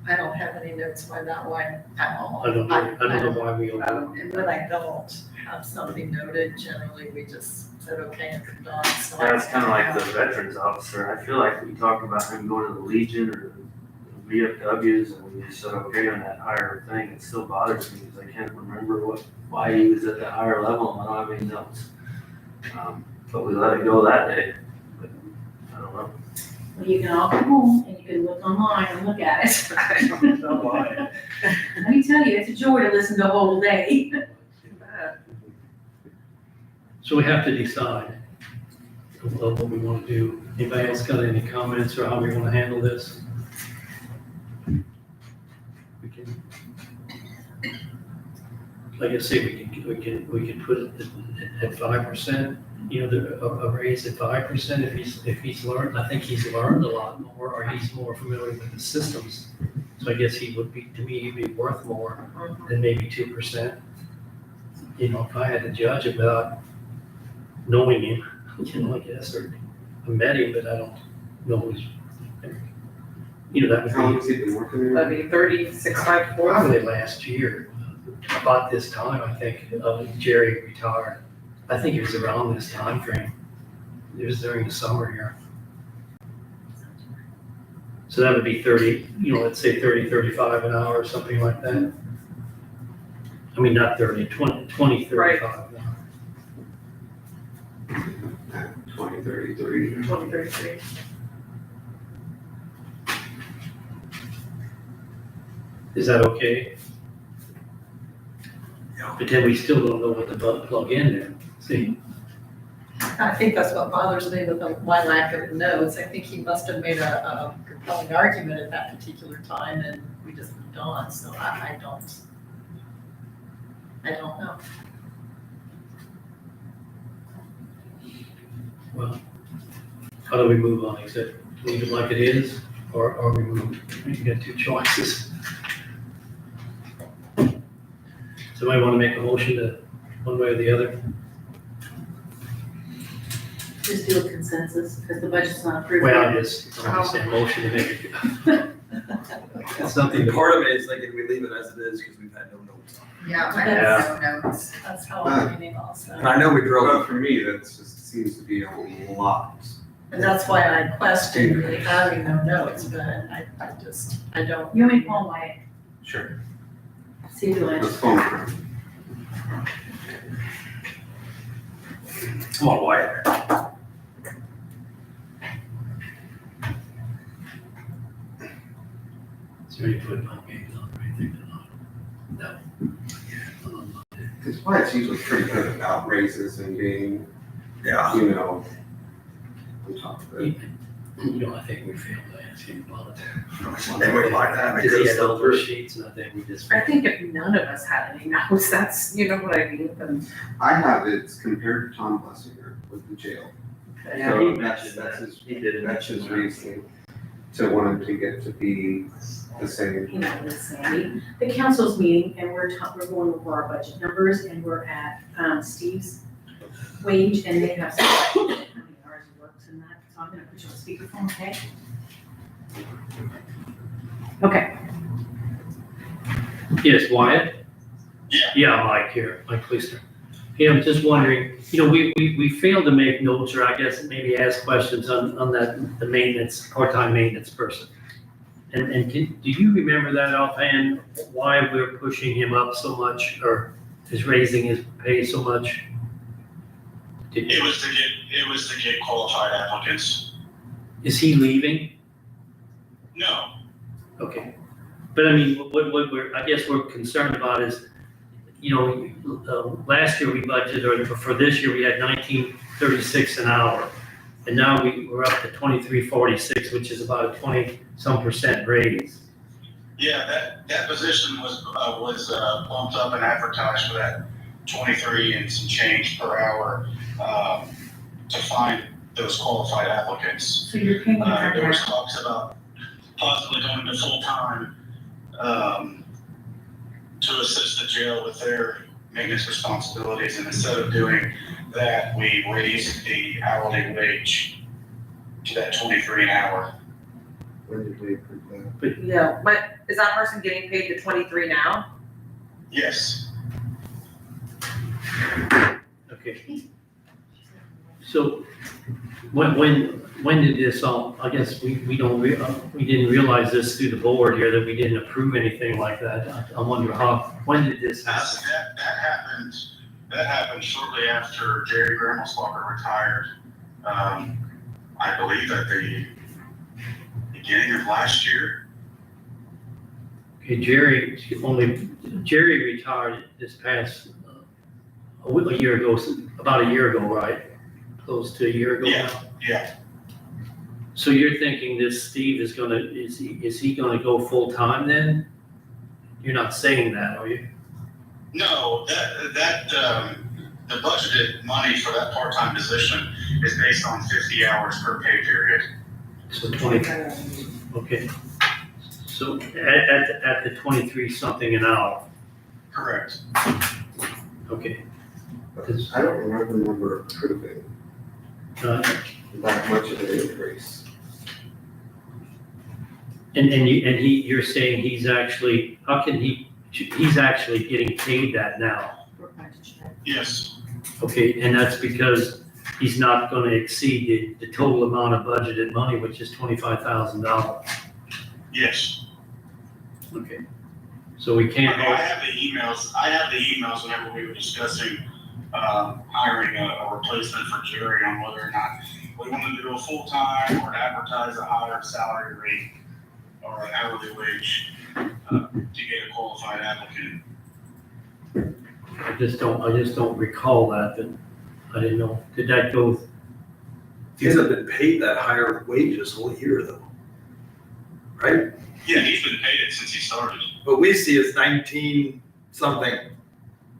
I don't have any notes by that way at all. I don't know why we don't. And when I don't have something noted, generally we just said, okay, and moved on. So Yeah, it's kind of like the veterans officer. I feel like we talked about him going to the Legion or the VFWs, and we just said okay on that higher thing. It still bothers me because I can't remember why he was at the higher level, and I don't have any notes. But we let it go that day. But I don't know. Well, you can all go home and you can look online and look at it. I don't know why. Let me tell you, it's a joy to listen to a whole day. So we have to decide what we want to do. Anybody else got any comments or how we want to handle this? like I say, we can put it at 5%, you know, a raise at 5% if he's learned. I think he's learned a lot more, or he's more familiar with the systems. So I guess he would be, to me, he'd be worth more than maybe 2%. You know, if I had to judge about knowing him, you know, I guess, or I met him, but I don't know who's, you know, that How long would has he been working there? That'd be 3654. probably last year, about this time, I think, Jerry retired. I think it was around this time frame. It was during the summer here. So that would be 30, you know, let's say 30, 35 an hour or something like that. I mean, not 30, 20, 35 an hour. 2033. 2033. Is that okay? But then we still don't know what to plug in there. See, I think that's what bothers me with my lack of notes. I think he must have made a compelling argument at that particular time and we just moved on, so I don't know. well, how do we move on? Is it leave it like it is, or we move? You got two choices. Somebody want to make a motion to one way or the other? Just do a consensus, because the budget's not approved. Well, yet. I'm just saying motion to make it. It's something And to. part of it is thinking we leave it as it is because we've had no notes on Yeah, I have no notes. That's how I'm reading also. it. And I know we drove Well, for me, that just seems to be a lot. And that's why I question really having no notes, but I don't. You may call Wyatt, Sure. see if you like. Let's phone her. Come on, Wyatt. Is there any football games on or anything tonight? No. Because Wyatt's usually pretty good about raises and being, Yeah. you know, on top of it. You know, I think we failed to ask him about it. And we might have it Because he goes had all through. those sheets, and I think we just. I think if none of us had any notes, that's, you know what I mean, then. I have it compared to Tom Blessinger with the jail. Yeah, So he that's- mentioned that's that. his- He did That's mention his that. reasoning to want him to get to be the same. You know, Miss Sandy, the council's meeting and we're going over our budget numbers and we're at, Steve's wage and they have some, how many hours he works in that, so I'm gonna put you on speakerphone, okay? Okay, Yes, Wyatt? Yeah. Yeah, Mike here, Mike Cleaster. Yeah, I'm just wondering, you know, we failed to make notes, or I guess maybe ask questions on that, the maintenance, part-time maintenance person. And do you remember that offhand, why we're pushing him up so much, or is raising his pay so much? It was to get qualified applicants. Is he leaving? No, Okay. But I mean, what I guess we're concerned about is, you know, last year we budgeted, or for this year, we had 19.36 an hour. And now we're up to 23.46, which is about a 20-some% raise. yeah, that position was bumped up and advertised for that 23 and some change per hour, to find those qualified applicants. so you're paying her There was now. talks about possibly going to full-time, to assist the jail with their maintenance responsibilities, and instead of doing that, we raised the hourly wage to that 23 an hour. When did we approve that? Yeah, but is that person getting paid the 23 now? Yes. Okay. So when did this all, I guess we didn't realize this through the board here, that we didn't approve anything like that. I wonder when did this happen? That happened shortly after Jerry Gramelsbacher retired. I believe at the beginning of last year. Okay, Jerry retired this past, a year ago, about a year ago, right? Close to a year ago now? Yeah. So you're thinking this Steve is he gonna go full-time then? You're not saying that, are you? No, the budgeted money for that part-time position is based on 50 hours per pay period. So 20, okay. So at the 23 something an hour, Correct. okay. I don't remember approving that much of an increase. And you're saying he's actually, he's actually getting paid that now? Yes. Okay, and that's because he's not gonna exceed the total amount of budgeted money, which is $25,000. Yes. Okay, so we I can't. know I have the emails whenever we were discussing, hiring a replacement for Jerry on whether or not we want to do a full-time or advertise a higher salary rate or an hourly wage, to get a qualified applicant. I just don't recall that, but I didn't know. Did that go? He hasn't been paid that higher wage this whole year though, right? Yeah, he's been paid it since he started. What we see is 19 something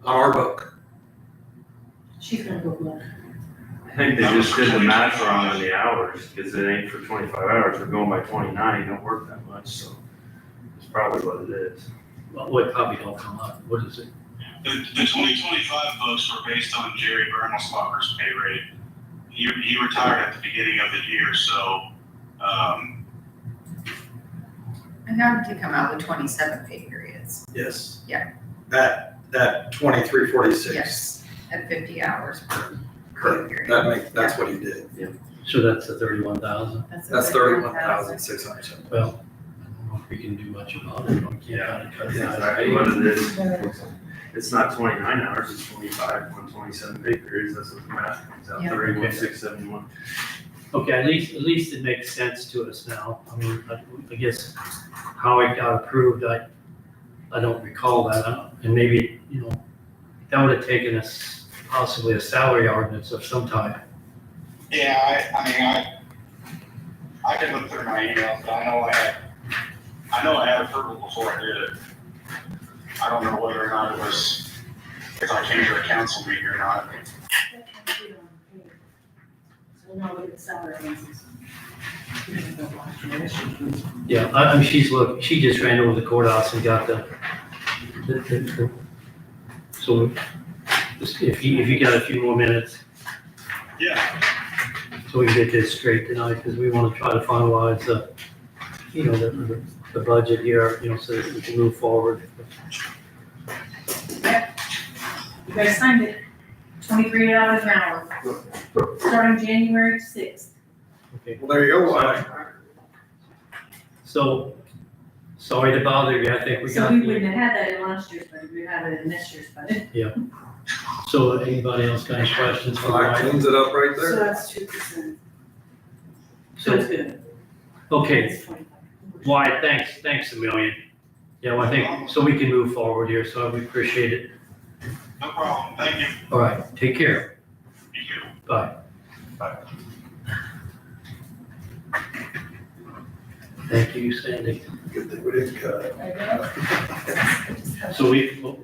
on our book. She's gonna go look. I think they just did the math wrong on the hours, because it ain't for 25 hours, we're going by 29, you don't work that much, so it's probably what it is. Well, it probably don't come up. What is it? The 2025 books were based on Jerry Bernelsbacher's pay rate. He retired at the beginning of the year, so, And now we can come out with 27 pay periods. Yes. Yeah. That 2346. Yes, at 50 hours per pay Correct. period. That's what he did. So that's the 31,000? That's 31,600. Well, I don't know if we can do much about it. We can't cut That's that. exactly what it is. It's not 29 hours, it's 25, 127 pay periods, that's what the math comes out, Yeah. 31,671. Okay, at least it makes sense to us now. I mean, I guess how it got approved, I don't recall that. And maybe, that would have taken us possibly a salary ordinance of some type. yeah, I could look through my emails, but I know I had approval before I did it. I don't know whether or not it was, if I came to a council meeting or not. So now look at the salary basis. Yeah, I mean, she just ran over the courthouse and got the so if you got a few more minutes, Yeah. so we can get this straight tonight, because we want to try to finalize the budget here, so that we can move forward. You guys signed it, $23 an hour, starting January 6th. Okay, Well, there you go. so, sorry to bother you, I think we So got. we wouldn't have had that in last year's budget, we have it in this year's budget. So anybody else got any questions for So that Ryan? cleans it up right So there. that's 2%. So it's good. Okay, It's 25. Wyatt, thanks a million. Yeah, well, I think, so we can move forward here, so we appreciate it. No problem, thank you. All right, take care. You too. Bye. Bye. Thank you, Sandy. Good thing we didn't cut. So we'll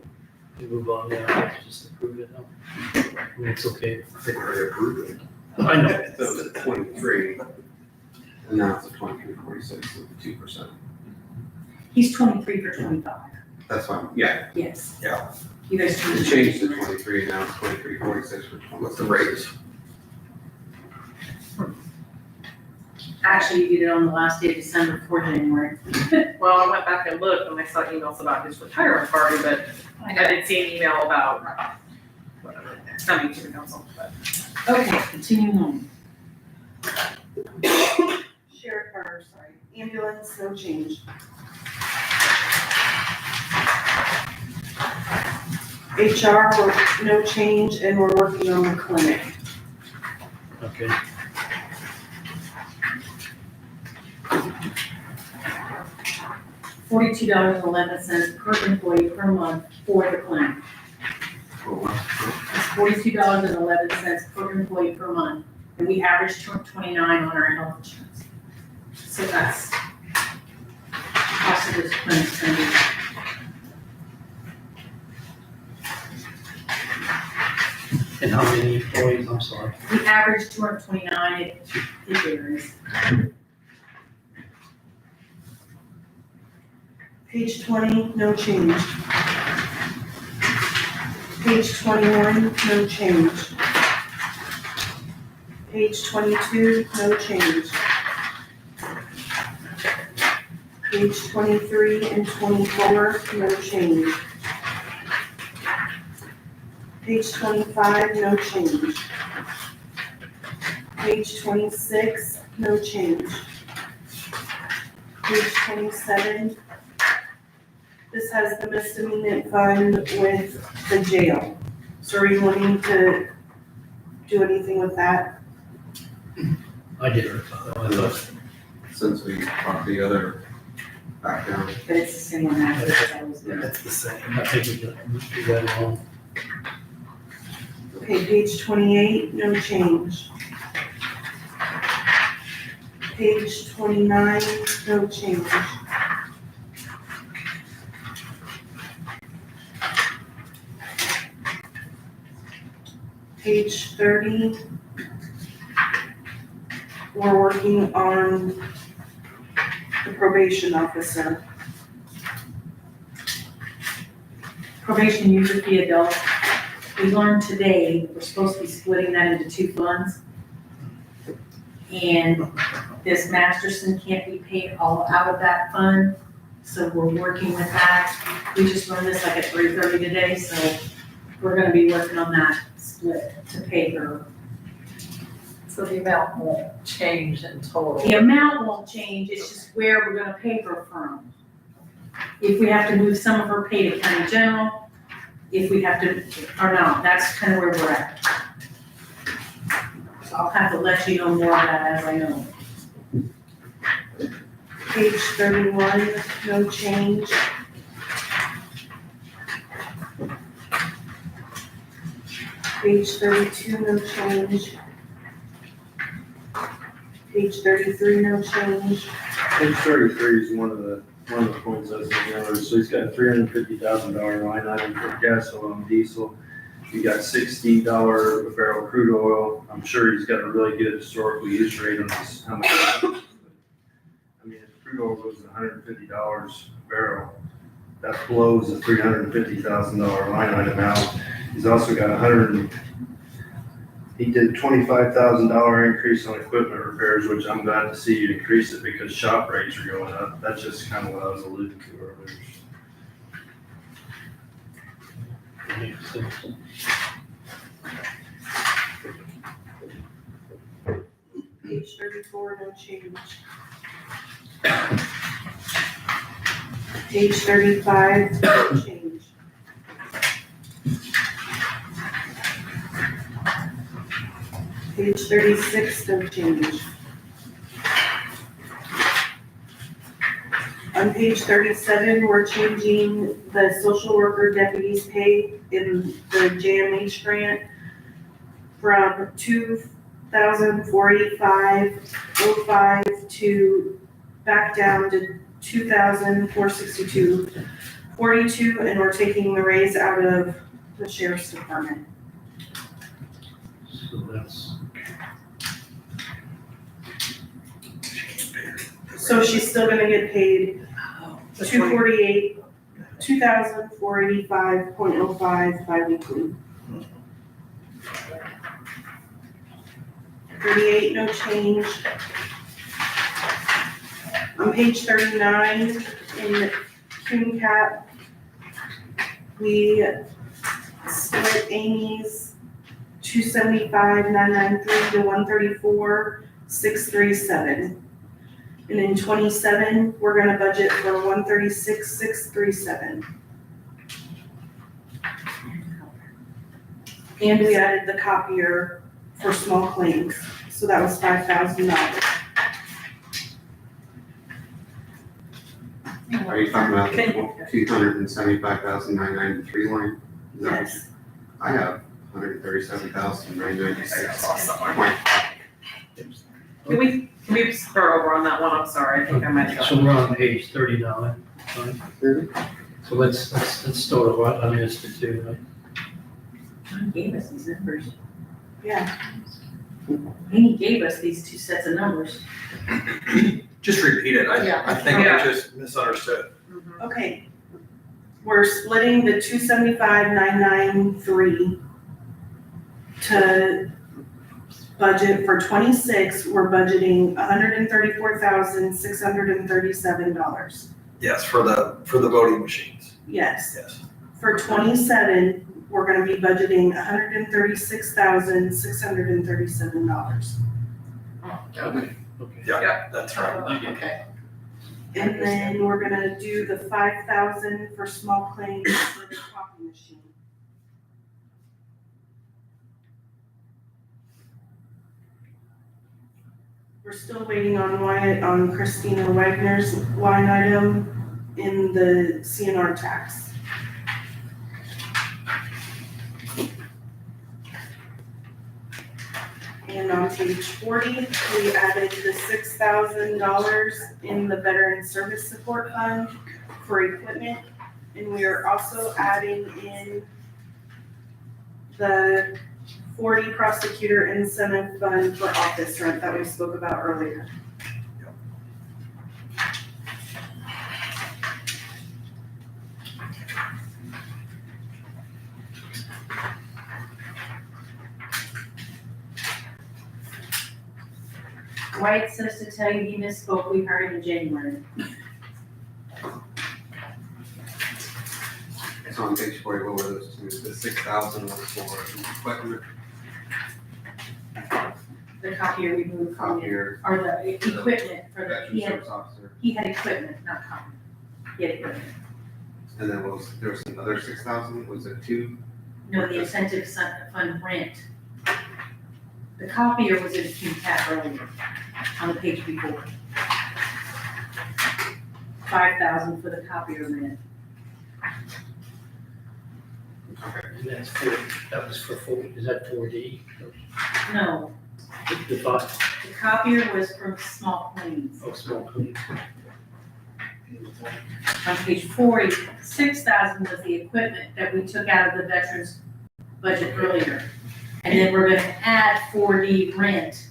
move on now, let's just approve it now. I mean, it's okay. I think we already approved it. I know. That was at 23, and now it's at 2346 with the 2%. He's 23 for 25, That's fine, yeah. yes. Yeah. You guys It changed. changed to 23, now it's 2346 for 20. What's the raise? Actually, you did it on the last day of December before January. Well, I went back and looked and I saw emails about his retirement party, but I didn't see an email about whatever, coming to the council, but. Okay, continuing on. Ambulance, no change. HR, no change, and we're working on the clinic. Okay. $42.11 per employee per month for the clinic. It's $42.11 per employee per month, and we average 29 on our health insurance. So that's cost of this clinic's gonna be. And how many employees, I'm sorry? We average 229, it varies. Page 20, no change. Page 21, no change. Page 22, no change. Page 23 and 24, no change. Page 25, no change. Page 26, no change. Page 27, this has the misdemeanor fund with the jail. So are you wanting to do anything with that? I did. I thought, Since we brought the other back down. But it's the same one that was there. that's the same. I think we do that alone. Okay, page 28, no change. Page 29, no change. Page 30, we're working on the probation officer. Probation user fee adult. We learned today, we're supposed to be splitting that into 2 funds. And this Masterson can't be paid all out of that fund, so we're working with that. We just learned this like at 3:30 today, so we're gonna be working on that split to pay her. So the amount won't change in total. The amount won't change, it's just where we're gonna pay her from. If we have to move some of her pay to county general, if we have to, or no, that's kind of where we're at. So I'll have to let you know more of that as I know. Page 31, no change. Page 32, no change. Page 33, no change. Page 33 is one of the points I was looking at. So he's got $350,000 line item for gas, oil, and diesel. You got $60 a barrel crude oil. I'm sure he's got a really good historical use rate on this, how much. I mean, if crude oil goes to $150 a barrel, that blows a $350,000 line item out. He's also got he did $25,000 increase on equipment repairs, which I'm glad to see you increase it because shop rates are going up. That's just kind of what I was alluding to earlier. Page 34, no change. Page 35, no change. Page 36, no change. On page 37, we're changing the social worker deputy's pay in the JMH grant from $2,485.05 to back down to $2,462.42, and we're taking the raise out of the sheriff's department. So that's, So she's still gonna get paid $2,485.05 bi-weekly. 38, no change. On page 39, in Coon Cap, we split Amy's 275,993 to 134,637. And in 27, we're gonna budget for 136,637. And we added the copier for small claims, so that was $5,000. Are you talking about the 275,993 line? Is that- Yes. I have 137,996. Can we start over on that one? I'm sorry, I think I might have. so we're on page 39, right? So let's start what I missed it too, right? John gave us these numbers. Yeah. He gave us these two sets of numbers. Just repeat it. Yeah. I think I just misunderstood. Okay. We're splitting the 275,993 to budget for 26, we're budgeting $134,637. Yes, for the voting machines. Yes. Yes. For 27, we're gonna be budgeting $136,637. Okay. Yeah, that's right. Okay. And then we're gonna do the 5,000 for small claims for the copy machine. We're still waiting on Christina Wagner's line item in the CNR tax. And on page 40, we added the $6,000 in the Veteran Service Support Fund for equipment. And we are also adding in the 40 prosecutor incentive fund for office rent that we spoke about earlier. Wyatt says to tell you he misspoke, we hired in January. It's on page 40, what were those two? The 6,000 was for equipment, The copier we moved from here, copier, or the equipment for the, veteran service officer, he had equipment, not copy. He had equipment. and then there was another 6,000, was it two? No, the incentive fund rent. The copier was in QCAP earlier, on the page before. 5,000 for the copier rent. And that's for, that was for four, is that 4D? No, The five, the copier was from small claims. oh, small claims. On page 40, 6,000 was the equipment that we took out of the veterans budget earlier. And then we're gonna add 4D rent.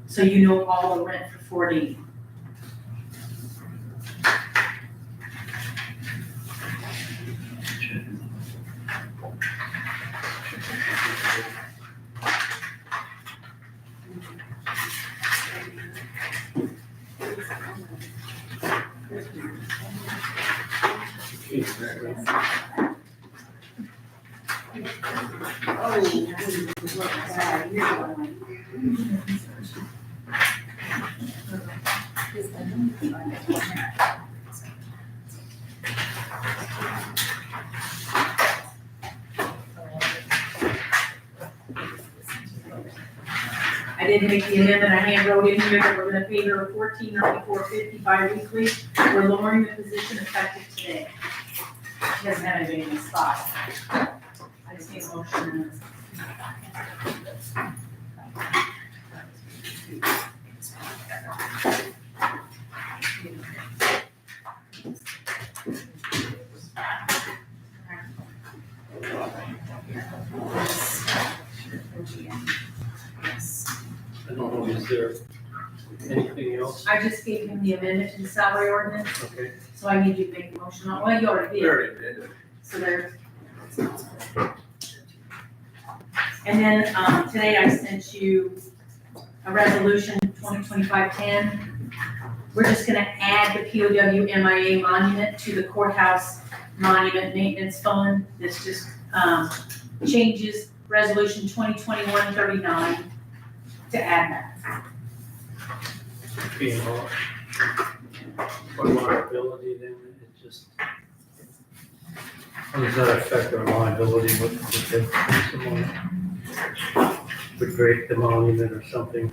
So you know all the rent for 4D. I did make the amendment, I hand wrote in here that we're gonna pay her $14.94.50 bi-weekly. We're lowering the position effective today. She doesn't have anybody in the spot. I just need a motion. I don't know, is there anything else? I just gave him the amendment to the salary ordinance, Okay. so I need you to make a motion on, well, you already We did. already did it. So there. And then, today I sent you a resolution 2025-10. We're just gonna add the POW MIA monument to the courthouse monument maintenance fund. This just, changes resolution 2021-39 to add that. Being for liability, then it just, how does that affect our liability? What, if someone would break the monument or something?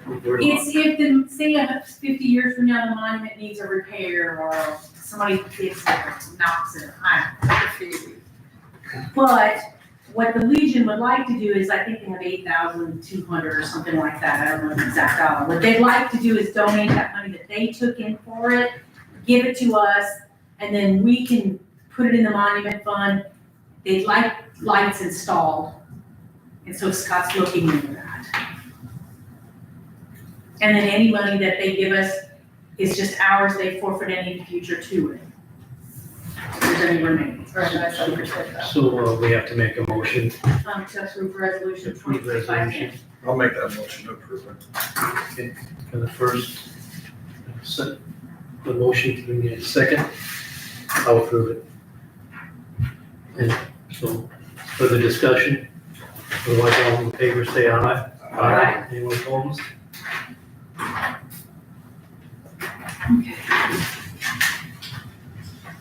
We're not- It's if the, say 50 years from now, the monument needs a repair or somebody hits it or knocks it, I don't know. But what the Legion would like to do is, I think they have 8,200 or something like that, I don't know the exact dollar. What they'd like to do is donate that money that they took in for it, give it to us, and then we can put it in the monument fund they'd like lights installed. And so Scott's looking into that. And then any money that they give us is just ours, they forfeit any future to it. If there's any remaining. Or did I understand that? So, we have to make a motion To approve resolution Approve 2025. resolution. I'll make that motion to approve it. for the first, the motion to be a second. I'll approve it. And so, further discussion? Otherwise, all in favor, say aye. Aye. Anyone opposed?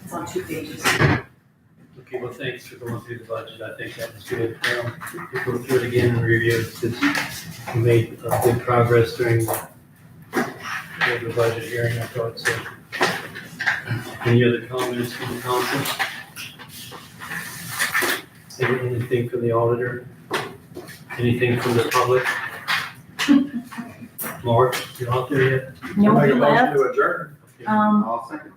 It's on 2 pages. Okay, well, thanks for going through the budget. I think that was good. We'll go through it again and review it since we made good progress during the budget hearing, I thought so. Any other comments from the council? Anything from the auditor? Anything from the public? Mark, you out there yet? I'll make Nobody a motion left. to adjourn. I'll second.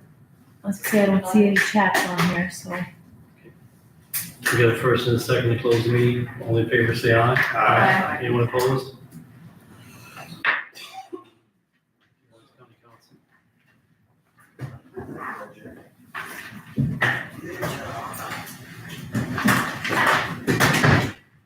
Let's see, I don't see any chats on here, so. We got a first and a second to close the meeting. All in favor, say aye. Aye. Anyone opposed?